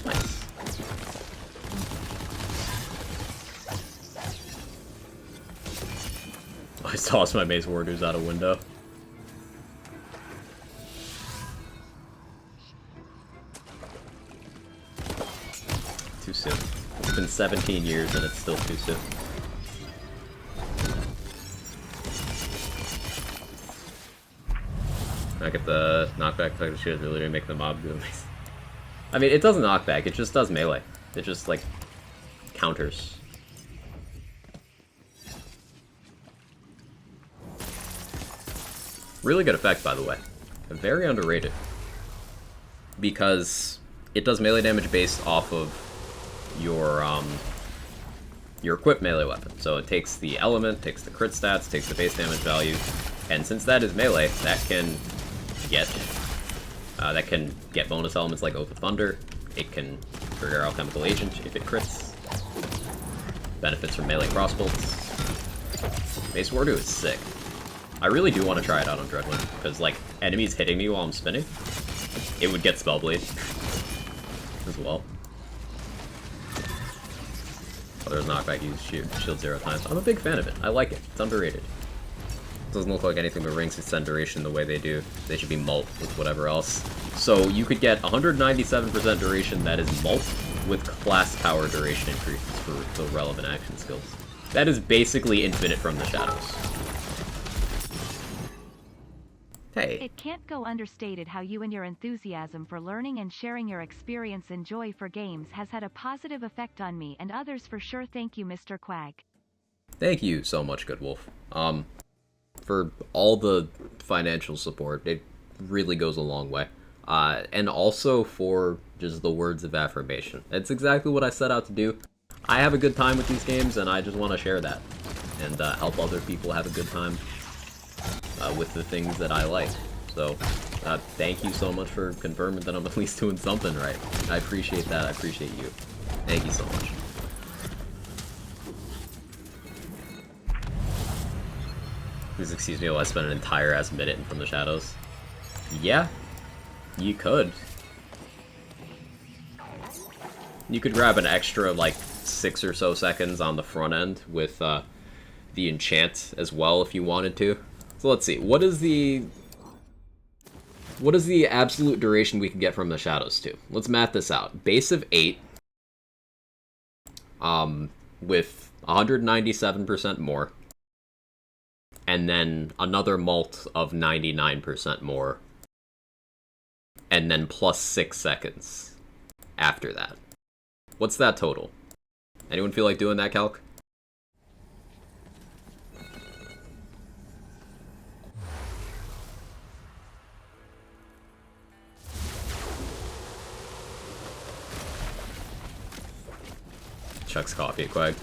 Nice. I tossed my Mace Warders out a window. Too soon. It's been 17 years and it's still too soon. I get the knockback effect should really make the mob do this. I mean, it doesn't knockback, it just does melee. It just, like, counters. Really good effect, by the way. Very underrated. Because it does melee damage based off of your equipped melee weapon. So it takes the element, takes the crit stats, takes the base damage value, and since that is melee, that can get bonus elements like Oath of Thunder. It can trigger Alchemical Agent if it crits. Benefits from melee crossbolts. Base Wardu is sick. I really do want to try it out on Dreadwind, because, like, enemies hitting me while I'm spinning, it would get Spellblade as well. Oh, there's knockback, use shield 0 times. I'm a big fan of it. I like it. It's underrated. Doesn't look like anything but rings extend duration the way they do. They should be mult with whatever else. So you could get 197% duration that is mult with class power duration increases for the relevant action skills. That is basically infinite from the shadows. Hey. It can't go understated how you and your enthusiasm for learning and sharing your experience and joy for games has had a positive effect on me and others for sure. Thank you, Mr. Quag. Thank you so much, Good Wolf. For all the financial support, it really goes a long way. And also for just the words of affirmation. It's exactly what I set out to do. I have a good time with these games, and I just want to share that. And help other people have a good time with the things that I like. So, thank you so much for confirming that I'm at least doing something right. I appreciate that. I appreciate you. Thank you so much. Please excuse me while I spent an entire ass minute in From the Shadows. Yeah, you could. You could grab an extra, like, 6 or so seconds on the front end with the enchant as well if you wanted to. So let's see, what is the absolute duration we can get From the Shadows to? Let's math this out. Base of 8, with 197% more. And then another mult of 99% more. And then plus 6 seconds after that. What's that total? Anyone feel like doing that calc? Chuck's coffee, Quag.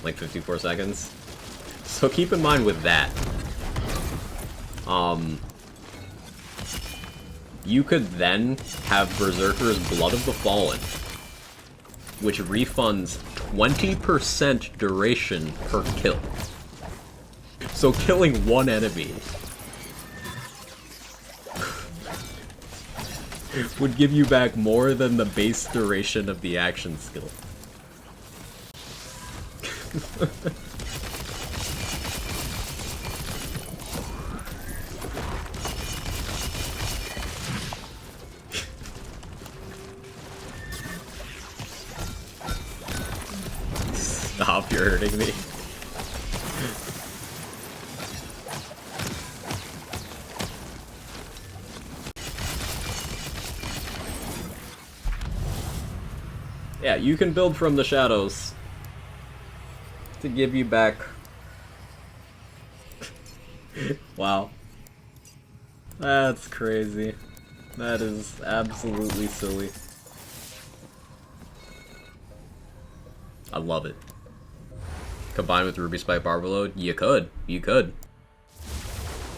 Like 54 seconds. So keep in mind with that, you could then have Berserker's Blood of the Fallen, which refunds 20% duration per kill. So killing one enemy would give you back more than the base duration of the action skill. Stop, you're hurting me. Yeah, you can build From the Shadows to give you back. Wow. That's crazy. That is absolutely silly. I love it. Combined with Ruby Spike Barberload? You could. You could.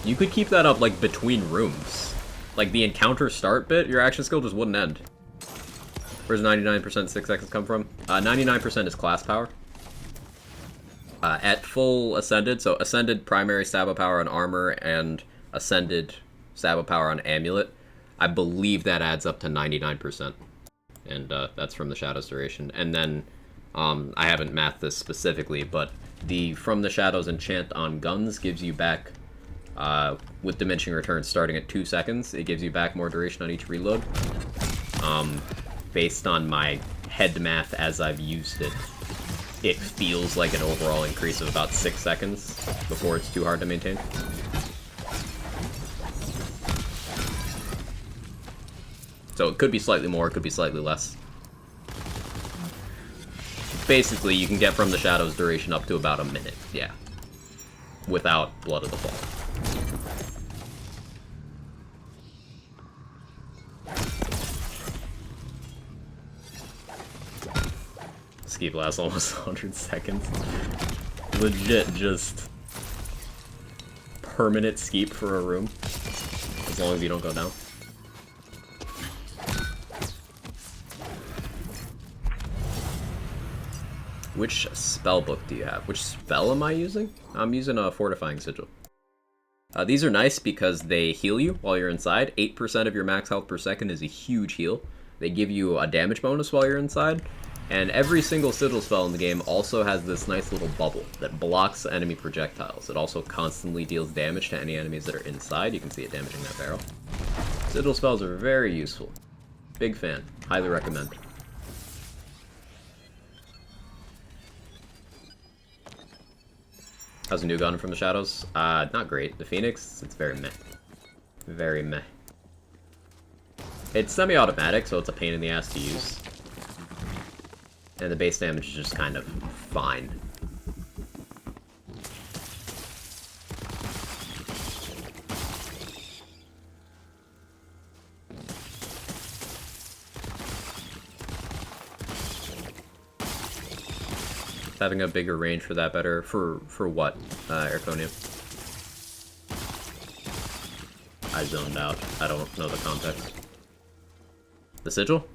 You could keep that up, like, between rooms. Like, the encounter start bit, your action skill just wouldn't end. Where's 99% 6 seconds come from? 99% is class power. At full Ascended, so Ascended primary stab of power on armor, and Ascended Sabo Power on Amulet. I believe that adds up to 99%. And that's from the Shadows duration. And then, I haven't mathed this specifically, but the From the Shadows enchant on guns gives you back, with diminishing returns starting at 2 seconds, it gives you back more duration on each reload. Based on my head math as I've used it, it feels like an overall increase of about 6 seconds before it's too hard to maintain. So it could be slightly more, it could be slightly less. Basically, you can get From the Shadows duration up to about a minute, yeah. Without Blood of the Fall. Skeep lasts almost 100 seconds. Legit just permanent skeep for a room. As long as you don't go down. Which spell book do you have? Which spell am I using? I'm using a Fortifying Sigil. These are nice because they heal you while you're inside. 8% of your max health per second is a huge heal. They give you a damage bonus while you're inside. And every single Sigil spell in the game also has this nice little bubble that blocks enemy projectiles. It also constantly deals damage to any enemies that are inside. You can see it damaging that barrel. Sigil spells are very useful. Big fan. Highly recommend. How's a new gun From the Shadows? Not great. The Phoenix, it's very meh. Very meh. It's semi-automatic, so it's a pain in the ass to use. And the base damage is just kind of fine. Having a bigger range for that better. For what, Erconium? I zoned out. I don't know the context. The Sigil?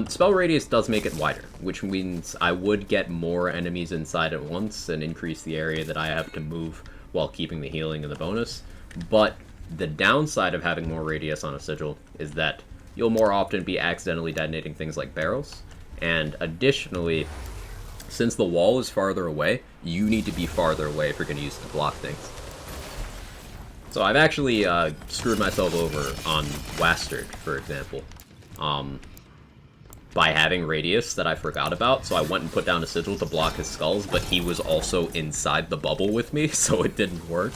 Spell radius does make it wider, which means I would get more enemies inside at once and increase the area that I have to move while keeping the healing and the bonus. But the downside of having more radius on a Sigil is that you'll more often be accidentally detonating things like barrels, and additionally, since the wall is farther away, you need to be farther away if you're going to use it to block things. So I've actually screwed myself over on Wastard, for example, by having radius that I forgot about, so I went and put down a Sigil to block his skulls, but he was also inside the bubble with me, so it didn't work.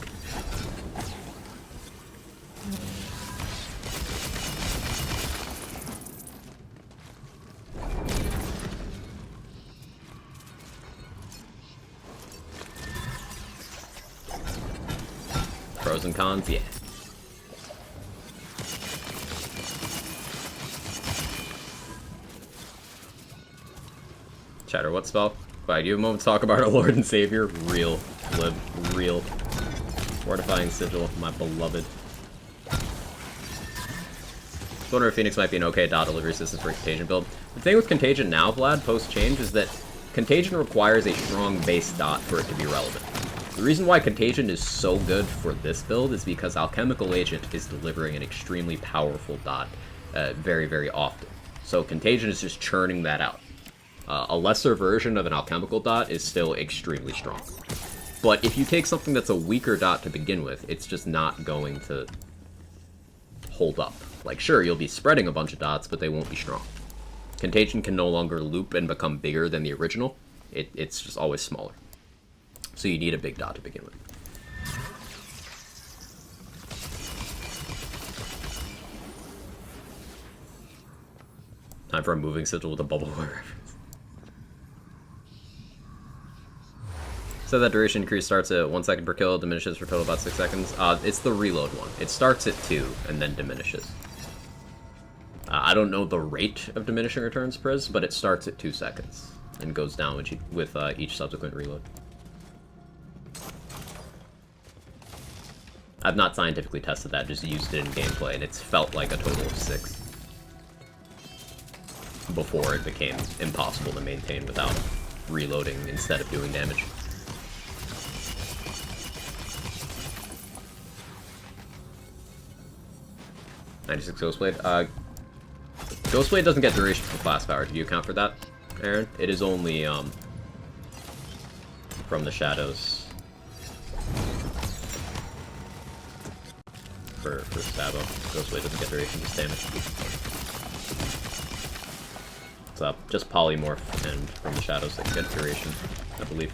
Pros and cons, yeah. Chatter, what spell? Quiet, you have a moment to talk about our Lord and Savior. Real. Live. Real. Fortifying Sigil, my beloved. I wonder if Phoenix might be an okay dot delivery system for Contagion build. The thing with Contagion now, Vlad, post-change, is that Contagion requires a strong base dot for it to be relevant. The reason why Contagion is so good for this build is because Alchemical Agent is delivering an extremely powerful dot very, very often. So Contagion is just churning that out. A lesser version of an alchemical dot is still extremely strong. But if you take something that's a weaker dot to begin with, it's just not going to hold up. Like, sure, you'll be spreading a bunch of dots, but they won't be strong. Contagion can no longer loop and become bigger than the original. It's just always smaller. So you need a big dot to begin with. Time for a moving Sigil with a bubble reference. So that duration increase starts at 1 second per kill, diminishes for total about 6 seconds. It's the reload one. It starts at 2 and then diminishes. I don't know the rate of diminishing returns, Priz, but it starts at 2 seconds and goes down with each subsequent reload. I've not scientifically tested that, just used it in gameplay, and it's felt like a total of 6. Before it became impossible to maintain without reloading instead of doing damage. 96 Ghostblade. Ghostblade doesn't get duration for class power. Do you account for that, Aaron? It is only, from the shadows. For Stabbo. Ghostblade doesn't get duration, just damage. It's just polymorph and from the shadows that get duration, I believe.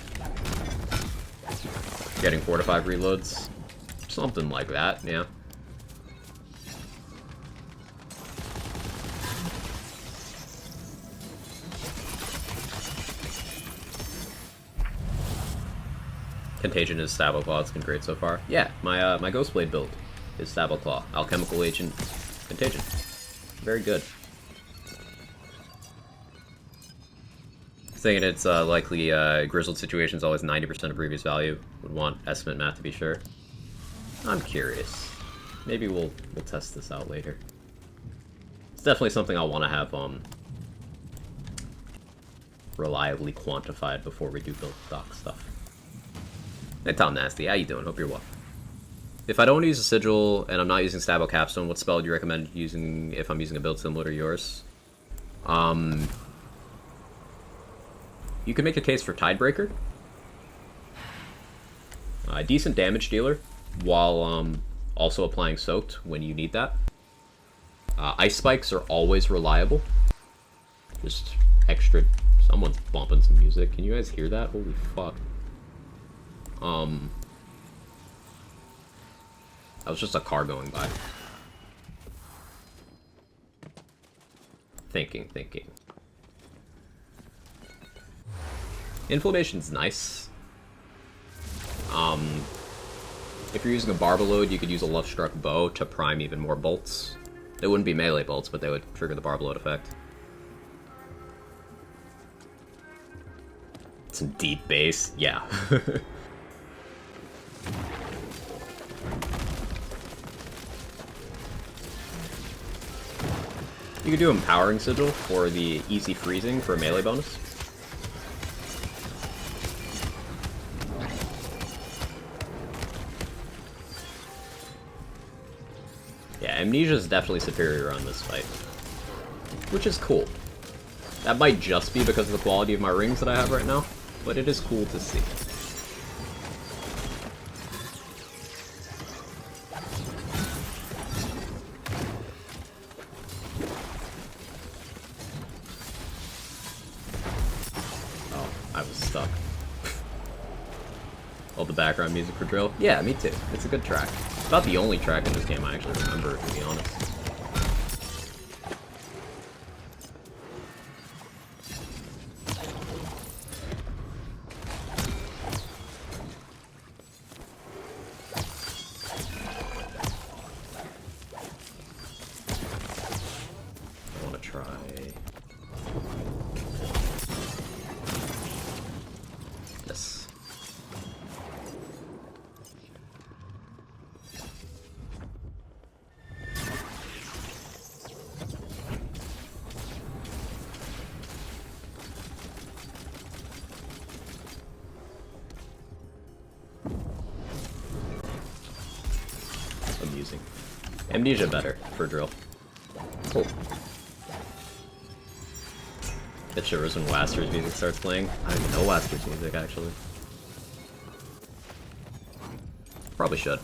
Getting 4 to 5 reloads. Something like that, yeah. Contagion is Stabbo Claw, it's been great so far. Yeah, my Ghostblade build is Stabbo Claw. Alchemical Agent, Contagion. Very good. Thinking it's likely Grizzled Situation is always 90% of previous value. Would want estimate math to be sure. I'm curious. Maybe we'll test this out later. It's definitely something I'll want to have reliably quantified before we do build doc stuff. Hey Tom Nasty, how you doing? Hope you're well. If I don't use a sigil and I'm not using Stabbo Capstone, what spell do you recommend using if I'm using a build similar to yours? You can make a case for Tidebreaker. A decent damage dealer, while also applying Soaked when you need that. Ice Spikes are always reliable. Just extra... Someone's bumping some music. Can you guys hear that? Holy fuck. That was just a car going by. Thinking. Inflammation's nice. If you're using a Barbaload, you could use a Love-Struck Bow to prime even more bolts. They wouldn't be melee bolts, but they would trigger the Barbaload effect. Some deep bass, yeah. You could do Empowering Sigil for the easy freezing for a melee bonus. Yeah, Amnesia is definitely superior on this fight, which is cool. That might just be because of the quality of my rings that I have right now, but it is cool to see. Oh, I was stuck. All the background music for Drill? Yeah, me too. It's a good track. It's about the only track in this game I actually remember, to be honest. I want to try... this. Amusing. Amnesia better for Drill. Cool. It shivers when Waster's music starts playing. I don't even know Waster's music, actually. Probably should.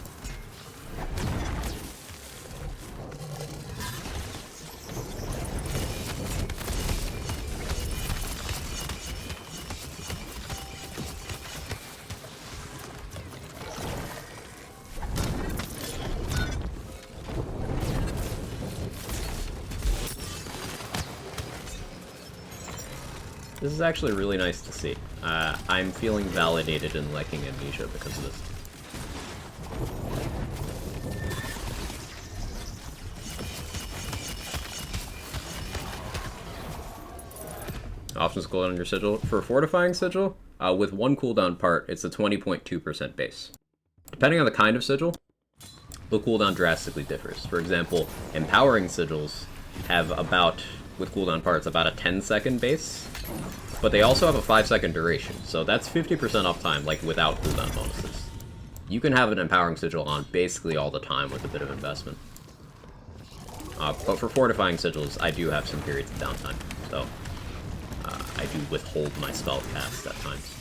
This is actually really nice to see. I'm feeling validated in liking Amnesia because of this. Options cooldown on your sigil. For Fortifying Sigil, with one cooldown part, it's a 20.2% base. Depending on the kind of sigil, the cooldown drastically differs. For example, Empowering Sigils have about, with cooldown parts, about a 10-second base. But they also have a 5-second duration, so that's 50% uptime, like, without cooldown bonuses. You can have an Empowering Sigil on basically all the time with a bit of investment. But for fortifying sigils, I do have some periods of downtime, so I do withhold my spell cast at times.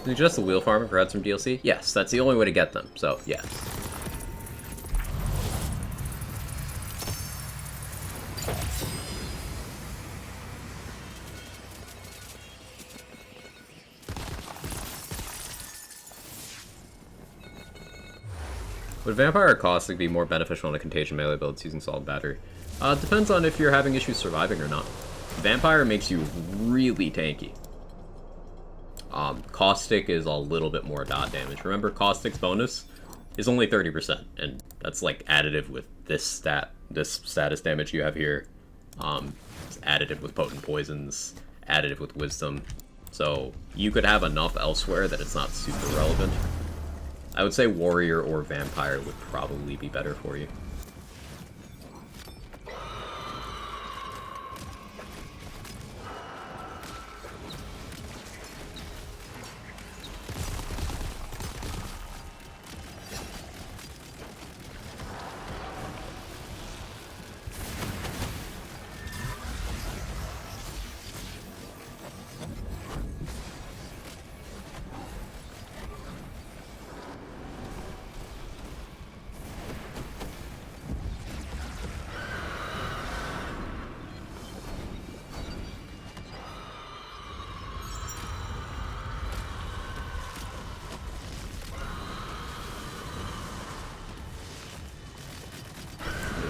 Is it just the wheel farmer for ads from DLC? Yes, that's the only way to get them, so yes. Would Vampire or Caustic be more beneficial in a Contagion melee build using Solid Battery? Depends on if you're having issues surviving or not. Vampire makes you really tanky. Caustic is a little bit more dot damage. Remember, Caustic's bonus is only 30%, and that's like additive with this status damage you have here. It's additive with Potent Poisons, additive with Wisdom. So you could have enough elsewhere that it's not super relevant. I would say Warrior or Vampire would probably be better for you.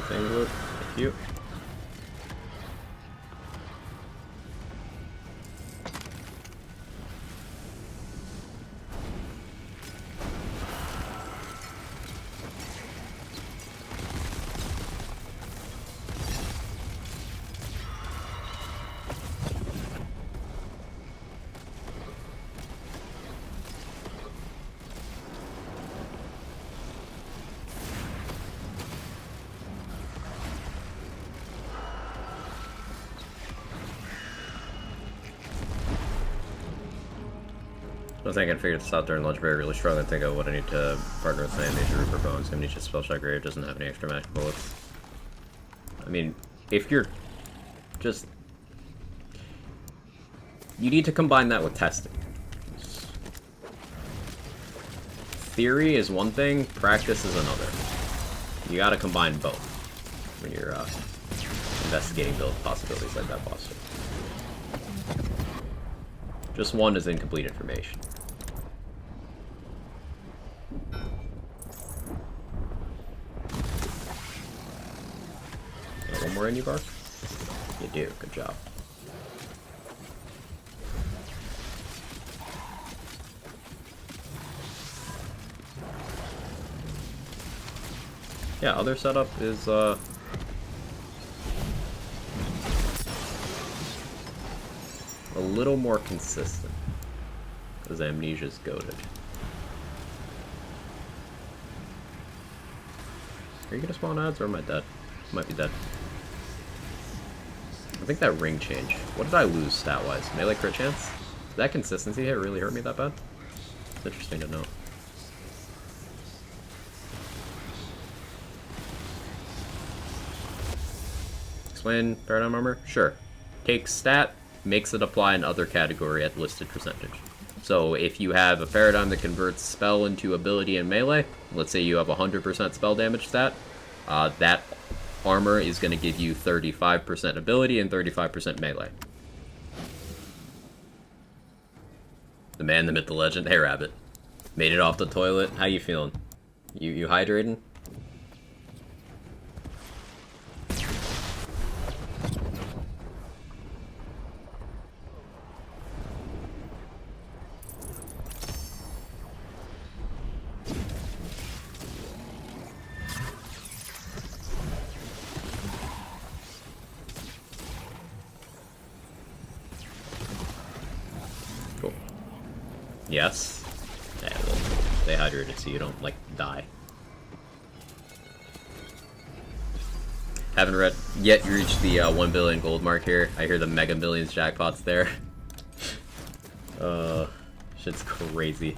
Thank you. I was thinking I figured this out during lunch break, really struggling to think of what I need to partner with my Major Reaper Bones. Amnesia Spellshot Grave doesn't have any extra magic bullets. I mean, if you're just... You need to combine that with testing. Theory is one thing, practice is another. You gotta combine both when you're investigating build possibilities like that boss. Just one is incomplete information. Got one more in you, Bark? You do, good job. Yeah, other setup is a little more consistent, because Amnesia's goated. Are you gonna spawn ads, or am I dead? Might be dead. I think that ring change. What did I lose stat-wise? Melee crit chance? Did that consistency hit really hurt me that bad? It's interesting to know. Explain Paradigm Armor? Sure. Takes stat, makes it apply in other category at listed percentage. So if you have a paradigm that converts spell into ability in melee, let's say you have 100% spell damage stat, that armor is going to give you 35% ability and 35% melee. The man, the myth, the legend. Hey Rabbit. Made it off the toilet. How you feeling? You hydrating? Yes. Yeah, well, stay hydrated so you don't, like, die. Haven't yet reached the 1 billion gold mark here. I hear the Mega Millions jackpot's there. Shit's crazy.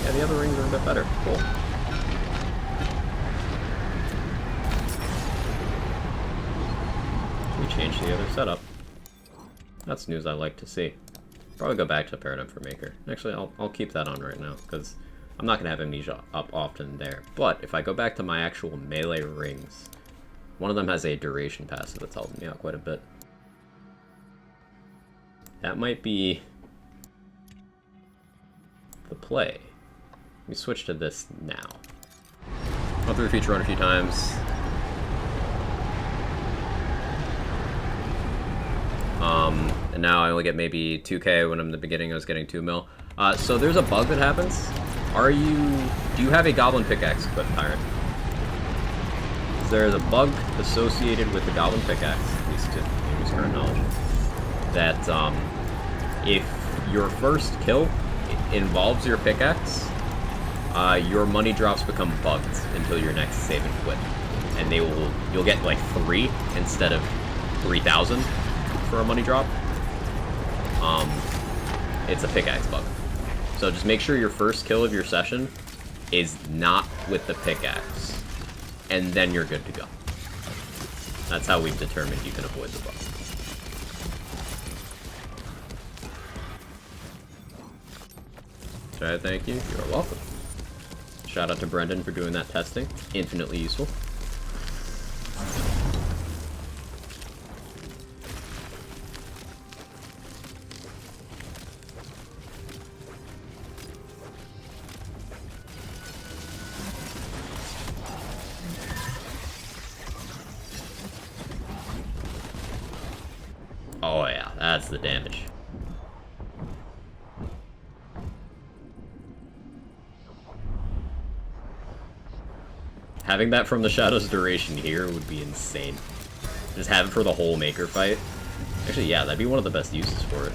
Yeah, the other rings are a bit better. Cool. We changed the other setup. That's news I like to see. Probably go back to Paradigm for Maker. Actually, I'll keep that on right now, because I'm not going to have Amnesia up often there. But if I go back to my actual melee rings, one of them has a duration passive that's helping me out quite a bit. That might be the play. We switch to this now. I'll through the feature run a few times. And now I only get maybe 2k when I'm in the beginning I was getting 2 mil. So there's a bug that happens. Do you have a Goblin Pickaxe equipped, Tyrant? There's a bug associated with the Goblin Pickaxe, at least to Amy's current knowledge, that if your first kill involves your pickaxe, your money drops become bugged until your next save and quit. And you'll get like 3 instead of 3,000 for a money drop. It's a pickaxe bug. So just make sure your first kill of your session is not with the pickaxe, and then you're good to go. That's how we've determined you can avoid the bug. So thank you. You're welcome. Shout out to Brendan for doing that testing. Infinitely useful. Oh yeah, that's the damage. Having that from the Shadow's duration here would be insane. Just have it for the whole Maker fight. Actually, yeah, that'd be one of the best uses for it.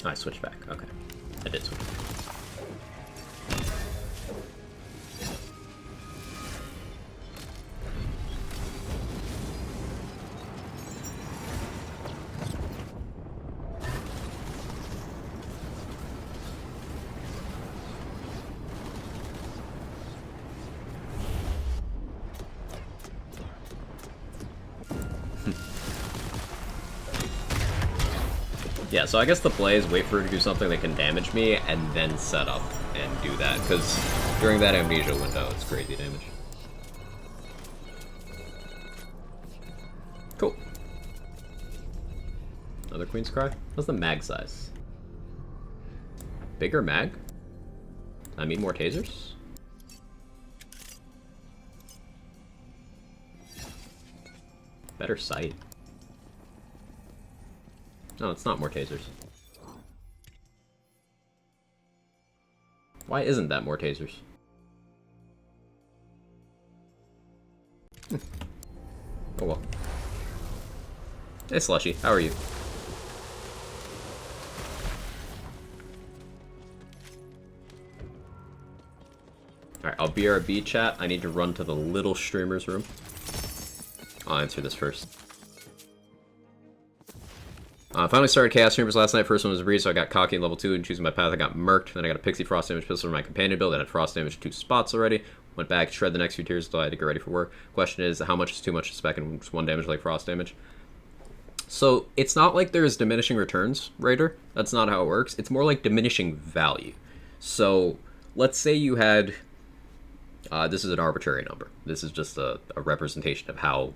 I switched back. Okay. I did switch back. Yeah, so I guess the play is wait for her to do something that can damage me, and then set up and do that, because during that Amnesia window, it's crazy damage. Cool. Another Queen's Cry? What's the mag size? Bigger mag? I mean more tasers? Better sight. No, it's not more tasers. Why isn't that more tasers? Oh well. Hey Slushy, how are you? Alright, I'll BRB chat. I need to run to the little streamer's room. I'll answer this first. Finally started Chaos Streamers last night. First one was a breeze, so I got cocky in level 2 and choosing my path. I got murked. Then I got a Pixie Frost Damage Pistol for my companion build that had Frost Damage 2 spots already. Went back, shred the next few tiers until I had to get ready for work. Question is, how much is too much to spec and just 1 damage like Frost Damage? So, it's not like there's diminishing returns, Raider. That's not how it works. It's more like diminishing value. So, let's say you had... this is an arbitrary number. This is just a representation of how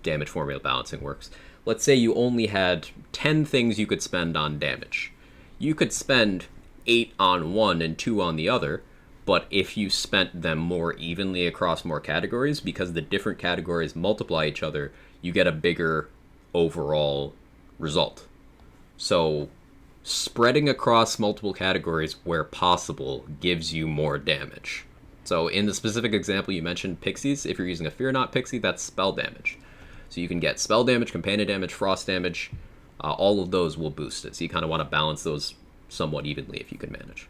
damage formula balancing works. Let's say you only had 10 things you could spend on damage. You could spend 8 on one and 2 on the other, but if you spent them more evenly across more categories, because the different categories multiply each other, you get a bigger overall result. So spreading across multiple categories where possible gives you more damage. So in the specific example you mentioned, pixies, if you're using a Fear Not pixie, that's spell damage. So you can get spell damage, companion damage, frost damage, all of those will boost it. So you kind of want to balance those somewhat evenly if you can manage.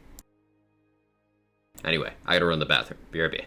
Anyway, I gotta run to the bathroom. BRB.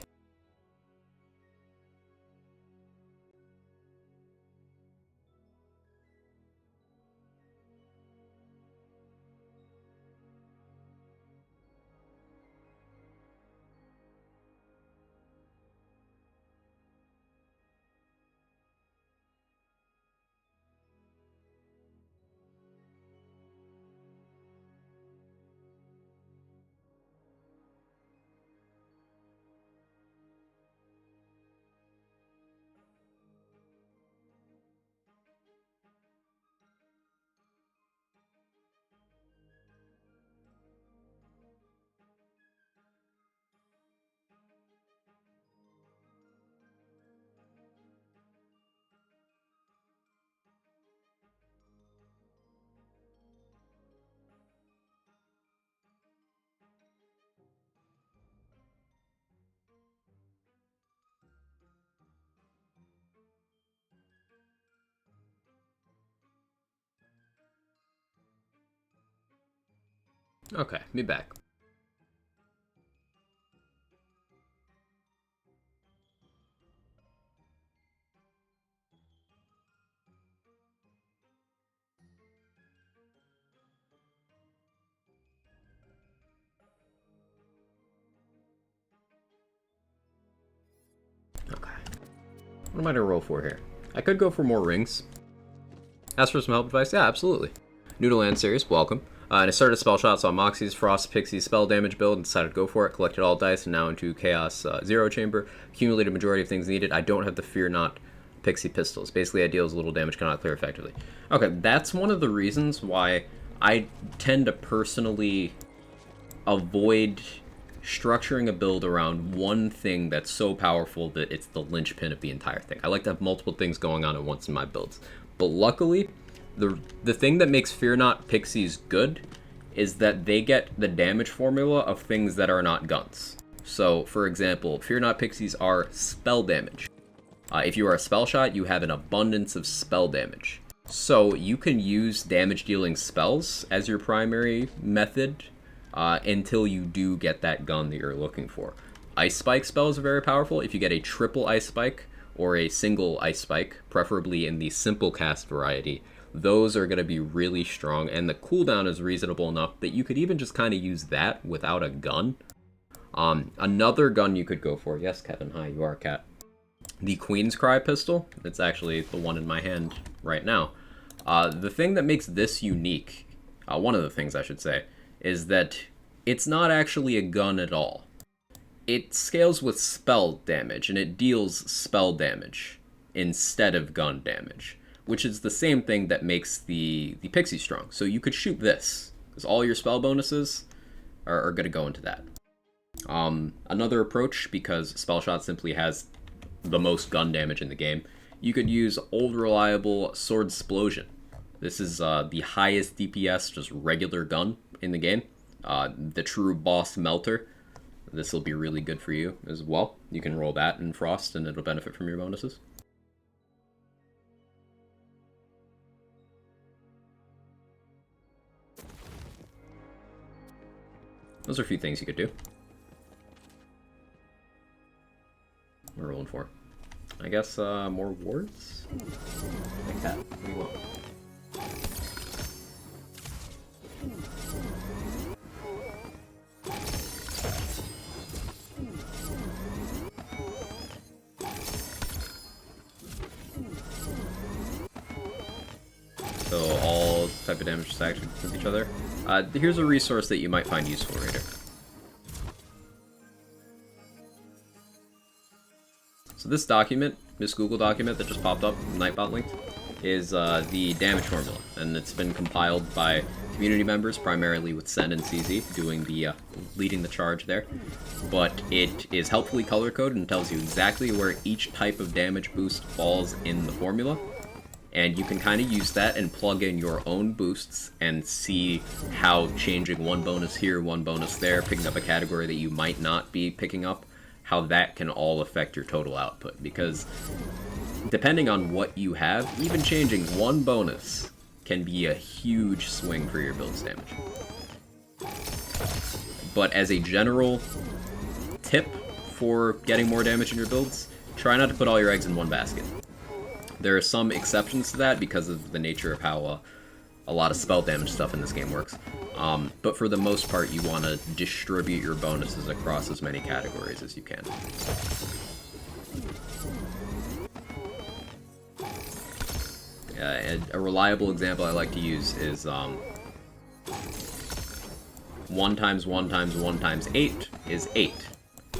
Okay, be back. Okay. What am I gonna roll for here? I could go for more rings. Ask for some help advice? Yeah, absolutely. Noodle and Sirius, welcome. And I started spell shots on Moxie's Frost Pixie spell damage build and decided to go for it. Collected all dice and now into Chaos Zero Chamber. Accumulated majority of things needed. I don't have the Fear Not Pixie pistols. Basically, I deals little damage, cannot clear effectively. Okay, that's one of the reasons why I tend to personally avoid structuring a build around one thing that's so powerful that it's the linchpin of the entire thing. I like to have multiple things going on at once in my builds. But luckily, the thing that makes Fear Not Pixies good is that they get the damage formula of things that are not guns. So, for example, Fear Not Pixies are spell damage. If you are a spell shot, you have an abundance of spell damage. So you can use damage dealing spells as your primary method until you do get that gun that you're looking for. Ice Spike spells are very powerful. If you get a triple Ice Spike or a single Ice Spike, preferably in the simple cast variety, those are going to be really strong, and the cooldown is reasonable enough that you could even just kind of use that without a gun. Another gun you could go for, yes, Kevin, hi, you are Cat. The Queen's Cry pistol, it's actually the one in my hand right now. The thing that makes this unique, one of the things I should say, is that it's not actually a gun at all. It scales with spell damage, and it deals spell damage instead of gun damage, which is the same thing that makes the Pixie strong. So you could shoot this, because all your spell bonuses are going to go into that. Another approach, because Spell Shot simply has the most gun damage in the game, you could use Old Reliable Sword Explosion. This is the highest DPS, just regular gun in the game. The true boss melter. This will be really good for you as well. You can roll that in Frost and it'll benefit from your bonuses. Those are a few things you could do. We're rolling for. I guess more wards? Like that. What do you want? So all type of damage stacked with each other. Here's a resource that you might find useful, Raider. So this document, this Google document that just popped up, Nightbot linked, is the damage formula, and it's been compiled by community members, primarily with Sen and CZ, doing the leading the charge there. But it is helpfully color-coded and tells you exactly where each type of damage boost falls in the formula. And you can kind of use that and plug in your own boosts and see how changing one bonus here, one bonus there, picking up a category that you might not be picking up, how that can all affect your total output. Because depending on what you have, even changing one bonus can be a huge swing for your build's damage. But as a general tip for getting more damage in your builds, try not to put all your eggs in one basket. There are some exceptions to that because of the nature of how a lot of spell damage stuff in this game works. But for the most part, you want to distribute your bonuses across as many categories as you can. A reliable example I like to use is 1 times 1 times 1 times 8 is 8.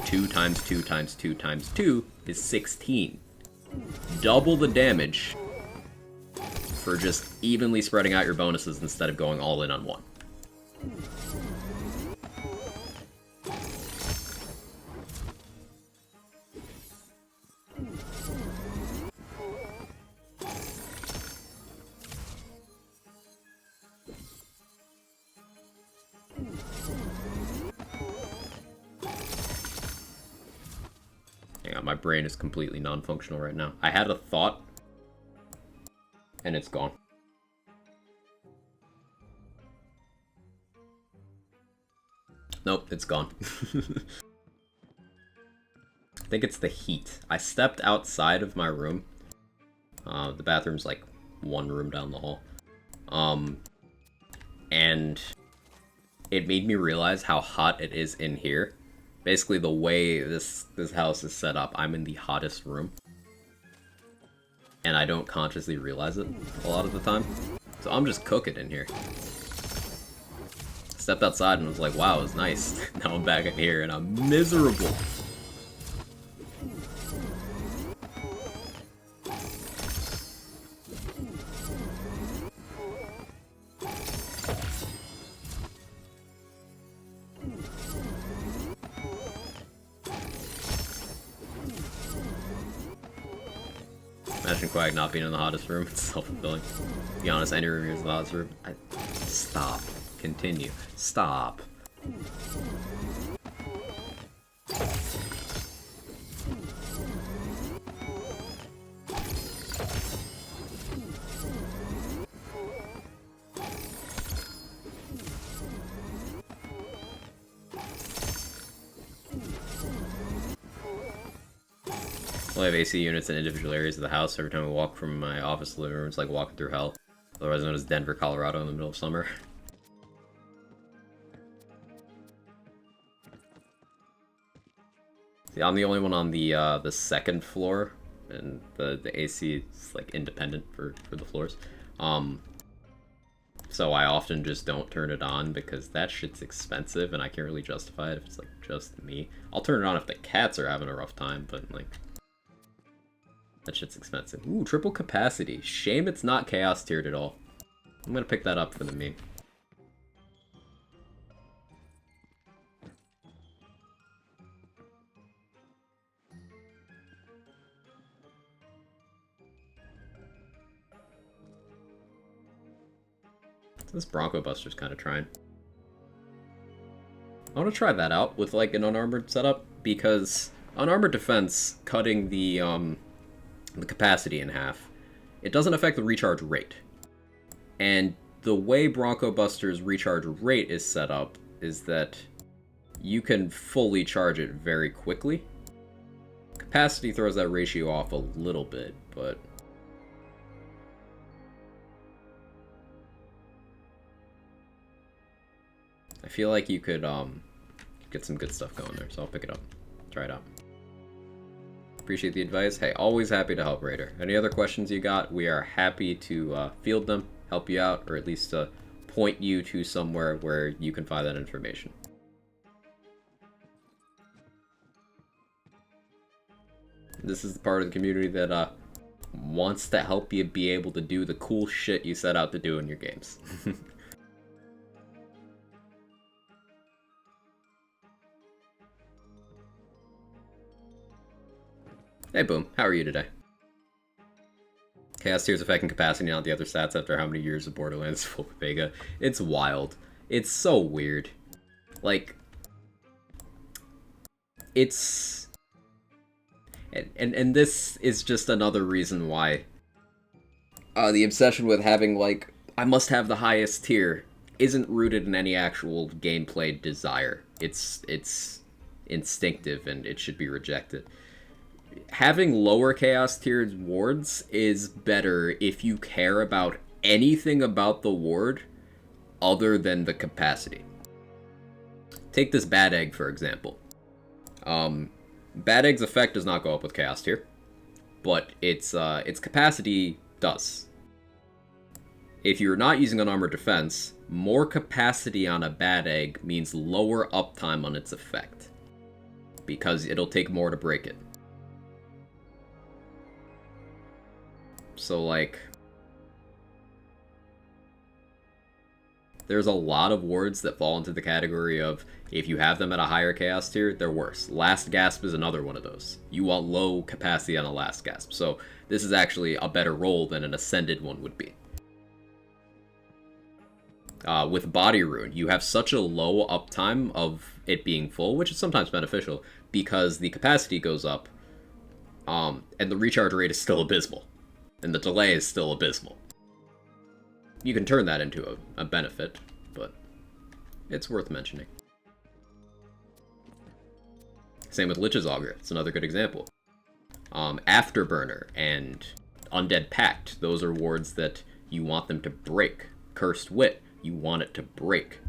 2 times 2 times 2 times 2 is 16. Double the damage for just evenly spreading out your bonuses instead of going all in on one. Hang on, my brain is completely non-functional right now. I had a thought, and it's gone. Nope, it's gone. I think it's the heat. I stepped outside of my room. The bathroom's like one room down the hall. And it made me realize how hot it is in here. Basically, the way this house is set up, I'm in the hottest room. And I don't consciously realize it a lot of the time. So I'm just cooking in here. Stepped outside and was like, wow, it was nice. Now I'm back in here and I'm miserable. Imagine Quag not being in the hottest room. It's self-fulfilling. To be honest, any room here is the hottest room. Stop. Continue. Stop. I have AC units in individual areas of the house. Every time I walk from my office to the living room, it's like walking through hell. Otherwise known as Denver, Colorado in the middle of summer. See, I'm the only one on the second floor, and the AC is like independent for the floors. So I often just don't turn it on because that shit's expensive and I can't really justify it if it's like just me. I'll turn it on if the cats are having a rough time, but like that shit's expensive. Ooh, triple capacity. Shame it's not chaos tiered at all. I'm gonna pick that up for the meme. This Bronco Buster's kind of trying. I want to try that out with like an unarmored setup because unarmored defense, cutting the capacity in half, it doesn't affect the recharge rate. And the way Bronco Buster's recharge rate is set up is that you can fully charge it very quickly. Capacity throws that ratio off a little bit, but I feel like you could get some good stuff going there, so I'll pick it up. Try it out. Appreciate the advice. Hey, always happy to help, Raider. Any other questions you got, we are happy to field them, help you out, or at least point you to somewhere where you can find that information. This is the part of the community that wants to help you be able to do the cool shit you set out to do in your games. Hey Boom, how are you today? Chaos Tier's affecting capacity, not the other stats after how many years of Borderlands full Vega. It's wild. It's so weird. Like, it's... And this is just another reason why the obsession with having, like, I must have the highest tier isn't rooted in any actual gameplay desire. It's instinctive and it should be rejected. Having lower Chaos tiered wards is better if you care about anything about the ward other than the capacity. Take this Bad Egg, for example. Bad Egg's effect does not go up with Chaos tier, but its capacity does. If you're not using unarmored defense, more capacity on a Bad Egg means lower uptime on its effect, because it'll take more to break it. So, like, there's a lot of wards that fall into the category of, if you have them at a higher Chaos tier, they're worse. Last Gasp is another one of those. You want low capacity on a Last Gasp, so this is actually a better roll than an Ascended one would be. With Body Rune, you have such a low uptime of it being full, which is sometimes beneficial, because the capacity goes up, and the recharge rate is still abysmal. And the delay is still abysmal. You can turn that into a benefit, but it's worth mentioning. Same with Lich's Augur, it's another good example. Afterburner and Undead Pact, those are wards that you want them to break. Cursed Wit, you want it to break.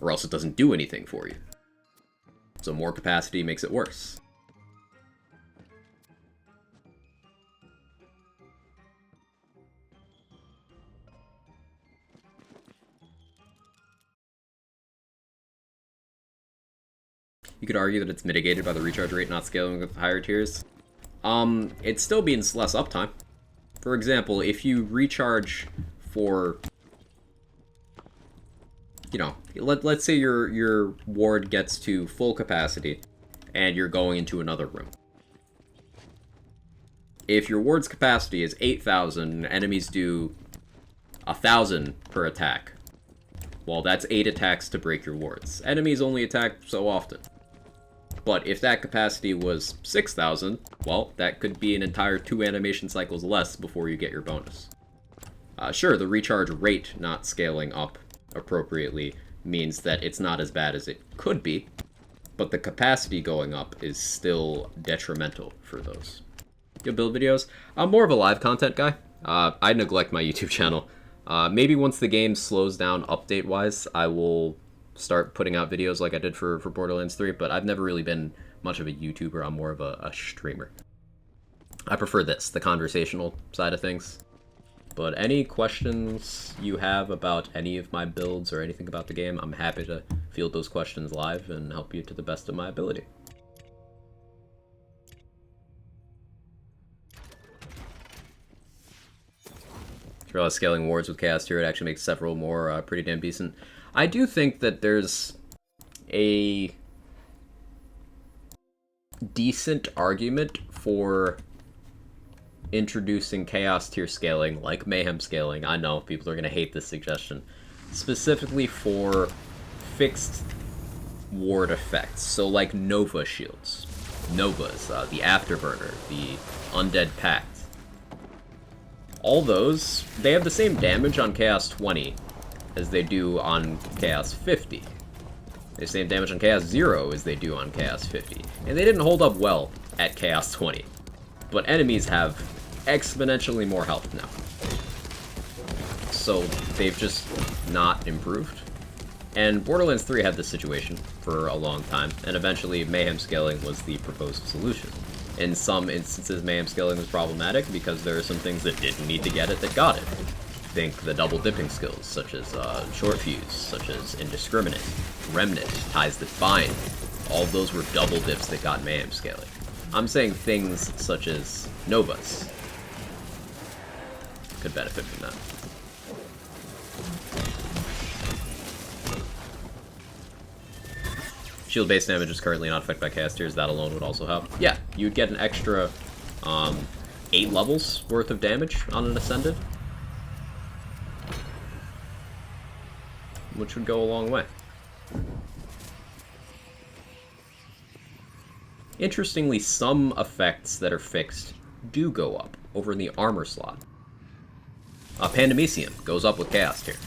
Or else it doesn't do anything for you. So more capacity makes it worse. You could argue that it's mitigated by the recharge rate not scaling with higher tiers. It still means less uptime. For example, if you recharge for, you know, let's say your ward gets to full capacity and you're going into another room. If your ward's capacity is 8,000, enemies do 1,000 per attack. Well, that's 8 attacks to break your wards. Enemies only attack so often. But if that capacity was 6,000, well, that could be an entire 2 animation cycles less before you get your bonus. Sure, the recharge rate not scaling up appropriately means that it's not as bad as it could be, but the capacity going up is still detrimental for those. Good build videos. I'm more of a live content guy. I neglect my YouTube channel. Maybe once the game slows down update-wise, I will start putting out videos like I did for Borderlands 3, but I've never really been much of a YouTuber. I'm more of a streamer. I prefer this, the conversational side of things. But any questions you have about any of my builds or anything about the game, I'm happy to field those questions live and help you to the best of my ability. I realize scaling wards with Chaos Tier, it actually makes several more pretty damn decent. I do think that there's a decent argument for introducing Chaos Tier scaling, like Mayhem scaling. I know people are going to hate this suggestion. Specifically for fixed ward effects. So like Nova shields. Novas, the Afterburner, the Undead Pact. All those, they have the same damage on Chaos 20 as they do on Chaos 50. They have the same damage on Chaos 0 as they do on Chaos 50. And they didn't hold up well at Chaos 20. But enemies have exponentially more health now. So they've just not improved. And Borderlands 3 had this situation for a long time, and eventually Mayhem scaling was the proposed solution. In some instances, Mayhem scaling was problematic because there are some things that didn't need to get it that got it. Think the double dipping skills, such as Short Fuse, such as Indiscriminate, Remnant, Ties That Bind. All of those were double dips that got Mayhem scaling. I'm saying things such as Novas could benefit from that. Shield-based damage is currently not affected by casters. That alone would also help. Yeah, you'd get an extra 8 levels worth of damage on an Ascended, which would go a long way. Interestingly, some effects that are fixed do go up over in the armor slot. Pandemicium goes up with Chaos Tier.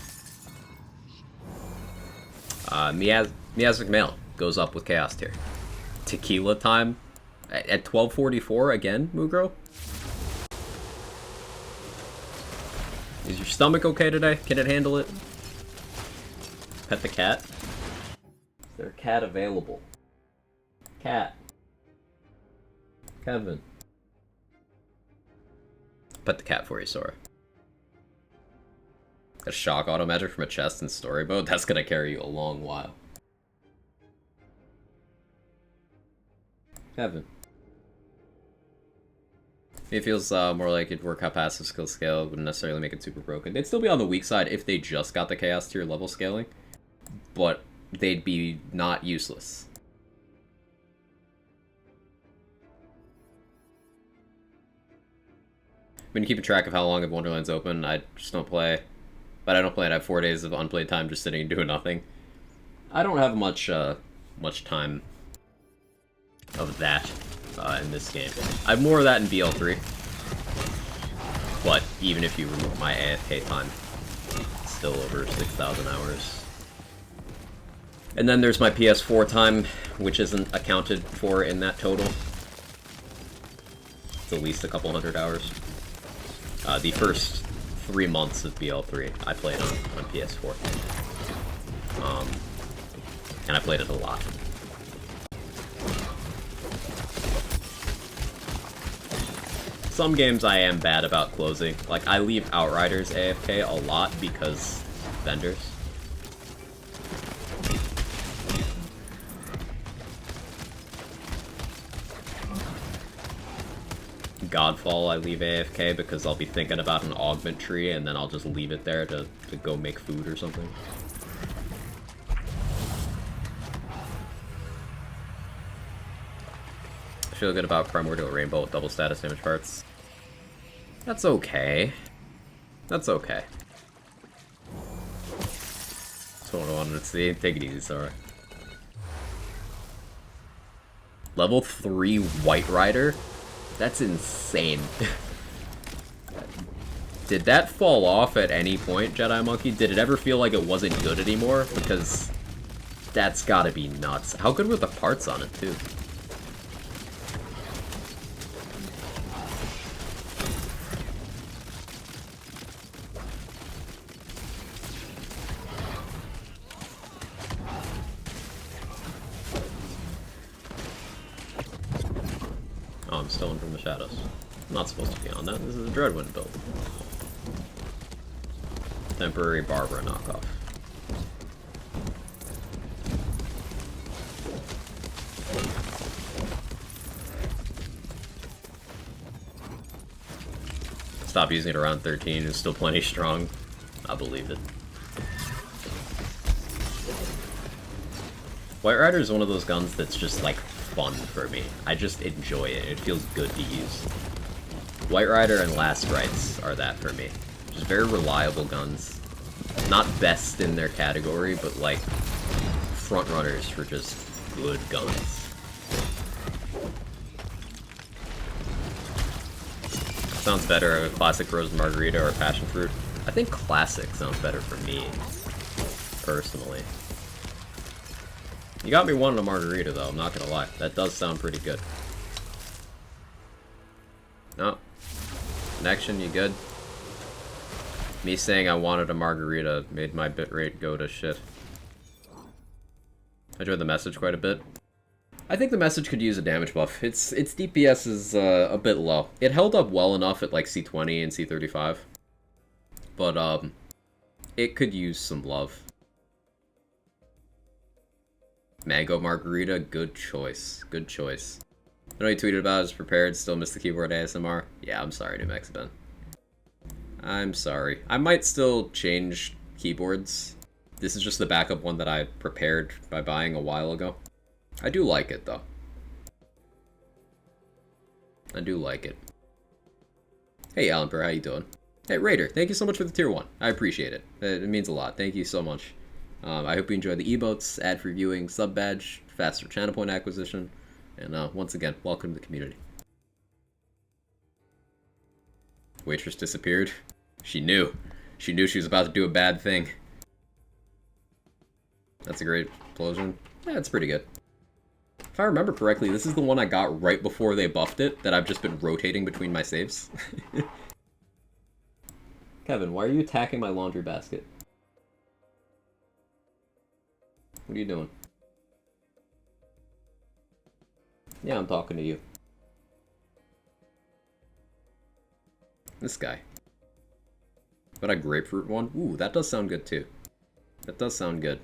Miasmic Mail goes up with Chaos Tier. Tequila Time at 1244 again, Mugro? Is your stomach okay today? Can it handle it? Pet the cat? Is there a cat available? Cat. Kevin. Pet the cat for you, Sora. A shock auto magic from a chest in story mode? That's gonna carry you a long while. Kevin. It feels more like it'd work how passive skill scale wouldn't necessarily make it super broken. They'd still be on the weak side if they just got the Chaos Tier level scaling, but they'd be not useless. I've been keeping track of how long if Wonderland's open. I just don't play. But I don't play it. I have 4 days of unplayed time just sitting and doing nothing. I don't have much time of that in this game. I have more of that in BL3. But even if you remove my AFK time, it's still over 6,000 hours. And then there's my PS4 time, which isn't accounted for in that total. It's at least a couple hundred hours. The first 3 months of BL3 I played on PS4. And I played it a lot. Some games I am bad about closing. Like, I leave Outriders AFK a lot because vendors. Godfall I leave AFK because I'll be thinking about an augment tree and then I'll just leave it there to go make food or something. I feel good about Primordial Rainbow with double status damage parts. That's okay. That's okay. That's what I wanted to see. Take it easy, sorry. Level 3 White Rider? That's insane. Did that fall off at any point, Jedi Monkey? Did it ever feel like it wasn't good anymore? Because that's gotta be nuts. How good were the parts on it, too? Oh, I'm stolen from the shadows. I'm not supposed to be on that. This is a Dreadwind build. Temporary Barbara knockoff. Stop using it around 13. It's still plenty strong. I believe it. White Rider is one of those guns that's just like fun for me. I just enjoy it. It feels good to use. White Rider and Last Rites are that for me. Just very reliable guns. Not best in their category, but like front runners for just good guns. Sounds better, a classic Rose Margarita or Passion Fruit. I think classic sounds better for me, personally. You got me wanting a margarita, though, I'm not gonna lie. That does sound pretty good. No. Connection, you good? Me saying I wanted a margarita made my bitrate go to shit. I enjoyed the message quite a bit. I think the message could use a damage buff. Its DPS is a bit low. It held up well enough at like C20 and C35. But, it could use some love. Mango margarita, good choice. Good choice. I know you tweeted about is prepared, still missed the keyboard ASMR. Yeah, I'm sorry, New Mexican. I'm sorry. I might still change keyboards. This is just the backup one that I prepared by buying a while ago. I do like it, though. I do like it. Hey, Alan, how you doing? Hey, Raider, thank you so much for the tier 1. I appreciate it. It means a lot. Thank you so much. I hope you enjoy the emotes, ad-free viewing, sub badge, faster channel point acquisition, and once again, welcome to the community. Waitress disappeared. She knew. She knew she was about to do a bad thing. That's a great explosion. Yeah, it's pretty good. If I remember correctly, this is the one I got right before they buffed it, that I've just been rotating between my saves. Kevin, why are you attacking my laundry basket? What are you doing? Yeah, I'm talking to you. This guy. But a grapefruit one? Ooh, that does sound good too. That does sound good.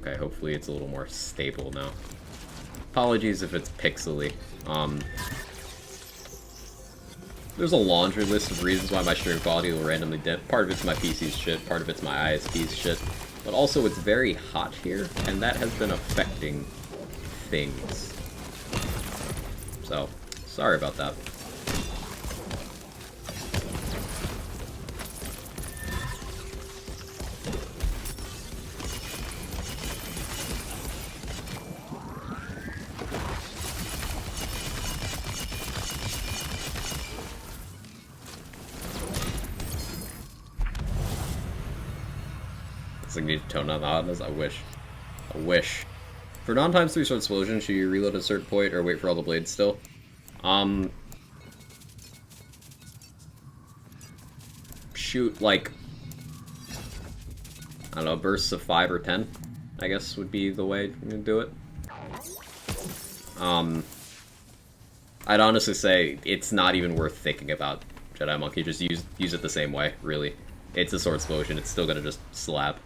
Okay, hopefully it's a little more stable now. Apologies if it's pixely. There's a laundry list of reasons why my stream quality will randomly dip. Part of it's my PC's shit, part of it's my ISP's shit. But also it's very hot here, and that has been affecting things. So, sorry about that. I need to tone down the hotness. I wish. I wish. For non-times 3 sword explosion, should you reload at a certain point or wait for all the blades still? Shoot, like, I don't know, bursts of 5 or 10, I guess would be the way to do it. I'd honestly say it's not even worth thinking about Jedi Monkey. Just use it the same way, really. It's a sword explosion. It's still gonna just slap.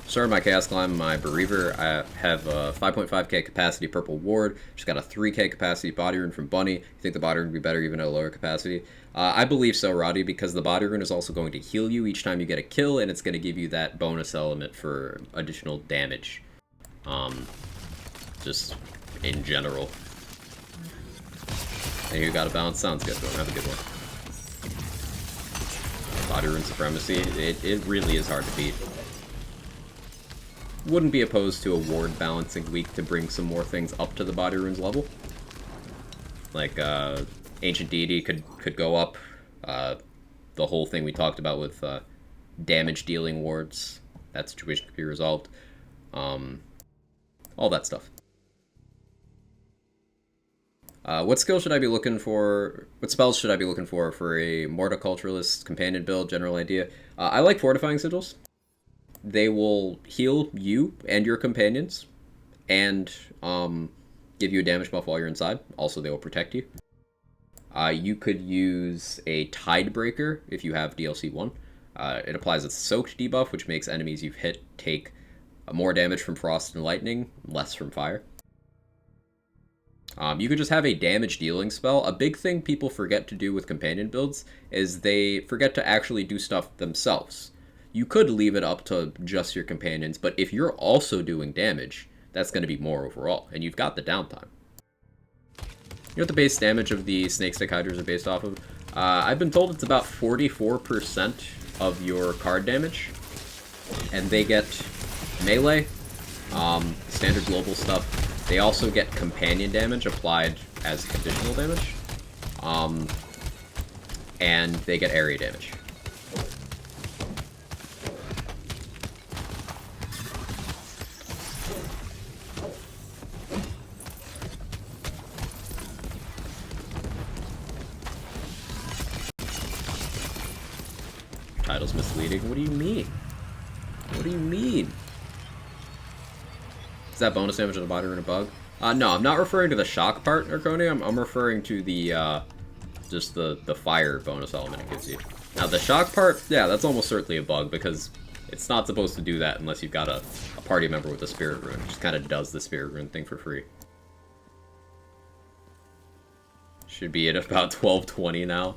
Started my Chaos Climb, my Bereaver. I have a 5.5k capacity Purple Ward. She's got a 3k capacity Body Rune from Bunny. You think the Body Rune would be better even at a lower capacity? I believe so, Roddy, because the Body Rune is also going to heal you each time you get a kill, and it's going to give you that bonus element for additional damage. Just in general. And you got a balance. Sounds good, though. Have a good one. Body Rune Supremacy, it really is hard to beat. Wouldn't be opposed to a ward balancing week to bring some more things up to the Body Runes level. Like, Ancient Deity could go up. The whole thing we talked about with damage dealing wards, that situation could be resolved. All that stuff. What skills should I be looking for? What spells should I be looking for a Morticulturalist companion build? General idea. I like Fortifying Sigils. They will heal you and your companions, and give you a damage buff while you're inside. Also, they will protect you. You could use a Tidebreaker if you have DLC 1. It applies a Soaked debuff, which makes enemies you've hit take more damage from Frost and Lightning, less from Fire. You could just have a damage dealing spell. A big thing people forget to do with companion builds is they forget to actually do stuff themselves. You could leave it up to just your companions, but if you're also doing damage, that's going to be more overall, and you've got the downtime. You know what the base damage of the Snake Stick Hydras are based off of? I've been told it's about 44% of your card damage, and they get melee, standard global stuff. They also get companion damage applied as conditional damage, and they get area damage. Title's misleading. What do you mean? What do you mean? Is that bonus damage on the Body Rune a bug? No, I'm not referring to the shock part, Arconia. I'm referring to the, just the fire bonus element it gives you. Now the shock part, yeah, that's almost certainly a bug, because it's not supposed to do that unless you've got a party member with a Spirit Rune. It just kind of does the Spirit Rune thing for free. Should be at about 1220 now.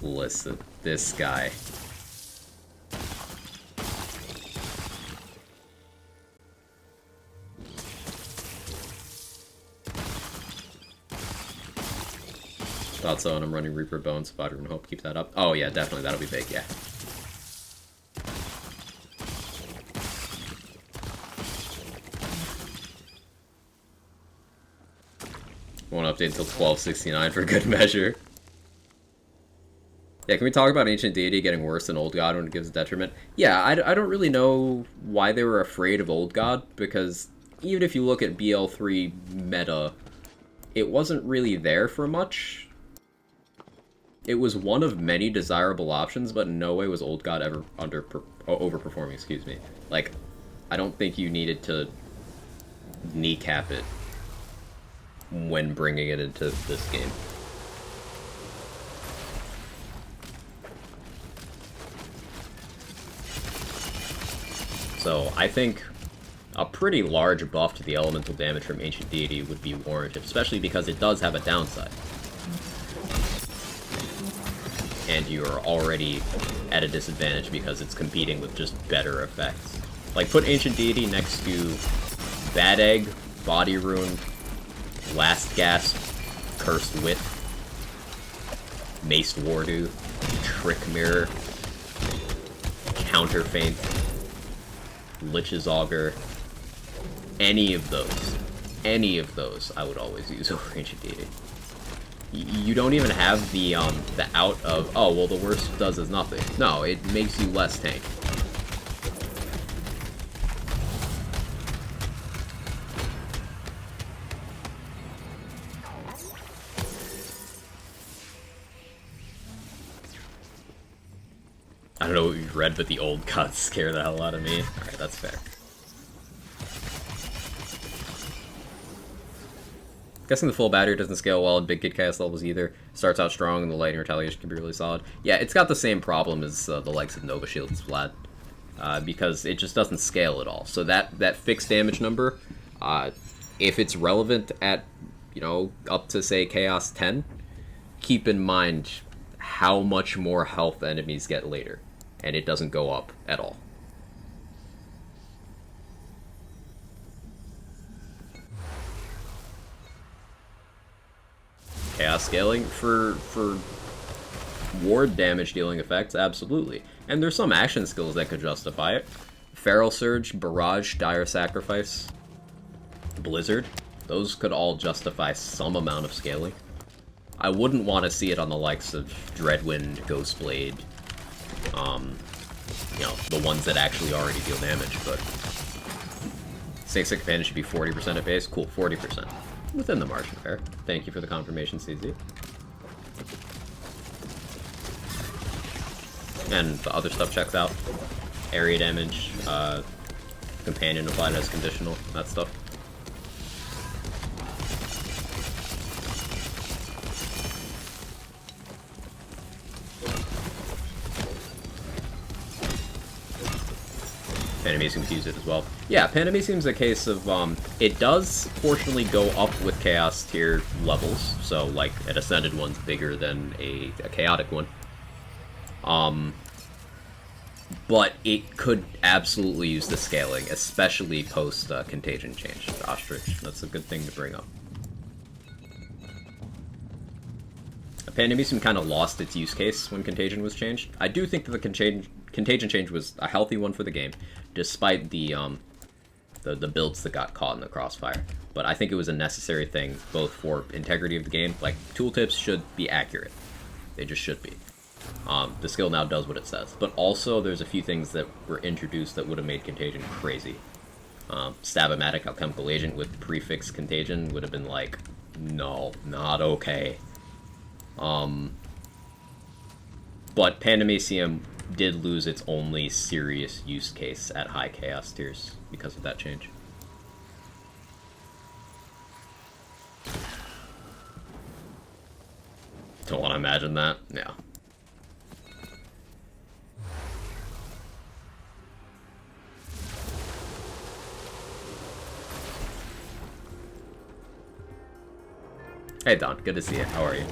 Listen, this guy. Thought so, and I'm running Reaper Bones, Body Rune Hope, keep that up. Oh yeah, definitely, that'll be big, yeah. Won't update until 1269 for good measure. Yeah, can we talk about Ancient Deity getting worse than Old God when it gives a detriment? Yeah, I don't really know why they were afraid of Old God, because even if you look at BL3 meta, it wasn't really there for much. It was one of many desirable options, but in no way was Old God ever overperforming, excuse me. Like, I don't think you needed to kneecap it when bringing it into this game. So I think a pretty large buff to the elemental damage from Ancient Deity would be warranted, especially because it does have a downside. And you're already at a disadvantage because it's competing with just better effects. Like, put Ancient Deity next to Bad Egg, Body Rune, Last Gasp, Cursed Wit, Maced Wardu, Trick Mirror, Counter Feint, Lich's Augur. Any of those I would always use over Ancient Deity. You don't even have the out of, oh, well, the worst it does is nothing. No, it makes you less tank. I don't know what you've read, but the Old Gods scare the hell out of me. Alright, that's fair. Guessing the full battery doesn't scale well in big kid chaos levels either. Starts out strong and the lightning retaliation can be really solid. Yeah, it's got the same problem as the likes of Nova Shield and Splat. Because it just doesn't scale at all. So that fixed damage number, if it's relevant at, you know, up to, say, Chaos 10, keep in mind how much more health enemies get later. And it doesn't go up at all. Chaos scaling for ward damage dealing effects, absolutely. And there's some action skills that could justify it. Feral Surge, Barrage, Dire Sacrifice, Blizzard, those could all justify some amount of scaling. I wouldn't want to see it on the likes of Dreadwind, Ghostblade, you know, the ones that actually already deal damage, but Six Companion should be 40% at base. Cool, 40%. Within the margin, fair. Thank you for the confirmation, CZ. And the other stuff checks out. Area damage, Companion applied as conditional, that stuff. Panamecium can use it as well. Yeah, Panamecium's a case of, it does fortunately go up with Chaos tier levels, so, like, an Ascended one's bigger than a Chaotic one. But it could absolutely use the scaling, especially post Contagion change. Ostrich, that's a good thing to bring up. Panamecium kind of lost its use case when Contagion was changed. I do think that the Contagion change was a healthy one for the game, despite the builds that got caught in the crossfire. But I think it was a necessary thing, both for integrity of the game. Like, tooltips should be accurate. They just should be. The skill now does what it says. But also, there's a few things that were introduced that would have made Contagion crazy. Stab-O-Matic Alchemical Agent with prefix Contagion would have been like, no, not okay. But Panamecium did lose its only serious use case at high Chaos tiers because of that change. Don't want to imagine that. Yeah. Hey Don, good to see you. How are you?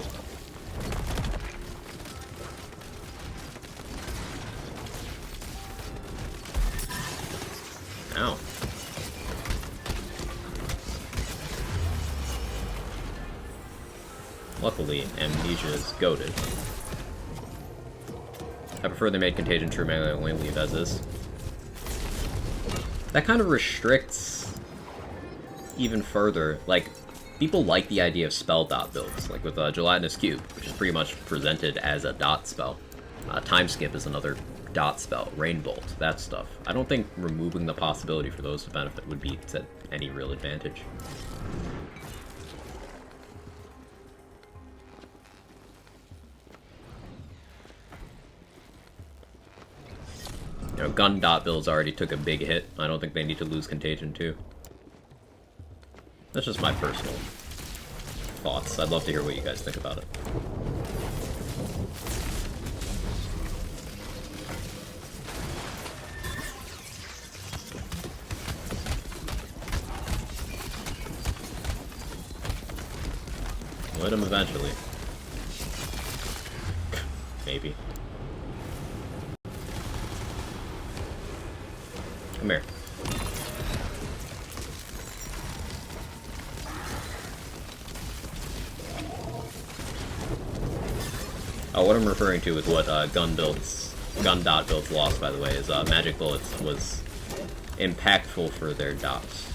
Ow. Luckily, Amnesia is goated. I prefer they made Contagion true melee, only leave as is. That kind of restricts even further. Like, people like the idea of spell dot builds, like with Gelatinous Cube, which is pretty much presented as a dot spell. Time Skip is another dot spell. Rain Bolt, that stuff. I don't think removing the possibility for those to benefit would be to any real advantage. You know, gun dot builds already took a big hit. I don't think they need to lose Contagion too. That's just my personal thoughts. I'd love to hear what you guys think about it. We'll hit him eventually. Maybe. Come here. Oh, what I'm referring to with what gun dot builds lost, by the way, is Magic Bullets was impactful for their dots.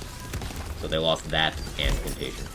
So they lost that and Contagion.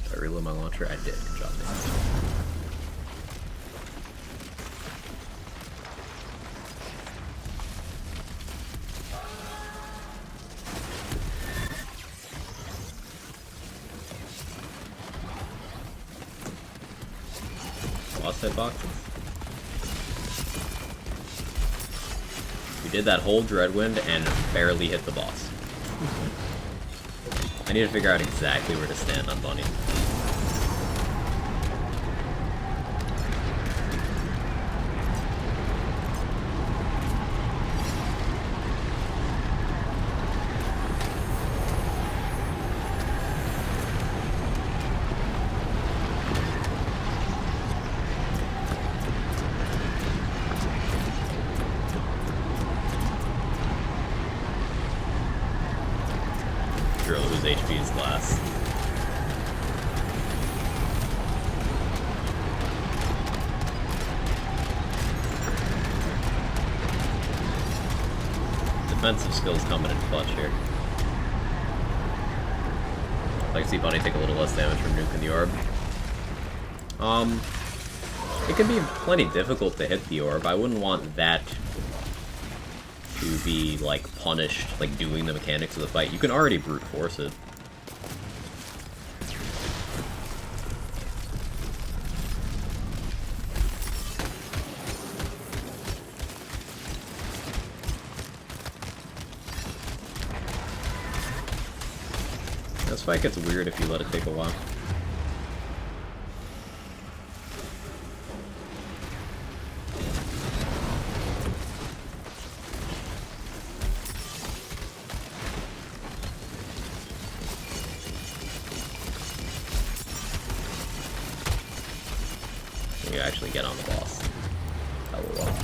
Did I reload my launcher? I did. Good job, man. Lost hitbox. We did that whole Dreadwind and barely hit the boss. I need to figure out exactly where to stand on Bunny. Drill whose HP is less. Defensive skills coming in clutch here. I'd like to see Bunny take a little less damage from nuking the orb. It can be plenty difficult to hit the orb. I wouldn't want that to be, like, punished, like, doing the mechanics of the fight. You can already brute force it. This fight gets weird if you let it take a while. You actually get on the boss. That will well.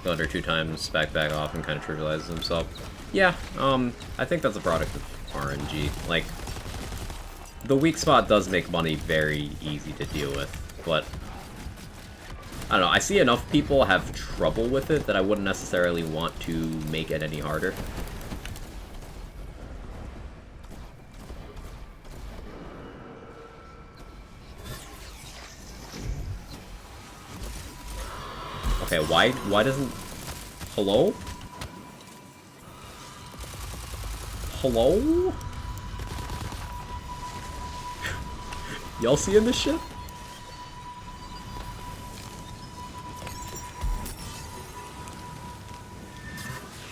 go under 2 times, back off, and kind of trivializes himself. Yeah, I think that's a product of RNG. Like, the weak spot does make money very easy to deal with, but I don't know, I see enough people have trouble with it that I wouldn't necessarily want to make it any harder. Okay, why doesn't... Hello? Hello? Y'all seeing this shit?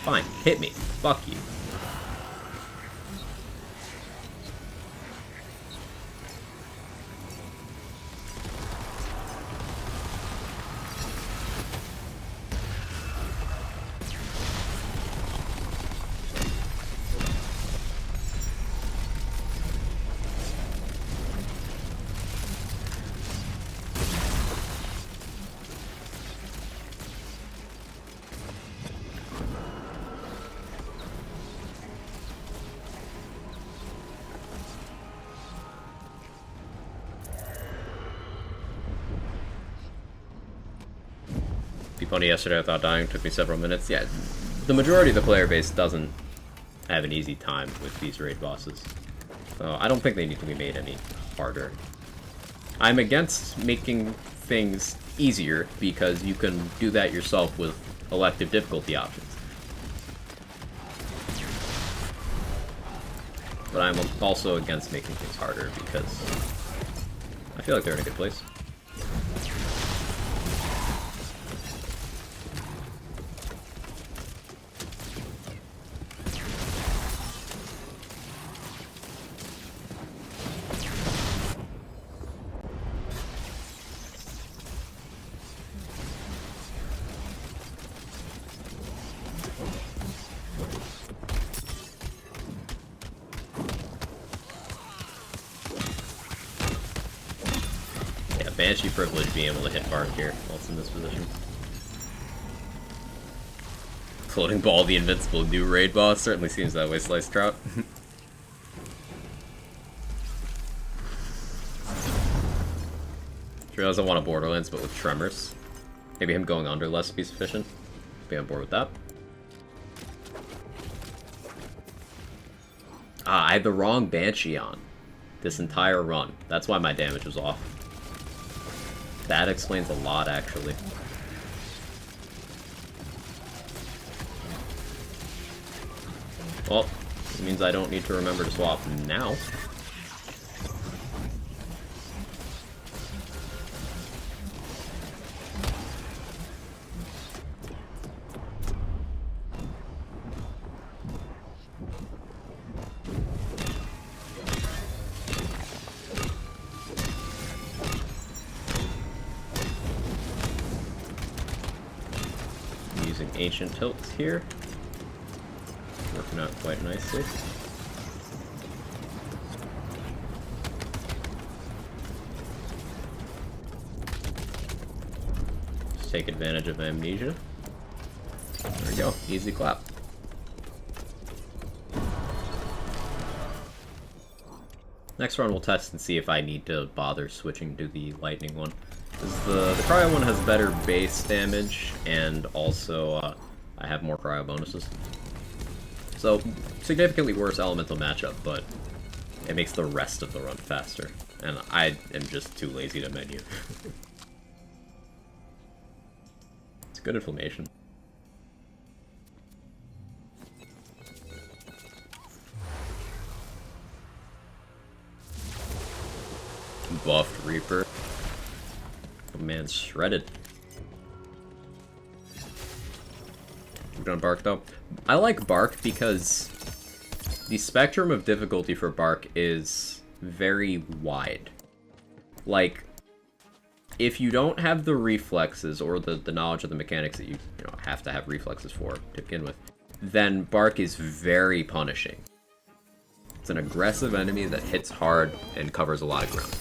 Fine, hit me. Fuck you. Be funny yesterday without dying, took me several minutes. Yeah, the majority of the player base doesn't have an easy time with these raid bosses. So I don't think they need to be made any harder. I'm against making things easier because you can do that yourself with elective difficulty options. But I'm also against making things harder because I feel like they're in a good place. Banshee privilege being able to hit Bark here while it's in this position. Floating Ball, the invincible new raid boss, certainly seems that way, Sliced Trout. Sure doesn't want a Borderlands, but with Tremors. Maybe him going under less be sufficient. Be on board with that. Ah, I had the wrong Banshee on this entire run. That's why my damage was off. That explains a lot, actually. Well, it means I don't need to remember to swap now. Ancient tilts here. Working out quite nicely. Just take advantage of amnesia. There we go. Easy clap. Next run we'll test and see if I need to bother switching to the lightning one. The cryo one has better base damage, and also I have more cryo bonuses. So, significantly worse elemental matchup, but it makes the rest of the run faster. And I am just too lazy to menu. It's good inflammation. Buffed Reaper. Oh man, shredded. We're done Bark though. I like Bark because the spectrum of difficulty for Bark is very wide. Like, if you don't have the reflexes or the knowledge of the mechanics that you have to have reflexes for to begin with, then Bark is very punishing. It's an aggressive enemy that hits hard and covers a lot of ground.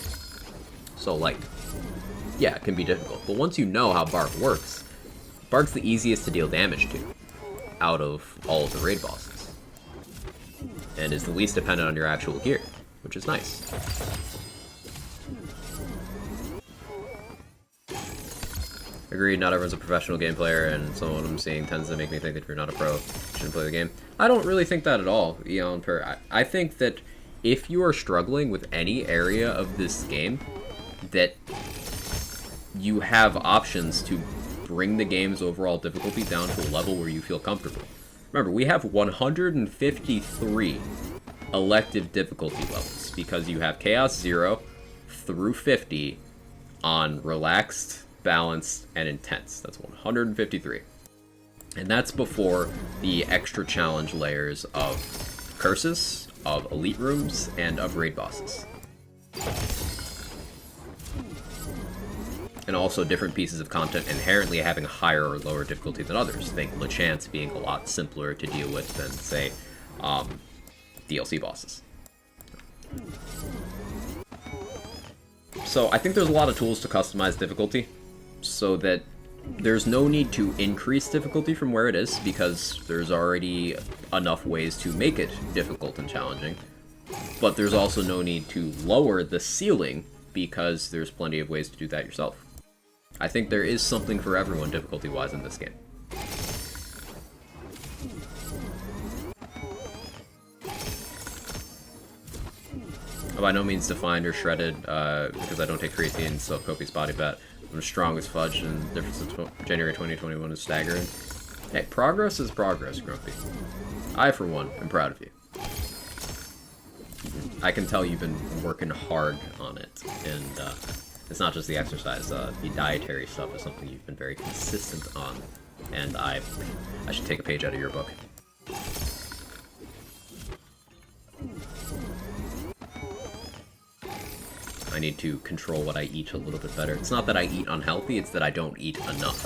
So like, yeah, it can be difficult, but once you know how Bark works, Bark's the easiest to deal damage to out of all of the raid bosses, and is the least dependent on your actual gear, which is nice. Agreed, not everyone's a professional game player, and some of what I'm seeing tends to make me think that if you're not a pro, you shouldn't play the game. I don't really think that at all, Eon Per. I think that if you are struggling with any area of this game, that you have options to bring the game's overall difficulty down to a level where you feel comfortable. Remember, we have 153 elective difficulty levels, because you have Chaos 0 through 50 on Relaxed, Balanced, and Intense. That's 153. And that's before the extra challenge layers of Curses, of Elite Rooms, and of Raid Bosses. And also different pieces of content inherently having a higher or lower difficulty than others. Think LeChance being a lot simpler to deal with than, say, DLC bosses. So I think there's a lot of tools to customize difficulty, so that there's no need to increase difficulty from where it is, because there's already enough ways to make it difficult and challenging. But there's also no need to lower the ceiling, because there's plenty of ways to do that yourself. I think there is something for everyone difficulty-wise in this game. I'm by no means defined or shredded, because I don't take creatine, self-copious body fat. I'm strong as fudge, and the difference in January 2021 is staggering. Hey, progress is progress, Grumpy. I, for one, am proud of you. I can tell you've been working hard on it, and it's not just the exercise. The dietary stuff is something you've been very consistent on, and I should take a page out of your book. I need to control what I eat a little bit better. It's not that I eat unhealthy, it's that I don't eat enough.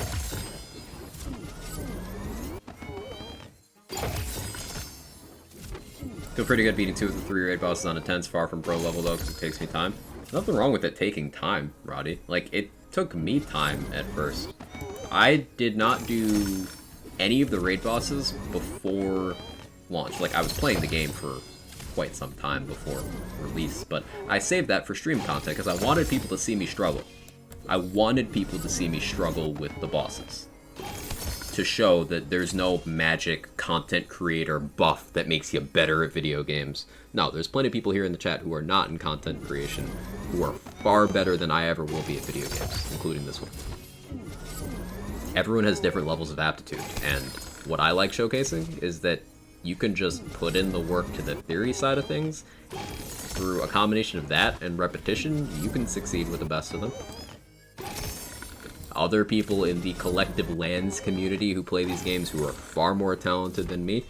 Feel pretty good beating 2 of the 3 raid bosses on Intense, far from pro level though, because it takes me time. Nothing wrong with it taking time, Roddy. Like, it took me time at first. I did not do any of the raid bosses before launch. Like, I was playing the game for quite some time before release, but I saved that for stream content because I wanted people to see me struggle. I wanted people to see me struggle with the bosses, to show that there's no magic content creator buff that makes you better at video games. No, there's plenty of people here in the chat who are not in content creation, who are far better than I ever will be at video games, including this one. Everyone has different levels of aptitude, and what I like showcasing is that you can just put in the work to the theory side of things. Through a combination of that and repetition, you can succeed with the best of them. Other people in the collective lands community who play these games who are far more talented than me.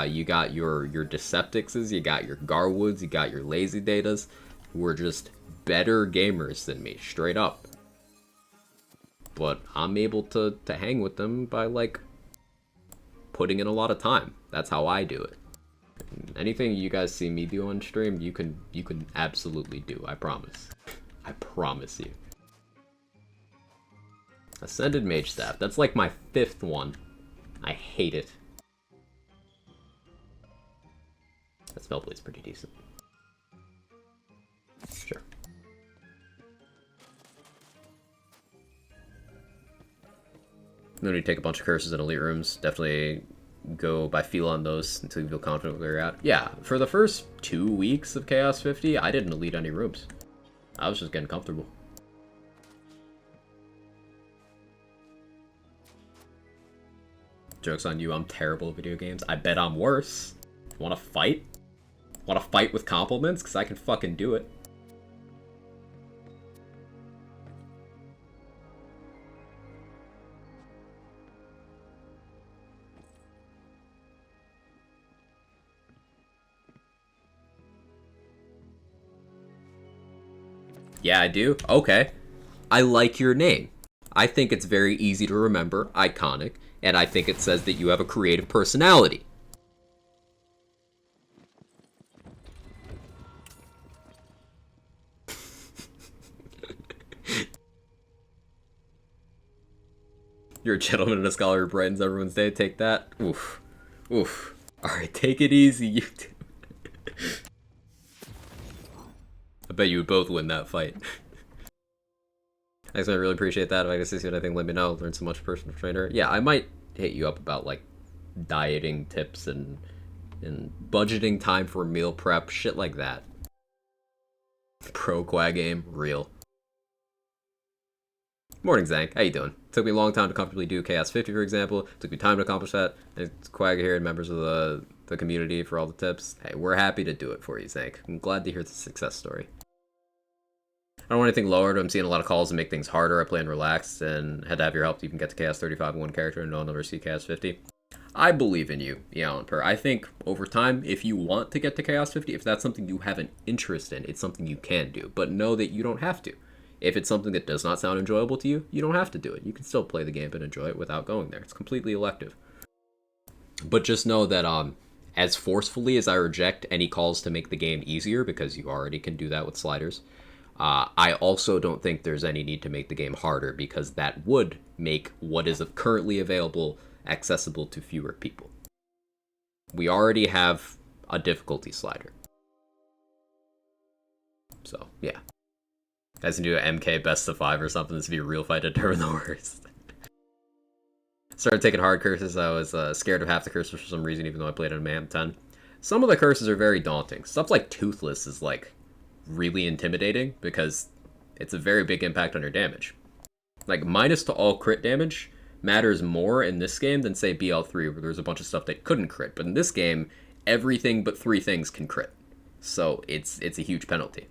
You got your Deceptixes, you got your Garwoods, you got your Lazy Datas, who are just better gamers than me, straight up. But I'm able to hang with them by, like, putting in a lot of time. That's how I do it. Anything you guys see me do on stream, you can absolutely do, I promise. I promise you. Ascended Mage Staff. That's like my 5th one. I hate it. That Spellblade's pretty decent. Sure. No need to take a bunch of curses in elite rooms. Definitely go by feel on those until you feel confident where you're at. Yeah, for the first 2 weeks of Chaos 50, I didn't elite any rooms. I was just getting comfortable. Joke's on you, I'm terrible at video games. I bet I'm worse. Wanna fight? Wanna fight with compliments? Because I can fucking do it. Yeah, I do? Okay. I like your name. I think it's very easy to remember, iconic, and I think it says that you have a creative personality. You're a gentleman and a scholar who brightens everyone's day. Take that. Oof. Oof. Alright, take it easy, you two. I bet you would both win that fight. Thanks, man. I really appreciate that. If I can see what I think, let me know. Learn so much personal trainer. Yeah, I might hit you up about, like, dieting tips and budgeting time for meal prep, shit like that. Pro quag game, real. Morning, Zank. How you doing? Took me a long time to comfortably do Chaos 50, for example. Took me time to accomplish that. And it's Quag here and members of the community for all the tips. Hey, we're happy to do it for you, Zank. I'm glad to hear the success story. I don't want anything lowered. I'm seeing a lot of calls to make things harder. I play and relaxed and had to have your help to even get to Chaos 35 in one character and no one ever see Chaos 50. I believe in you, Alan Per. I think over time, if you want to get to Chaos 50, if that's something you have an interest in, it's something you can do. But know that you don't have to. If it's something that does not sound enjoyable to you, you don't have to do it. You can still play the game and enjoy it without going there. It's completely elective. But just know that as forcefully as I reject any calls to make the game easier, because you already can do that with sliders, I also don't think there's any need to make the game harder, because that would make what is currently available accessible to fewer people. We already have a difficulty slider. So, yeah. Guys can do an MK best of 5 or something. This would be a real fight to determine the worst. Started taking hard curses. I was scared of half the curses for some reason, even though I played on MAM 10. Some of the curses are very daunting. Stuff like Toothless is, like, really intimidating because it's a very big impact on your damage. Like, minus to all crit damage matters more in this game than, say, BL3, where there's a bunch of stuff that couldn't crit. But in this game, everything but 3 things can crit. So it's a huge penalty.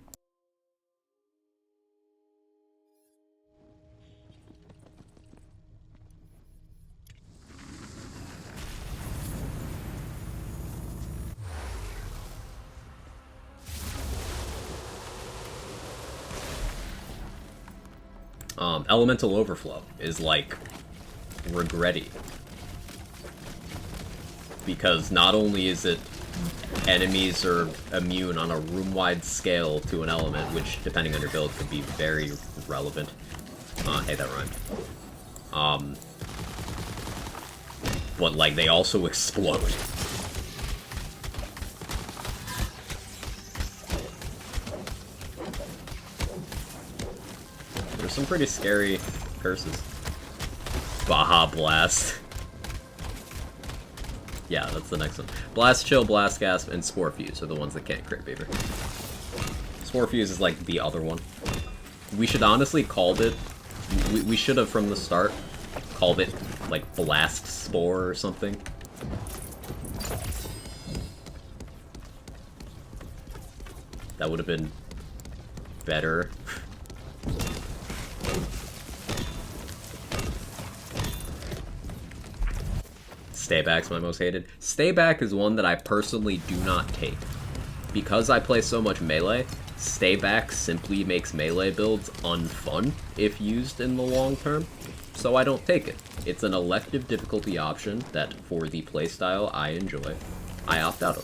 Elemental Overflow is like regretty. Because not only is it enemies are immune on a room-wide scale to an element, which depending on your build could be very relevant. Hey, that rhymed. But like they also explode. There's some pretty scary curses. Baja Blast. Yeah, that's the next one. Blast Chill, Blast Gasp, and Spore Fuse are the ones that can't crit Beaver. Spore Fuse is like the other one. We should honestly called it... We should have from the start called it like Blast Spore or something. That would have been better. Stayback's my most hated. Stayback is one that I personally do not take. Because I play so much melee, Stayback simply makes melee builds unfun if used in the long term, so I don't take it. It's an elective difficulty option that, for the playstyle I enjoy, I opt out of.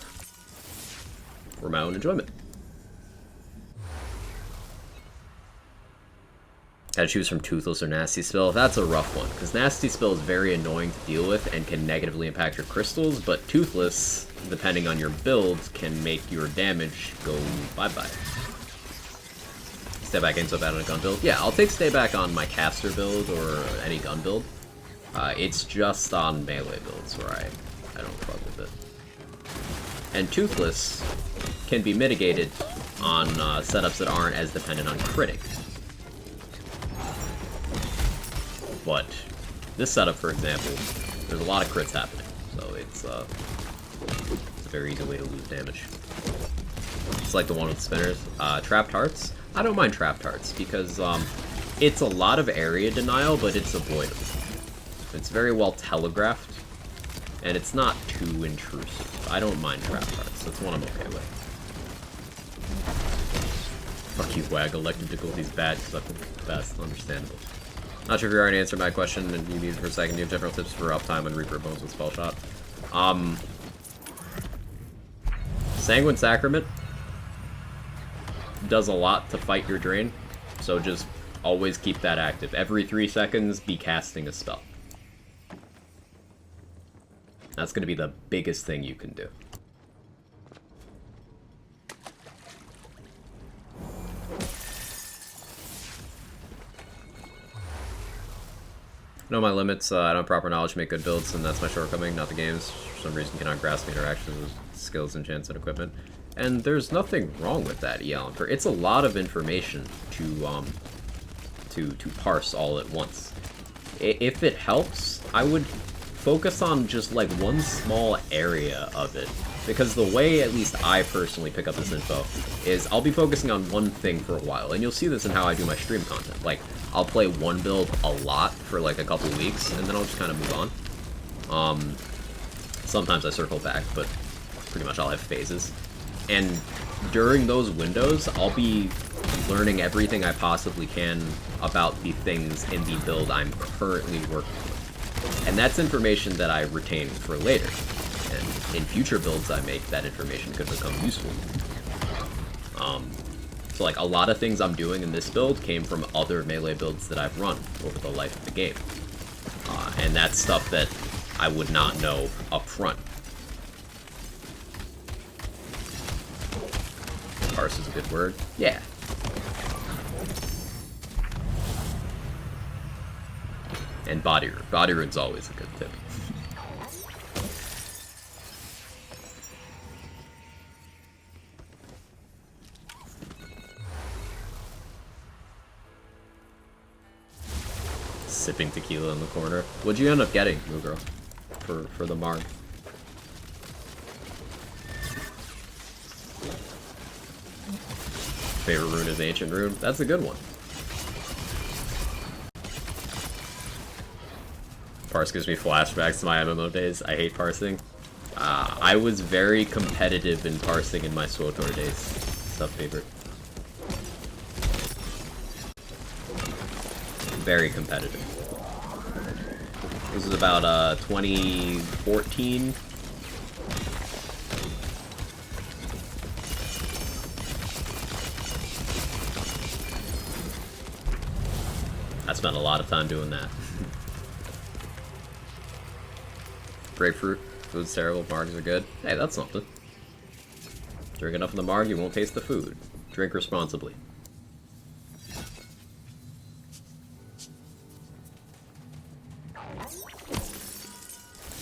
For my own enjoyment. Gotta choose from Toothless or Nasty Spell. That's a rough one, because Nasty Spell is very annoying to deal with and can negatively impact your crystals, but Toothless, depending on your build, can make your damage go bye-bye. Stay back ain't so bad on a gun build. Yeah, I'll take Stay Back on my caster build or any gun build. It's just on melee builds where I don't fuck with it. And Toothless can be mitigated on setups that aren't as dependent on critting. But this setup, for example, there's a lot of crits happening, so it's a very easy way to lose damage. It's like the one with the spinners. Trapped Hearts? I don't mind Trapped Hearts, because it's a lot of area denial, but it's avoidable. It's very well telegraphed, and it's not too intrusive. I don't mind Trapped Hearts. That's one I'm okay with. Fuck you, Wag. Elective difficulty's bad, because I think it's best. Understandable. Not sure if you already answered my question and you needed for a second. Do you have general tips for uptime on Reaper Bones with Spell Shot? Sanguine Sacrament does a lot to fight your drain, so just always keep that active. Every 3 seconds, be casting a spell. That's going to be the biggest thing you can do. Know my limits, I don't have proper knowledge to make good builds, and that's my shortcoming, not the games. For some reason cannot grasp the interactions with skills, enchants, and equipment. And there's nothing wrong with that, Alan. It's a lot of information to parse all at once. If it helps, I would focus on just like one small area of it. Because the way, at least I personally pick up this info, is I'll be focusing on one thing for a while. And you'll see this in how I do my stream content. Like, I'll play one build a lot for like a couple weeks, and then I'll just kind of move on. Sometimes I circle back, but pretty much I'll have phases. And during those windows, I'll be learning everything I possibly can about the things in the build I'm currently working with. And that's information that I retain for later. And in future builds I make, that information could become useful. So like a lot of things I'm doing in this build came from other melee builds that I've run over the life of the game. And that's stuff that I would not know up front. Parse is a good word. Yeah. And body root. Body root's always a good tip. Sipping tequila in the corner. What'd you end up getting, Moo Girl? For the Marg? Favorite rune is Ancient Rune. That's a good one. Parse gives me flashbacks to my MMO days. I hate parsing. I was very competitive in parsing in my SWTOR days. Sub favorite. Very competitive. This was about 2014. I spent a lot of time doing that. Grapefruit. Food's terrible. Margs are good. Hey, that's something. Drink enough of the Marg, you won't taste the food. Drink responsibly.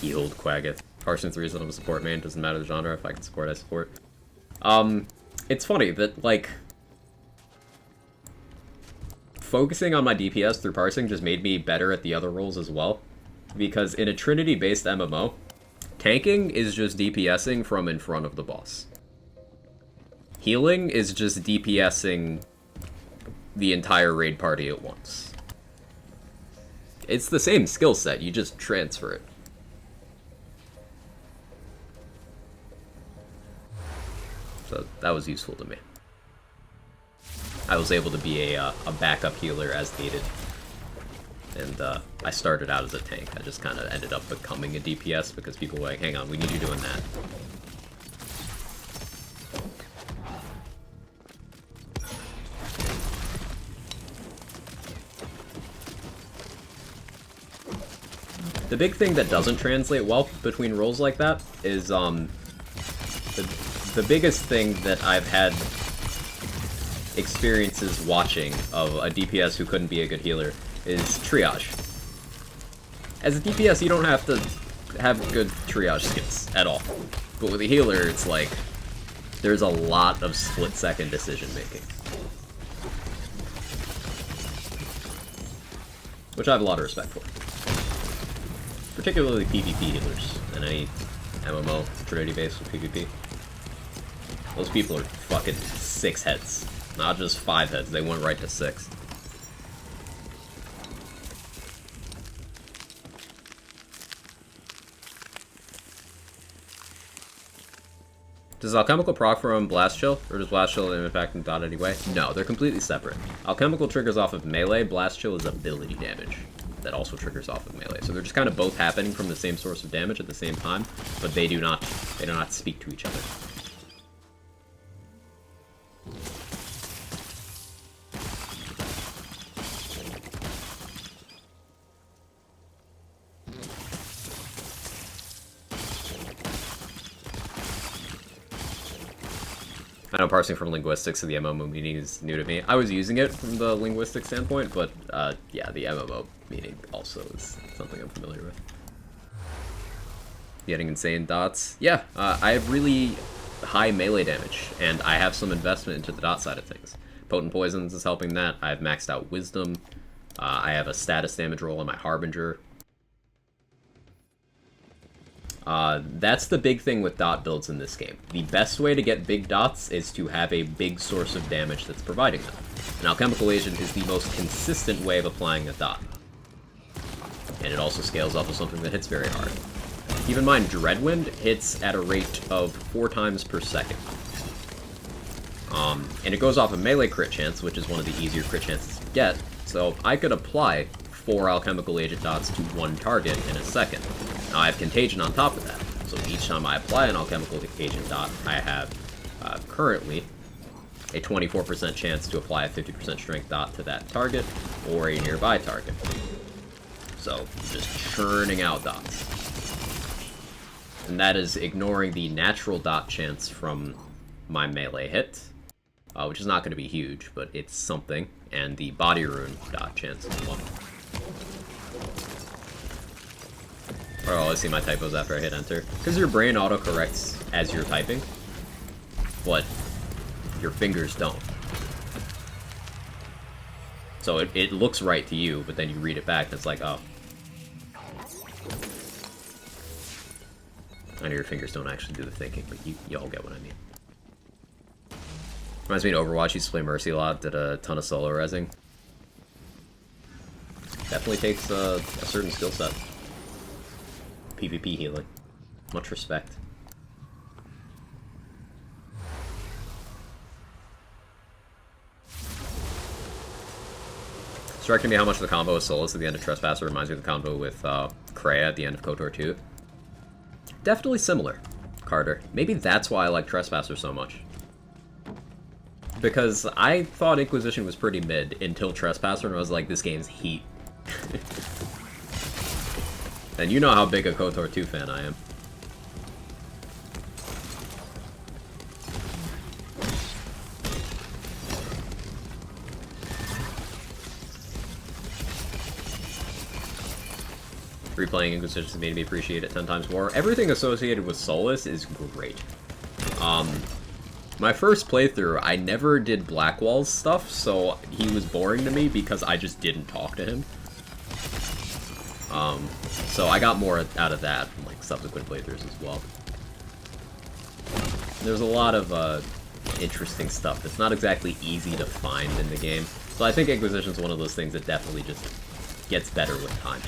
Healed Quaggith. Parsing 3 is I'm a support main. Doesn't matter the genre. If I can support, I support. It's funny that, like, focusing on my DPS through parsing just made me better at the other roles as well. Because in a Trinity-based MMO, tanking is just DPSing from in front of the boss. Healing is just DPSing the entire raid party at once. It's the same skill set, you just transfer it. So that was useful to me. I was able to be a backup healer as needed. And I started out as a tank. I just kind of ended up becoming a DPS because people were like, hang on, we need you doing that. The big thing that doesn't translate well between roles like that is the biggest thing that I've had experiences watching of a DPS who couldn't be a good healer is triage. As a DPS, you don't have to have good triage skills at all. But with a healer, it's like, there's a lot of split-second decision-making. Which I have a lot of respect for. Particularly PvP healers in any MMO Trinity-based with PvP. Those people are fucking 6 heads. Not just 5 heads, they went right to 6. Does Alchemical proc from Blast Chill, or does Blast Chill impact in dot anyway? No, they're completely separate. Alchemical triggers off of melee, Blast Chill is ability damage that also triggers off of melee. So they're just kind of both happening from the same source of damage at the same time, but they do not speak to each other. I know parsing from linguistics to the MMO meaning is new to me. I was using it from the linguistic standpoint, but yeah, the MMO meaning also is something I'm familiar with. Getting insane dots. Yeah, I have really high melee damage, and I have some investment into the dot side of things. Potent Poisons is helping that. I have maxed out Wisdom. I have a status damage roll on my Harbinger. That's the big thing with dot builds in this game. The best way to get big dots is to have a big source of damage that's providing them. An Alchemical Agent is the most consistent way of applying a dot. And it also scales off of something that hits very hard. Keep in mind, Dreadwind hits at a rate of 4 times per second. And it goes off a melee crit chance, which is one of the easier crit chances to get, so I could apply 4 Alchemical Agent dots to one target in a second. Now I have Contagion on top of that, so each time I apply an Alchemical Agent dot, I have currently a 24% chance to apply a 50% strength dot to that target, or a nearby target. So, just churning out dots. And that is ignoring the natural dot chance from my melee hit, which is not going to be huge, but it's something, and the body rune dot chance as well. Or I'll always see my typos after I hit enter. Because your brain autocorrects as you're typing, but your fingers don't. So it looks right to you, but then you read it back and it's like, oh. I know your fingers don't actually do the thinking, but you all get what I mean. Reminds me of Overwatch, used to play Mercy a lot, did a ton of solo resing. Definitely takes a certain skill set. PvP healing. Much respect. Striking me how much the combo with Solus at the end of Trespasser reminds me of the combo with Kreia at the end of KOTOR 2. Definitely similar, Carter. Maybe that's why I like Trespasser so much. Because I thought Inquisition was pretty mid until Trespasser, and I was like, this game's heat. And you know how big a KOTOR 2 fan I am. Replaying Inquisition has made me appreciate it 10 times more. Everything associated with Solus is great. My first playthrough, I never did Blackwall's stuff, so he was boring to me because I just didn't talk to him. So I got more out of that from like subsequent playthroughs as well. There's a lot of interesting stuff that's not exactly easy to find in the game. So I think Inquisition's one of those things that definitely just gets better with time.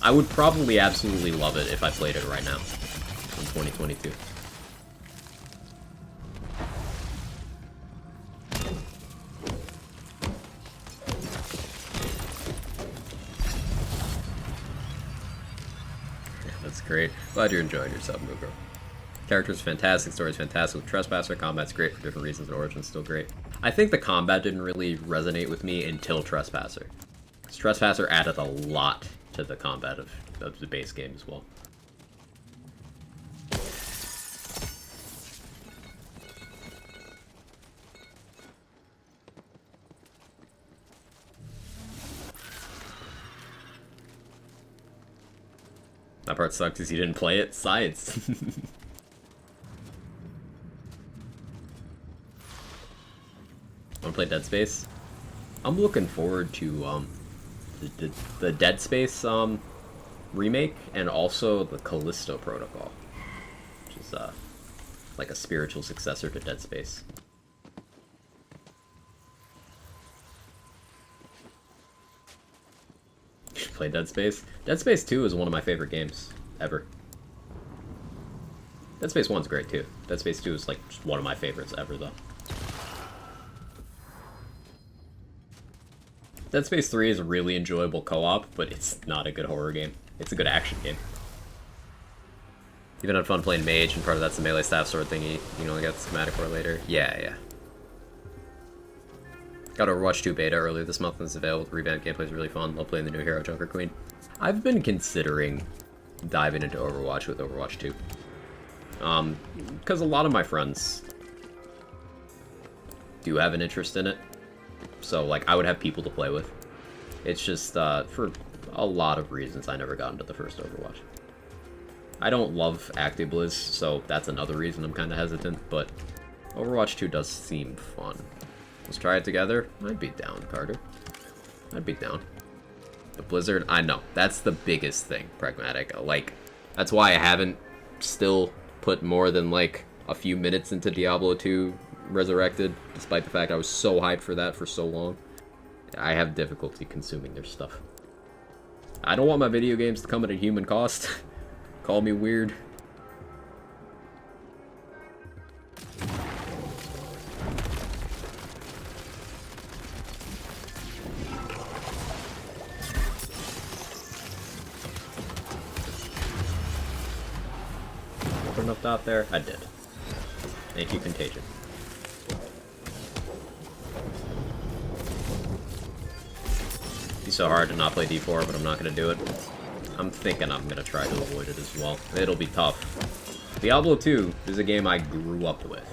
I would probably absolutely love it if I played it right now, in 2022. Yeah, that's great. Glad you're enjoying yourself, Mugro. Character's fantastic, story's fantastic. With Trespasser, combat's great for different reasons, and Origin's still great. I think the combat didn't really resonate with me until Trespasser. Because Trespasser added a lot to the combat of the base game as well. That part sucked because you didn't play it. Science. Wanna play Dead Space? I'm looking forward to the Dead Space remake, and also the Callisto Protocol, which is like a spiritual successor to Dead Space. You should play Dead Space. Dead Space 2 is one of my favorite games ever. Dead Space 1's great too. Dead Space 2 is like just one of my favorites ever though. Dead Space 3 is a really enjoyable co-op, but it's not a good horror game. It's a good action game. Even had fun playing Mage, and part of that's the melee staff sword thingy. You know, I got the schematic for later. Yeah. Got Overwatch 2 beta earlier this month, and it's available. Revamped gameplay is really fun. Love playing the new hero, Junker Queen. I've been considering diving into Overwatch with Overwatch 2. Because a lot of my friends do have an interest in it. So, like, I would have people to play with. It's just, for a lot of reasons, I never got into the first Overwatch. I don't love ActiBliz, so that's another reason I'm kind of hesitant, but Overwatch 2 does seem fun. Let's try it together. I'd be down, Carter. I'd be down. The Blizzard, I know. That's the biggest thing, Pragmatic. Like, that's why I haven't still put more than, like, a few minutes into Diablo 2 Resurrected, despite the fact I was so hyped for that for so long. I have difficulty consuming their stuff. I don't want my video games to come at a human cost. Call me weird. Put enough dot there? I did. Thank you, Contagion. It's so hard to not play D4, but I'm not going to do it. I'm thinking I'm going to try to avoid it as well. It'll be tough. Diablo 2 is a game I grew up with.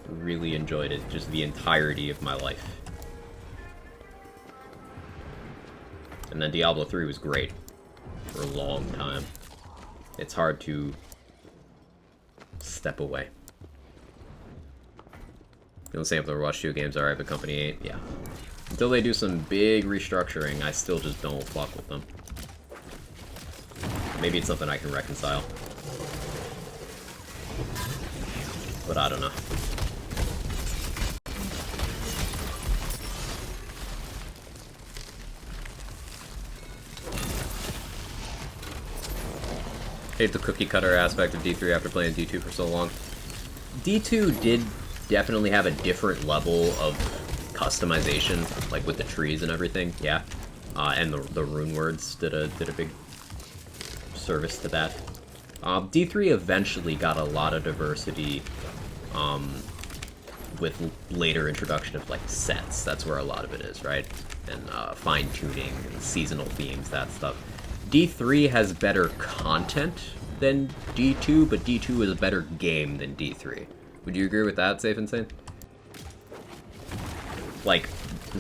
Really enjoyed it just the entirety of my life. And then Diablo 3 was great for a long time. It's hard to step away. Don't say if the Overwatch 2 games are alright, but Company 8, yeah. Until they do some big restructuring, I still just don't fuck with them. Maybe it's something I can reconcile. But I don't know. Hate the cookie cutter aspect of D3 after playing D2 for so long. D2 did definitely have a different level of customization, like with the trees and everything, yeah. And the rune words did a big service to that. D3 eventually got a lot of diversity with later introduction of like sets. That's where a lot of it is, right? And fine-tuning and seasonal themes, that stuff. D3 has better content than D2, but D2 is a better game than D3. Would you agree with that, Safe and Sane? Like,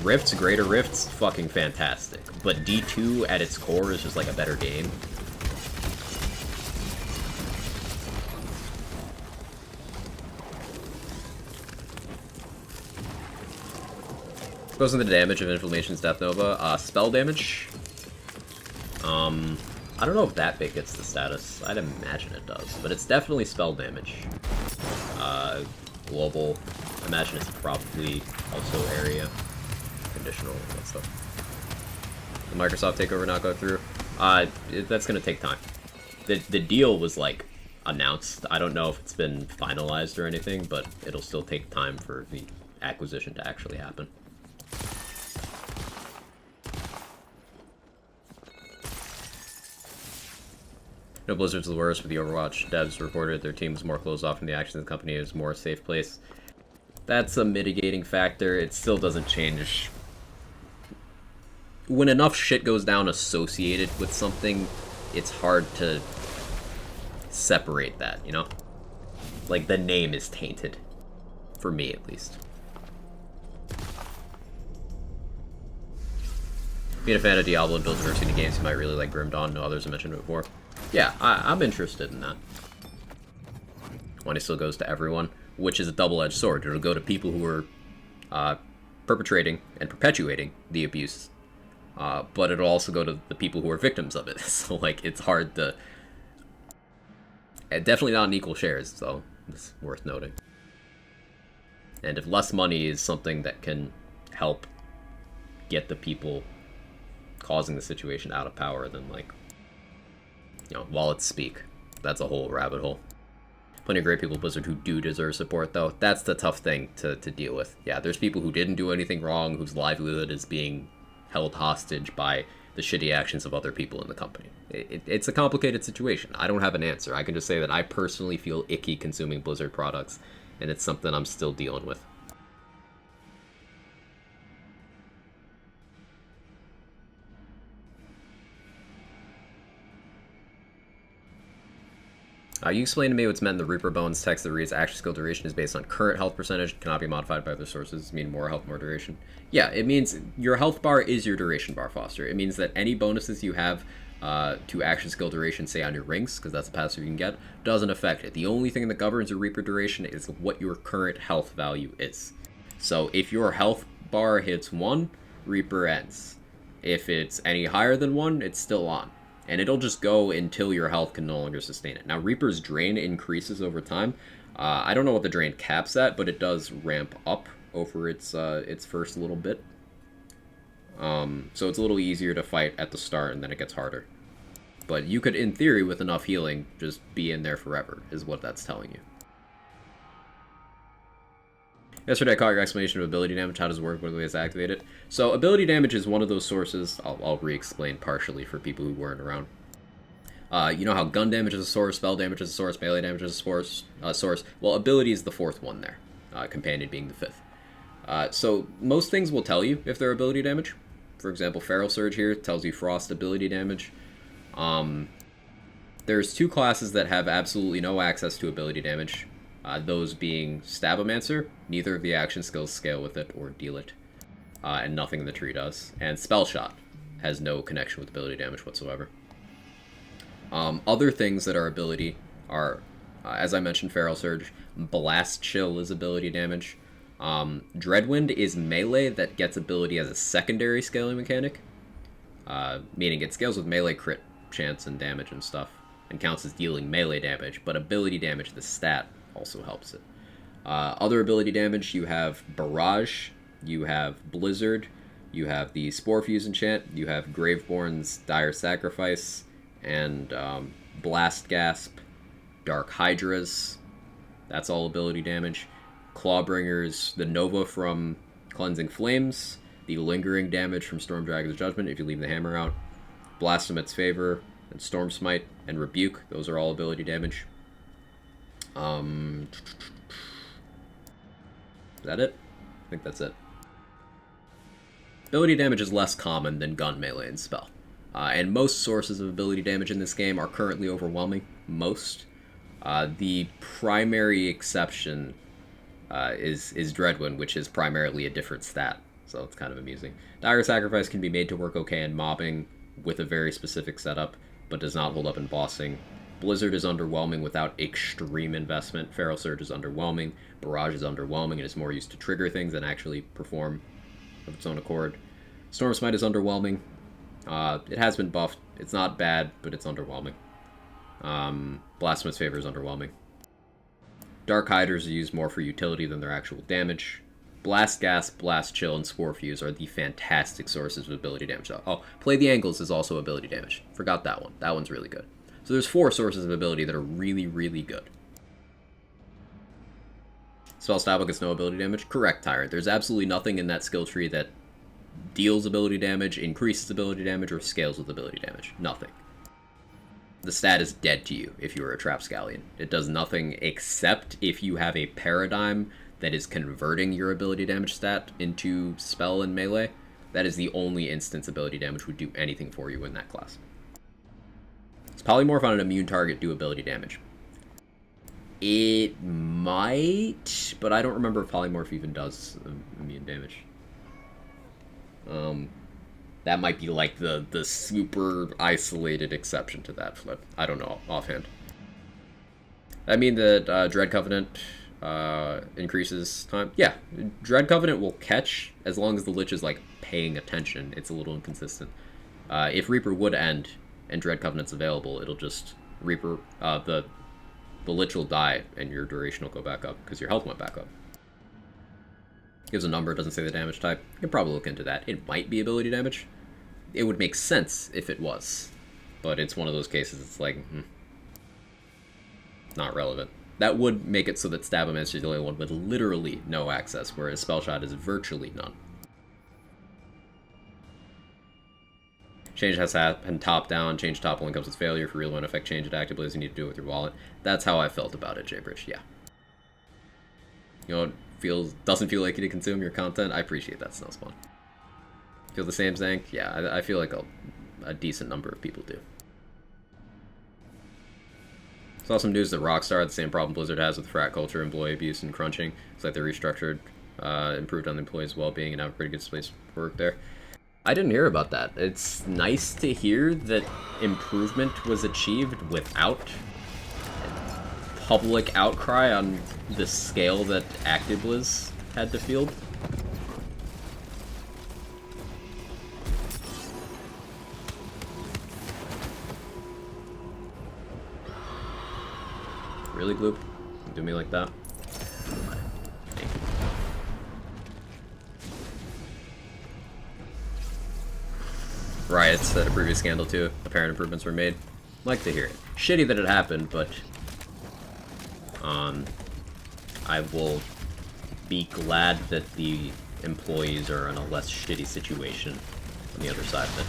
Rifts, Greater Rifts, fucking fantastic. But D2 at its core is just like a better game. Goes into the damage of Inflammation's Death Nova. Spell damage. I don't know if that bit gets the status. I'd imagine it does, but it's definitely spell damage. Global. I imagine it's probably also area. Conditional, that stuff. The Microsoft takeover not go through. That's gonna take time. The deal was, like, announced. I don't know if it's been finalized or anything, but it'll still take time for the acquisition to actually happen. No, Blizzard's the worst, but the Overwatch devs reported their team was more closed off from the actions of the company. It was more a safe place. That's a mitigating factor. It still doesn't change. When enough shit goes down associated with something, it's hard to separate that, you know? Like, the name is tainted. For me, at least. Being a fan of Diablo and build diversity games, you might really like Grim Dawn. No others have mentioned it before. Yeah, I'm interested in that. Money still goes to everyone, which is a double-edged sword. It'll go to people who are perpetrating and perpetuating the abuse, but it'll also go to the people who are victims of it. So, like, it's hard to... Definitely not in equal shares, so it's worth noting. And if less money is something that can help get the people causing the situation out of power, then, like, you know, wallets speak. That's a whole rabbit hole. Plenty of great people at Blizzard who do deserve support, though. That's the tough thing to deal with. Yeah, there's people who didn't do anything wrong, whose livelihood is being held hostage by the shitty actions of other people in the company. It's a complicated situation. I don't have an answer. I can just say that I personally feel icky consuming Blizzard products, and it's something I'm still dealing with. You explained to me what's meant in the Reaper Bones text that reads action skill duration is based on current health percentage, cannot be modified by other sources, mean more health, more duration. Yeah, it means your health bar is your duration bar, Foster. It means that any bonuses you have to action skill duration, say on your rings, because that's a passive you can get, doesn't affect it. The only thing that governs your Reaper duration is what your current health value is. So if your health bar hits 1, Reaper ends. If it's any higher than 1, it's still on. And it'll just go until your health can no longer sustain it. Now, Reaper's drain increases over time. I don't know what the drain caps at, but it does ramp up over its first little bit. So it's a little easier to fight at the start, and then it gets harder. But you could, in theory, with enough healing, just be in there forever, is what that's telling you. Yesterday I caught your explanation of ability damage. How does it work? What are the ways to activate it? So ability damage is one of those sources. I'll re-explain partially for people who weren't around. You know how gun damage is a source, spell damage is a source, melee damage is a source. Well, ability is the fourth one there, companion being the fifth. So most things will tell you if they're ability damage. For example, Feral Surge here tells you frost ability damage. There's 2 classes that have absolutely no access to ability damage. Those being Stabomancer, neither of the action skills scale with it or deal it, and nothing in the tree does. And Spell Shot has no connection with ability damage whatsoever. Other things that are ability are, as I mentioned, Feral Surge. Blast Chill is ability damage. Dreadwind is melee that gets ability as a secondary scaling mechanic, meaning it scales with melee crit chance and damage and stuff, and counts as dealing melee damage, but ability damage, the stat, also helps it. Other ability damage, you have Barrage, you have Blizzard, you have the Spore Fuse enchant, you have Graveborn's Dire Sacrifice, and Blast Gasp, Dark Hydras, that's all ability damage. Clawbringers, the Nova from Cleansing Flames, the Lingering damage from Storm Dragon's Judgment if you leave the hammer out, Blasphemous Favor, and Storm Smite, and Rebuke, those are all ability damage. Is that it? I think that's it. Ability damage is less common than gun, melee, and spell. And most sources of ability damage in this game are currently overwhelming. Most. The primary exception is Dreadwind, which is primarily a different stat. So it's kind of amusing. Dire Sacrifice can be made to work okay in mobbing with a very specific setup, but does not hold up in bossing. Blizzard is underwhelming without extreme investment. Feral Surge is underwhelming. Barrage is underwhelming and is more used to trigger things than actually perform of its own accord. Storm Smite is underwhelming. It has been buffed. It's not bad, but it's underwhelming. Blasphemous Favor is underwhelming. Dark Hydras are used more for utility than their actual damage. Blast Gasp, Blast Chill, and Spore Fuse are the fantastic sources of ability damage. Oh, Play the Angles is also ability damage. Forgot that one. That one's really good. So there's 4 sources of ability that are really, really good. Spell Stabble gets no ability damage? Correct, Tyrant. There's absolutely nothing in that skill tree that deals ability damage, increases ability damage, or scales with ability damage. Nothing. The stat is dead to you if you are a Trapscallion. It does nothing except if you have a paradigm that is converting your ability damage stat into spell and melee. That is the only instance ability damage would do anything for you in that class. Does Polymorph on an immune target do ability damage? It might, but I don't remember if Polymorph even does immune damage. That might be like the super isolated exception to that flip. I don't know offhand. I mean that Dread Covenant increases time. Yeah, Dread Covenant will catch as long as the Lich is like paying attention. It's a little inconsistent. If Reaper would end and Dread Covenant's available, it'll just Reaper the Lich will die and your duration will go back up because your health went back up. Gives a number, doesn't say the damage type. You can probably look into that. It might be ability damage. It would make sense if it was, but it's one of those cases. It's like not relevant. That would make it so that Stabomancer is the only one with literally no access, whereas Spell Shot is virtually none. Change has happened top down. Change top only comes with failure. For real one effect, change it actively as you need to do it with your wallet. That's how I felt about it, Jaybridge. Yeah. You know, doesn't feel like you to consume your content. I appreciate that, Snowspawn. Feel the same, Zank? Yeah, I feel like a decent number of people do. Saw some news that Rockstar had the same problem Blizzard has with frat culture, employee abuse, and crunching. It's like they restructured, improved on the employees' well-being, and have a pretty good space for work there. I didn't hear about that. It's nice to hear that improvement was achieved without public outcry on the scale that ActiBliz had to field. Really, Gloop? Do me like that? Riots at a previous scandal too. Apparent improvements were made. Like to hear it. Shitty that it happened, but I will be glad that the employees are in a less shitty situation on the other side of it.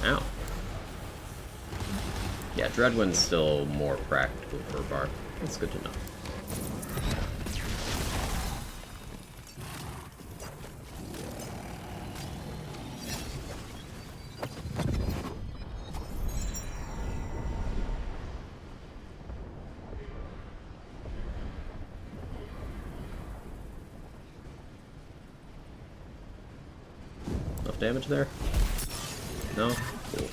Ow. Yeah, Dreadwind's still more practical for a bar. That's good to know. Enough damage there? No? Cool.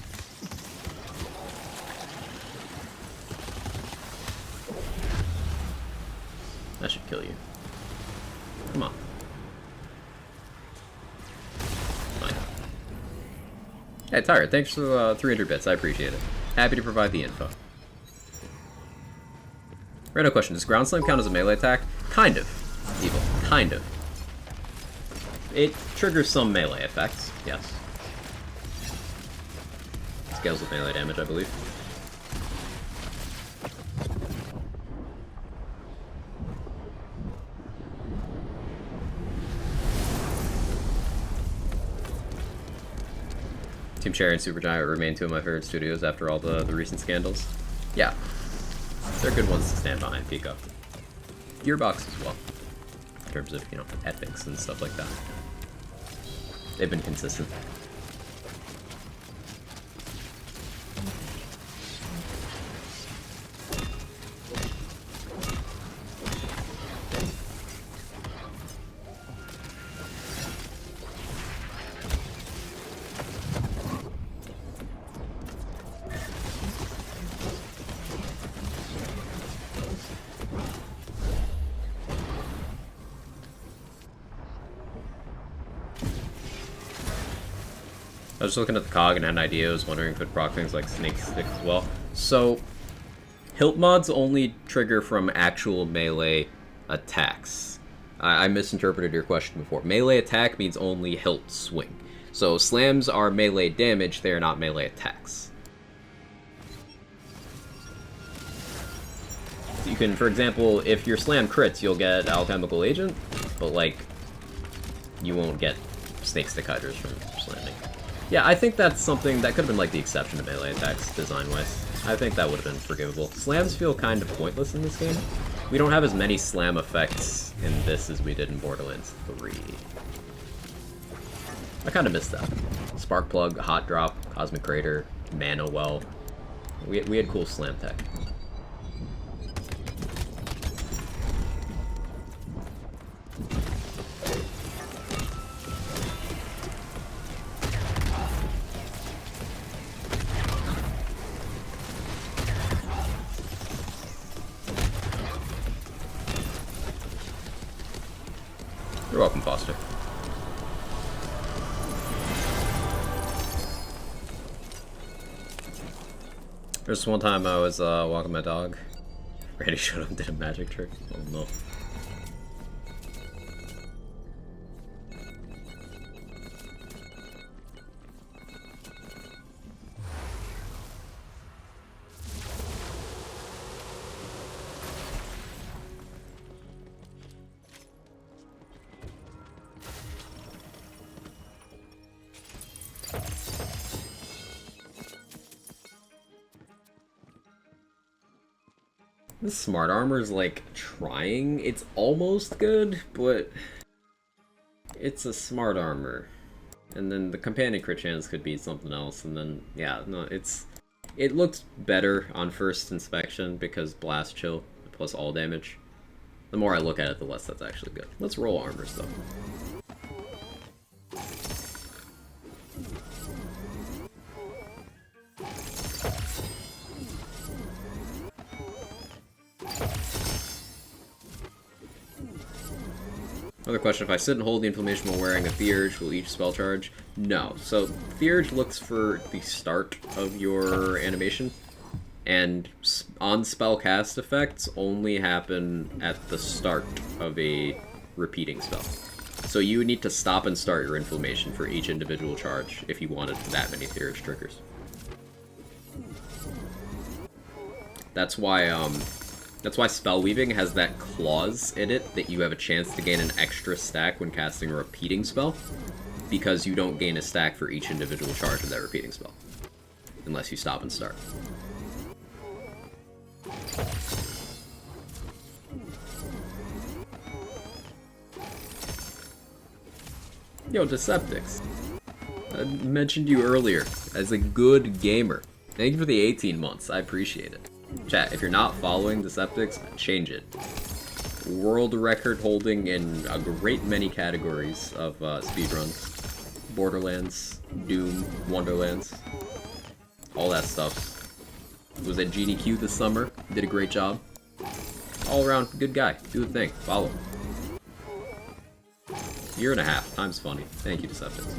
That should kill you. Come on. Fine. Hey, Tyre, thanks for 300 bits. I appreciate it. Happy to provide the info. Random question. Does Ground Slam count as a melee attack? Kind of. Evil. Kind of. It triggers some melee effects, yes. Scales with melee damage, I believe. Team Cherry and Supergiant remain two of my favorite studios after all the recent scandals. Yeah. They're good ones to stand behind, Pico. Gearbox as well. In terms of, you know, ethics and stuff like that. They've been consistent. I was just looking at the cog and had an idea. I was wondering if it could proc things like Snake Stick as well. So, hilt mods only trigger from actual melee attacks. I misinterpreted your question before. Melee attack means only hilt swing. So slams are melee damage, they are not melee attacks. You can, for example, if your slam crits, you'll get Alchemical Agent, but like, you won't get Snake Stick Hydras from slamming. Yeah, I think that's something that could have been like the exception to melee attacks, design-wise. I think that would have been forgivable. Slams feel kind of pointless in this game. We don't have as many slam effects in this as we did in Borderlands 3. I kind of missed that. Spark Plug, Hot Drop, Cosmic Crater, Mana Well. We had cool slam tech. You're welcome, Foster. There's one time I was walking my dog. Randy showed up and did a magic trick. Oh no. The smart armor's like trying. It's almost good, but it's a smart armor. And then the companion crit chance could be something else, and then yeah, no, it looks better on first inspection because blast chill plus all damage. The more I look at it, the less that's actually good. Let's roll armors though. Another question, if I sit and hold the inflammation while wearing a Theurge, will each spell charge? No. So, Theurge looks for the start of your animation, and on-spell cast effects only happen at the start of a repeating spell. So you would need to stop and start your inflammation for each individual charge if you wanted that many Theurge triggers. That's why spell weaving has that clause in it that you have a chance to gain an extra stack when casting a repeating spell, because you don't gain a stack for each individual charge of that repeating spell, unless you stop and start. Yo, Deceptix. I mentioned you earlier as a good gamer. Thank you for the 18 months, I appreciate it. Chat, if you're not following Deceptix, change it. World record holding in a great many categories of speedruns. Borderlands, Doom, Wonderlands, all that stuff. Was at GDQ this summer, did a great job. All around, good guy, do the thing, follow. Year and a half, time's funny. Thank you, Deceptix.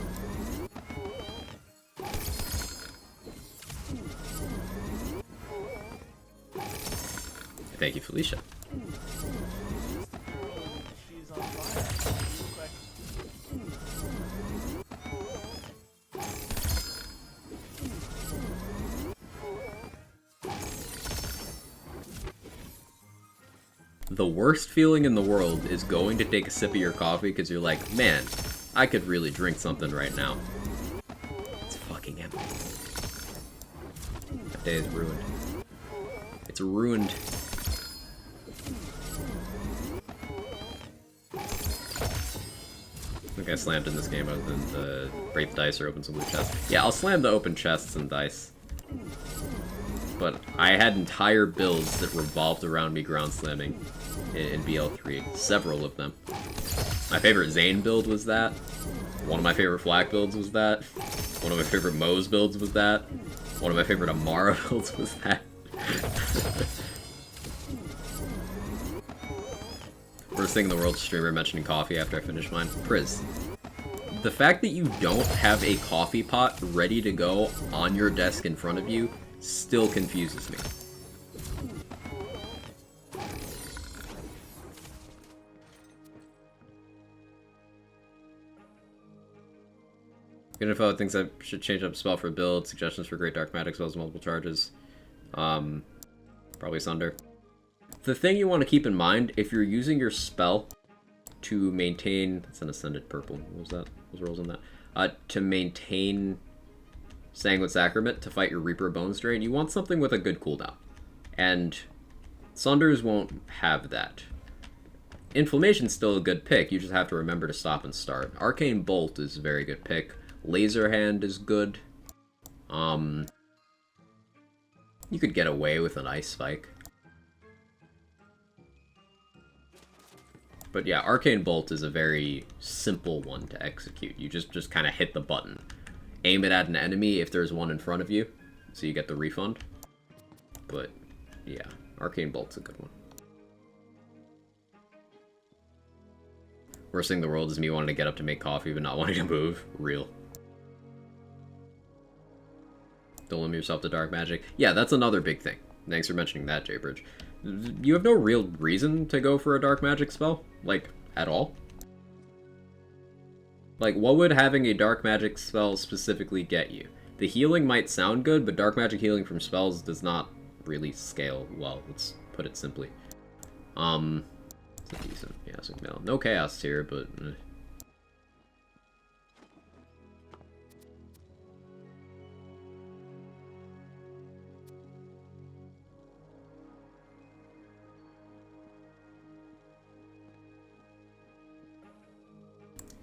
Thank you, Felicia. She's on fire. The worst feeling in the world is going to take a sip of your coffee because you're like, man, I could really drink something right now. It's fucking empty. That day is ruined. It's ruined. I think I slammed in this game other than to break the dice or open some loot chests. Yeah, I'll slam the open chests and dice. But I had entire builds that revolved around me ground slamming in BL3. Several of them. My favorite Zane build was that. One of my favorite Flak builds was that. One of my favorite Moze builds was that. One of my favorite Amara builds was that. First thing in the world, streamer mentioning coffee after I finish mine. Priz. The fact that you don't have a coffee pot ready to go on your desk in front of you still confuses me. Good info, thinks I should change up spell for a build, suggestions for great dark magic spells, multiple charges. Probably Sunder. The thing you want to keep in mind, if you're using your spell to maintain... That's an Ascended Purple. What was that? What was rolls on that? To maintain Sanguine Sacrament to fight your Reaper Bones Drain, you want something with a good cooldown. And Sunders won't have that. Inflammation's still a good pick, you just have to remember to stop and start. Arcane Bolt is a very good pick. Laser Hand is good. You could get away with an Ice Spike. But yeah, Arcane Bolt is a very simple one to execute. You just kind of hit the button. Aim it at an enemy if there's one in front of you, so you get the refund. But yeah, Arcane Bolt's a good one. Worst thing in the world is me wanting to get up to make coffee but not wanting to move. Real. Don't limit yourself to dark magic. Yeah, that's another big thing. Thanks for mentioning that, J-Bridge. You have no real reason to go for a dark magic spell, like, at all. Like, what would having a dark magic spell specifically get you? The healing might sound good, but dark magic healing from spells does not really scale well, let's put it simply. It's a decent, yeah, so no chaos here, but...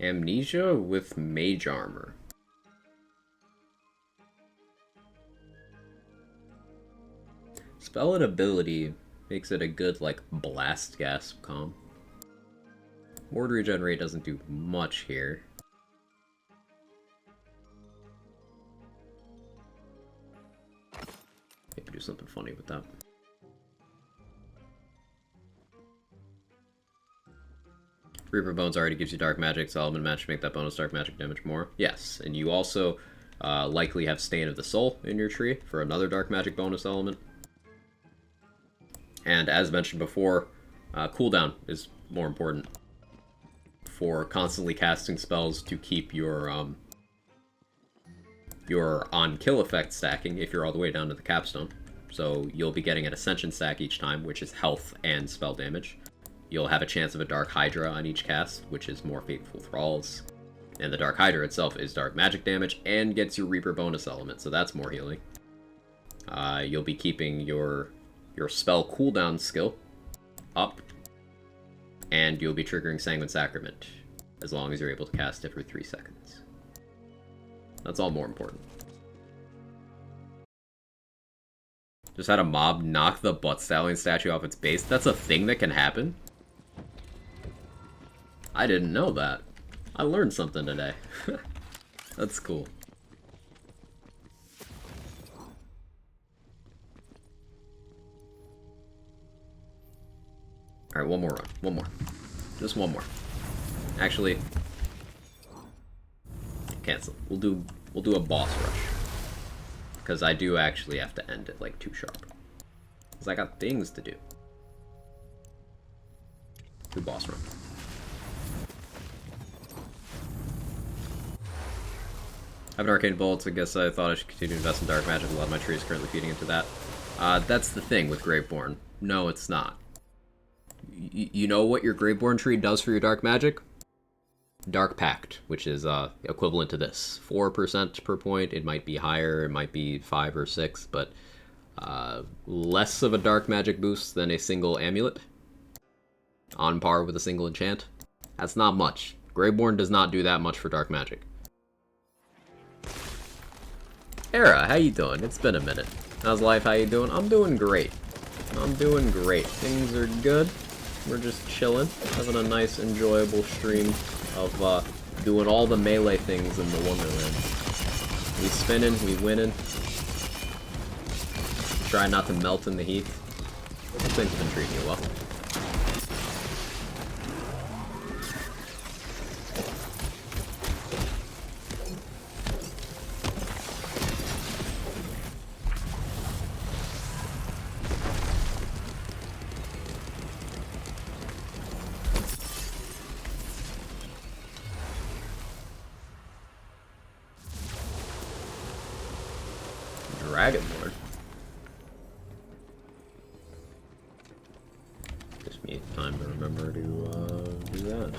Amnesia with Mage Armor. Spell and ability makes it a good, like, Blast Gasp comp. Ward Regenerate doesn't do much here. Maybe do something funny with that. Reaper Bones already gives you Dark Magic, so Element Match to make that bonus Dark Magic damage more. Yes, and you also likely have Stain of the Soul in your tree for another Dark Magic bonus element. And as mentioned before, cooldown is more important for constantly casting spells to keep your on-kill effect stacking if you're all the way down to the capstone. So you'll be getting an Ascension stack each time, which is health and spell damage. You'll have a chance of a Dark Hydra on each cast, which is more Fateful Thralls. And the Dark Hydra itself is Dark Magic damage and gets your Reaper bonus element, so that's more healing. You'll be keeping your spell cooldown skill up, and you'll be triggering Sanguine Sacrament, as long as you're able to cast it for 3 seconds. That's all more important. Just had a mob knock the Butt Stallion statue off its base. That's a thing that can happen? I didn't know that. I learned something today. That's cool. Alright, one more run. One more. Just one more. Actually, cancel. We'll do a boss rush. Because I do actually have to end it like 2 sharp. Because I got things to do. Do boss run. I have an Arcane Bolt, so I guess I thought I should continue to invest in Dark Magic. A lot of my tree is currently feeding into that. That's the thing with Graveborn. No, it's not. You know what your Graveborn tree does for your Dark Magic? Dark Pact, which is equivalent to this. 4% per point. It might be higher, it might be 5 or 6, but less of a Dark Magic boost than a single amulet. On par with a single enchant. That's not much. Graveborn does not do that much for Dark Magic. Era, how you doing? It's been a minute. How's life? How you doing? I'm doing great. I'm doing great. Things are good. We're just chilling, having a nice, enjoyable stream of doing all the melee things in the Wonderland. We spinning, we winning. Try not to melt in the heat. Things have been treating you well. Dragon Lord. Gives me time to remember to do that.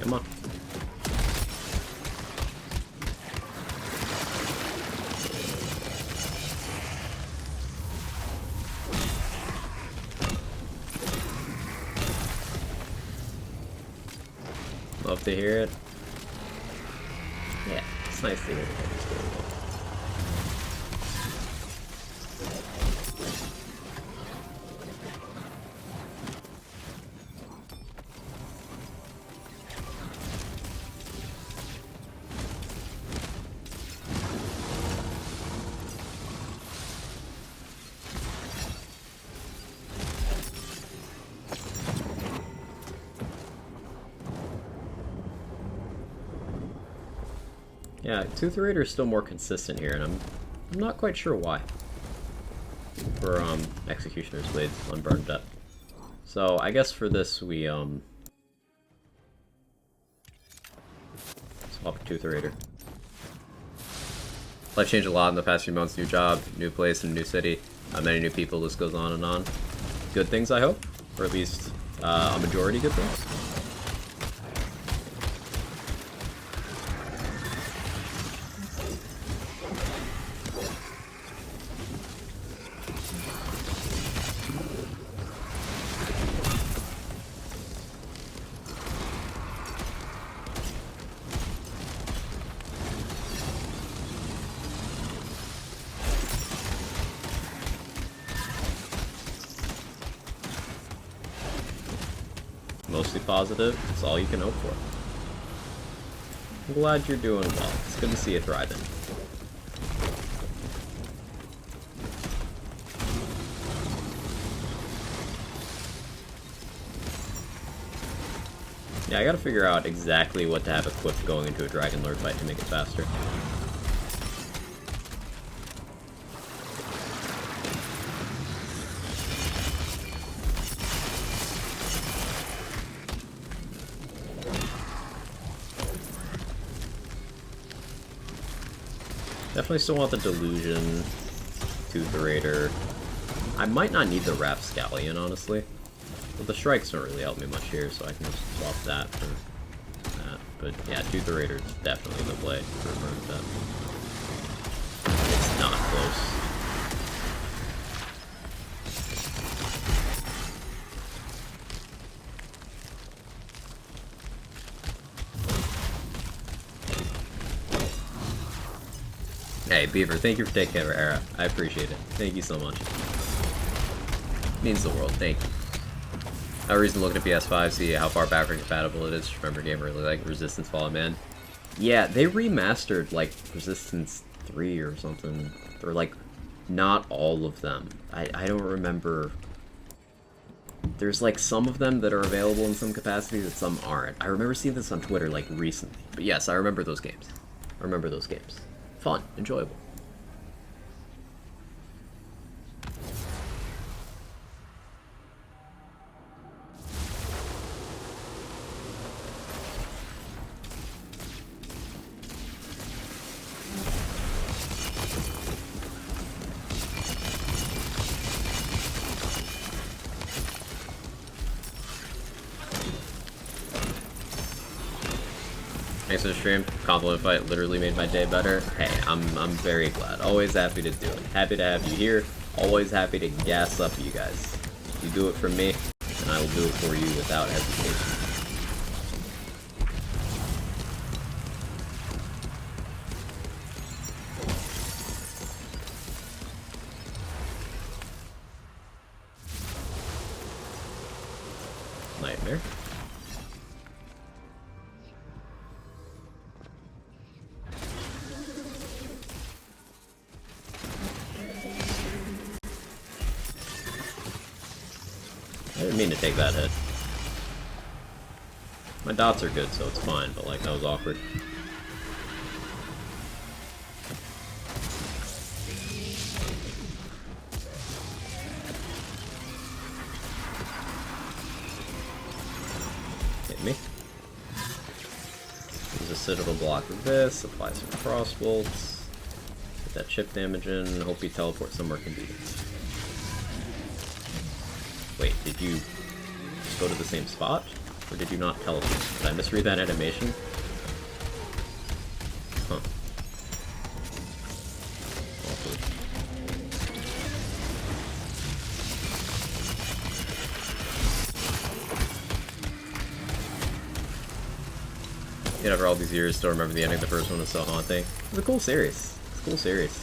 Come on. Love to hear it. Yeah, it's nice to hear that it's doing well. Yeah, Tooth Raider is still more consistent here, and I'm not quite sure why. For Executioner's Blades on Burned Up. So I guess for this we swap Tooth Raider. Life changed a lot in the past few months. New job, new place, and new city. Many new people. This goes on and on. Good things, I hope, or at least a majority good things. Mostly positive. It's all you can hope for. I'm glad you're doing well. It's good to see you thriving. Yeah, I gotta figure out exactly what to have equipped going into a Dragon Lord fight to make it faster. Definitely still want the Delusion, Tooth Raider. I might not need the Rapscallion, honestly. But the strikes don't really help me much here, so I can just swap that for that. But yeah, Tooth Raider is definitely the play for Burn Death. It's not close. Hey, Beaver, thank you for taking care of Era. I appreciate it. Thank you so much. Means the world. Thank you. No reason to look at PS5, see how far backward compatible it is. Remember, game really like Resistance Fallen Man. Yeah, they remastered like Resistance 3 or something. Or like, not all of them. I don't remember. There's like some of them that are available in some capacity that some aren't. I remember seeing this on Twitter like recently. But yes, I remember those games. I remember those games. Fun, enjoyable. Thanks for the stream. Compliment fight literally made my day better. Hey, I'm very glad. Always happy to do it. Happy to have you here. Always happy to gas up you guys. You do it for me, and I will do it for you without hesitation. Nightmare. I didn't mean to take that hit. My dots are good, so it's fine, but like, that was awkward. Hit me. Use a Citadel block with this, apply some cross bolts, get that chip damage in, hope you teleport somewhere convenient. Wait, did you just go to the same spot? Or did you not teleport? Did I misread that animation? Huh. Awkward. Yet after all these years, still remember the ending of the first one was so haunting. It's a cool series. It's a cool series.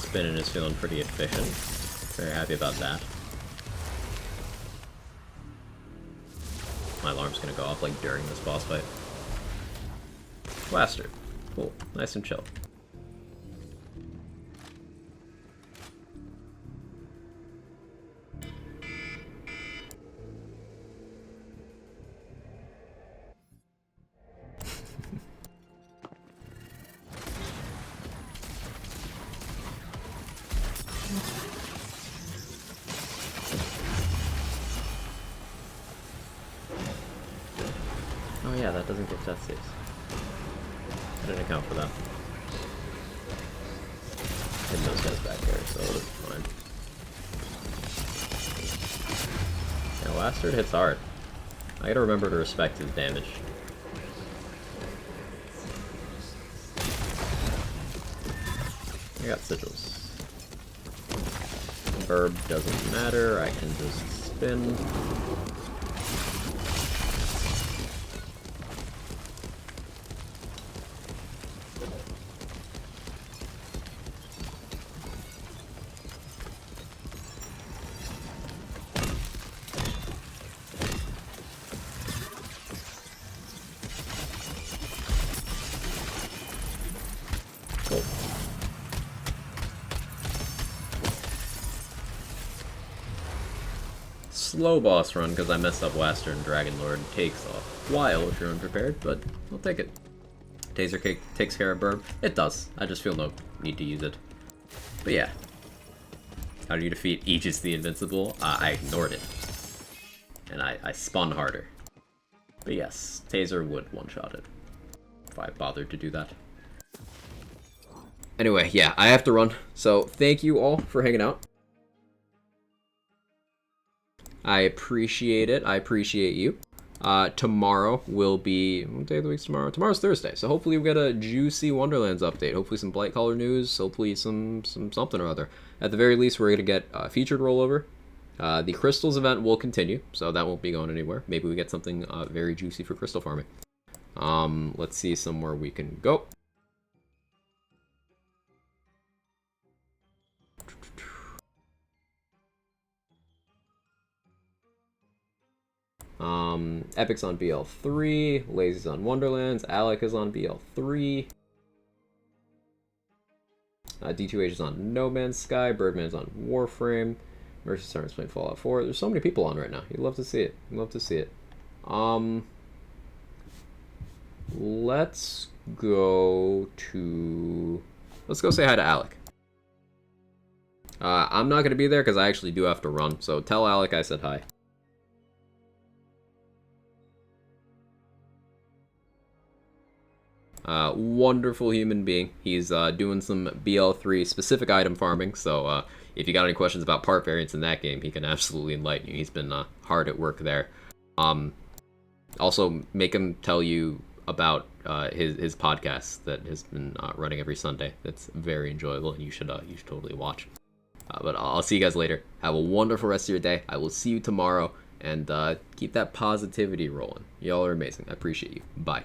Spinning is feeling pretty efficient. Very happy about that. My alarm's gonna go off like during this boss fight. Blaster. Cool. Nice and chill. Oh yeah, that doesn't get death saves. I didn't account for that. Hitting those guys back there, so it'll be fine. Yeah, Lastard hits hard. I gotta remember to respect his damage. I got sigils. Verb doesn't matter, I can just spin. Cool. Slow boss run because I messed up Blaster and Dragon Lord takes a while if you're unprepared, but I'll take it. Taser Kick takes care of Burb. It does. I just feel no need to use it. But yeah. How do you defeat Aegis the Invincible? I ignored it. And I spun harder. But yes, Taser would one-shot it. If I bothered to do that. Anyway, yeah, I have to run. So thank you all for hanging out. I appreciate it. I appreciate you. Tomorrow will be... What day of the week's tomorrow? Tomorrow's Thursday, so hopefully we get a juicy Wonderlands update. Hopefully some Blight Color news. Hopefully some something or other. At the very least, we're going to get a featured rollover. The Crystals event will continue, so that won't be going anywhere. Maybe we get something very juicy for crystal farming. Let's see somewhere we can go. Epic's on BL3, Lazy's on Wonderlands, Alec is on BL3, D2H is on No Man's Sky, Birdman's on Warframe, Mercy Star's playing Fallout 4. There's so many people on right now. You'd love to see it. You'd love to see it. Let's go say hi to Alec. I'm not going to be there because I actually do have to run, so tell Alec I said hi. Wonderful human being. He's doing some BL3 specific item farming, so if you got any questions about part variants in that game, he can absolutely enlighten you. He's been hard at work there. Also, make him tell you about his podcast that has been running every Sunday. That's very enjoyable, and you should totally watch. But I'll see you guys later. Have a wonderful rest of your day. I will see you tomorrow, and keep that positivity rolling. Y'all are amazing. I appreciate you. Bye.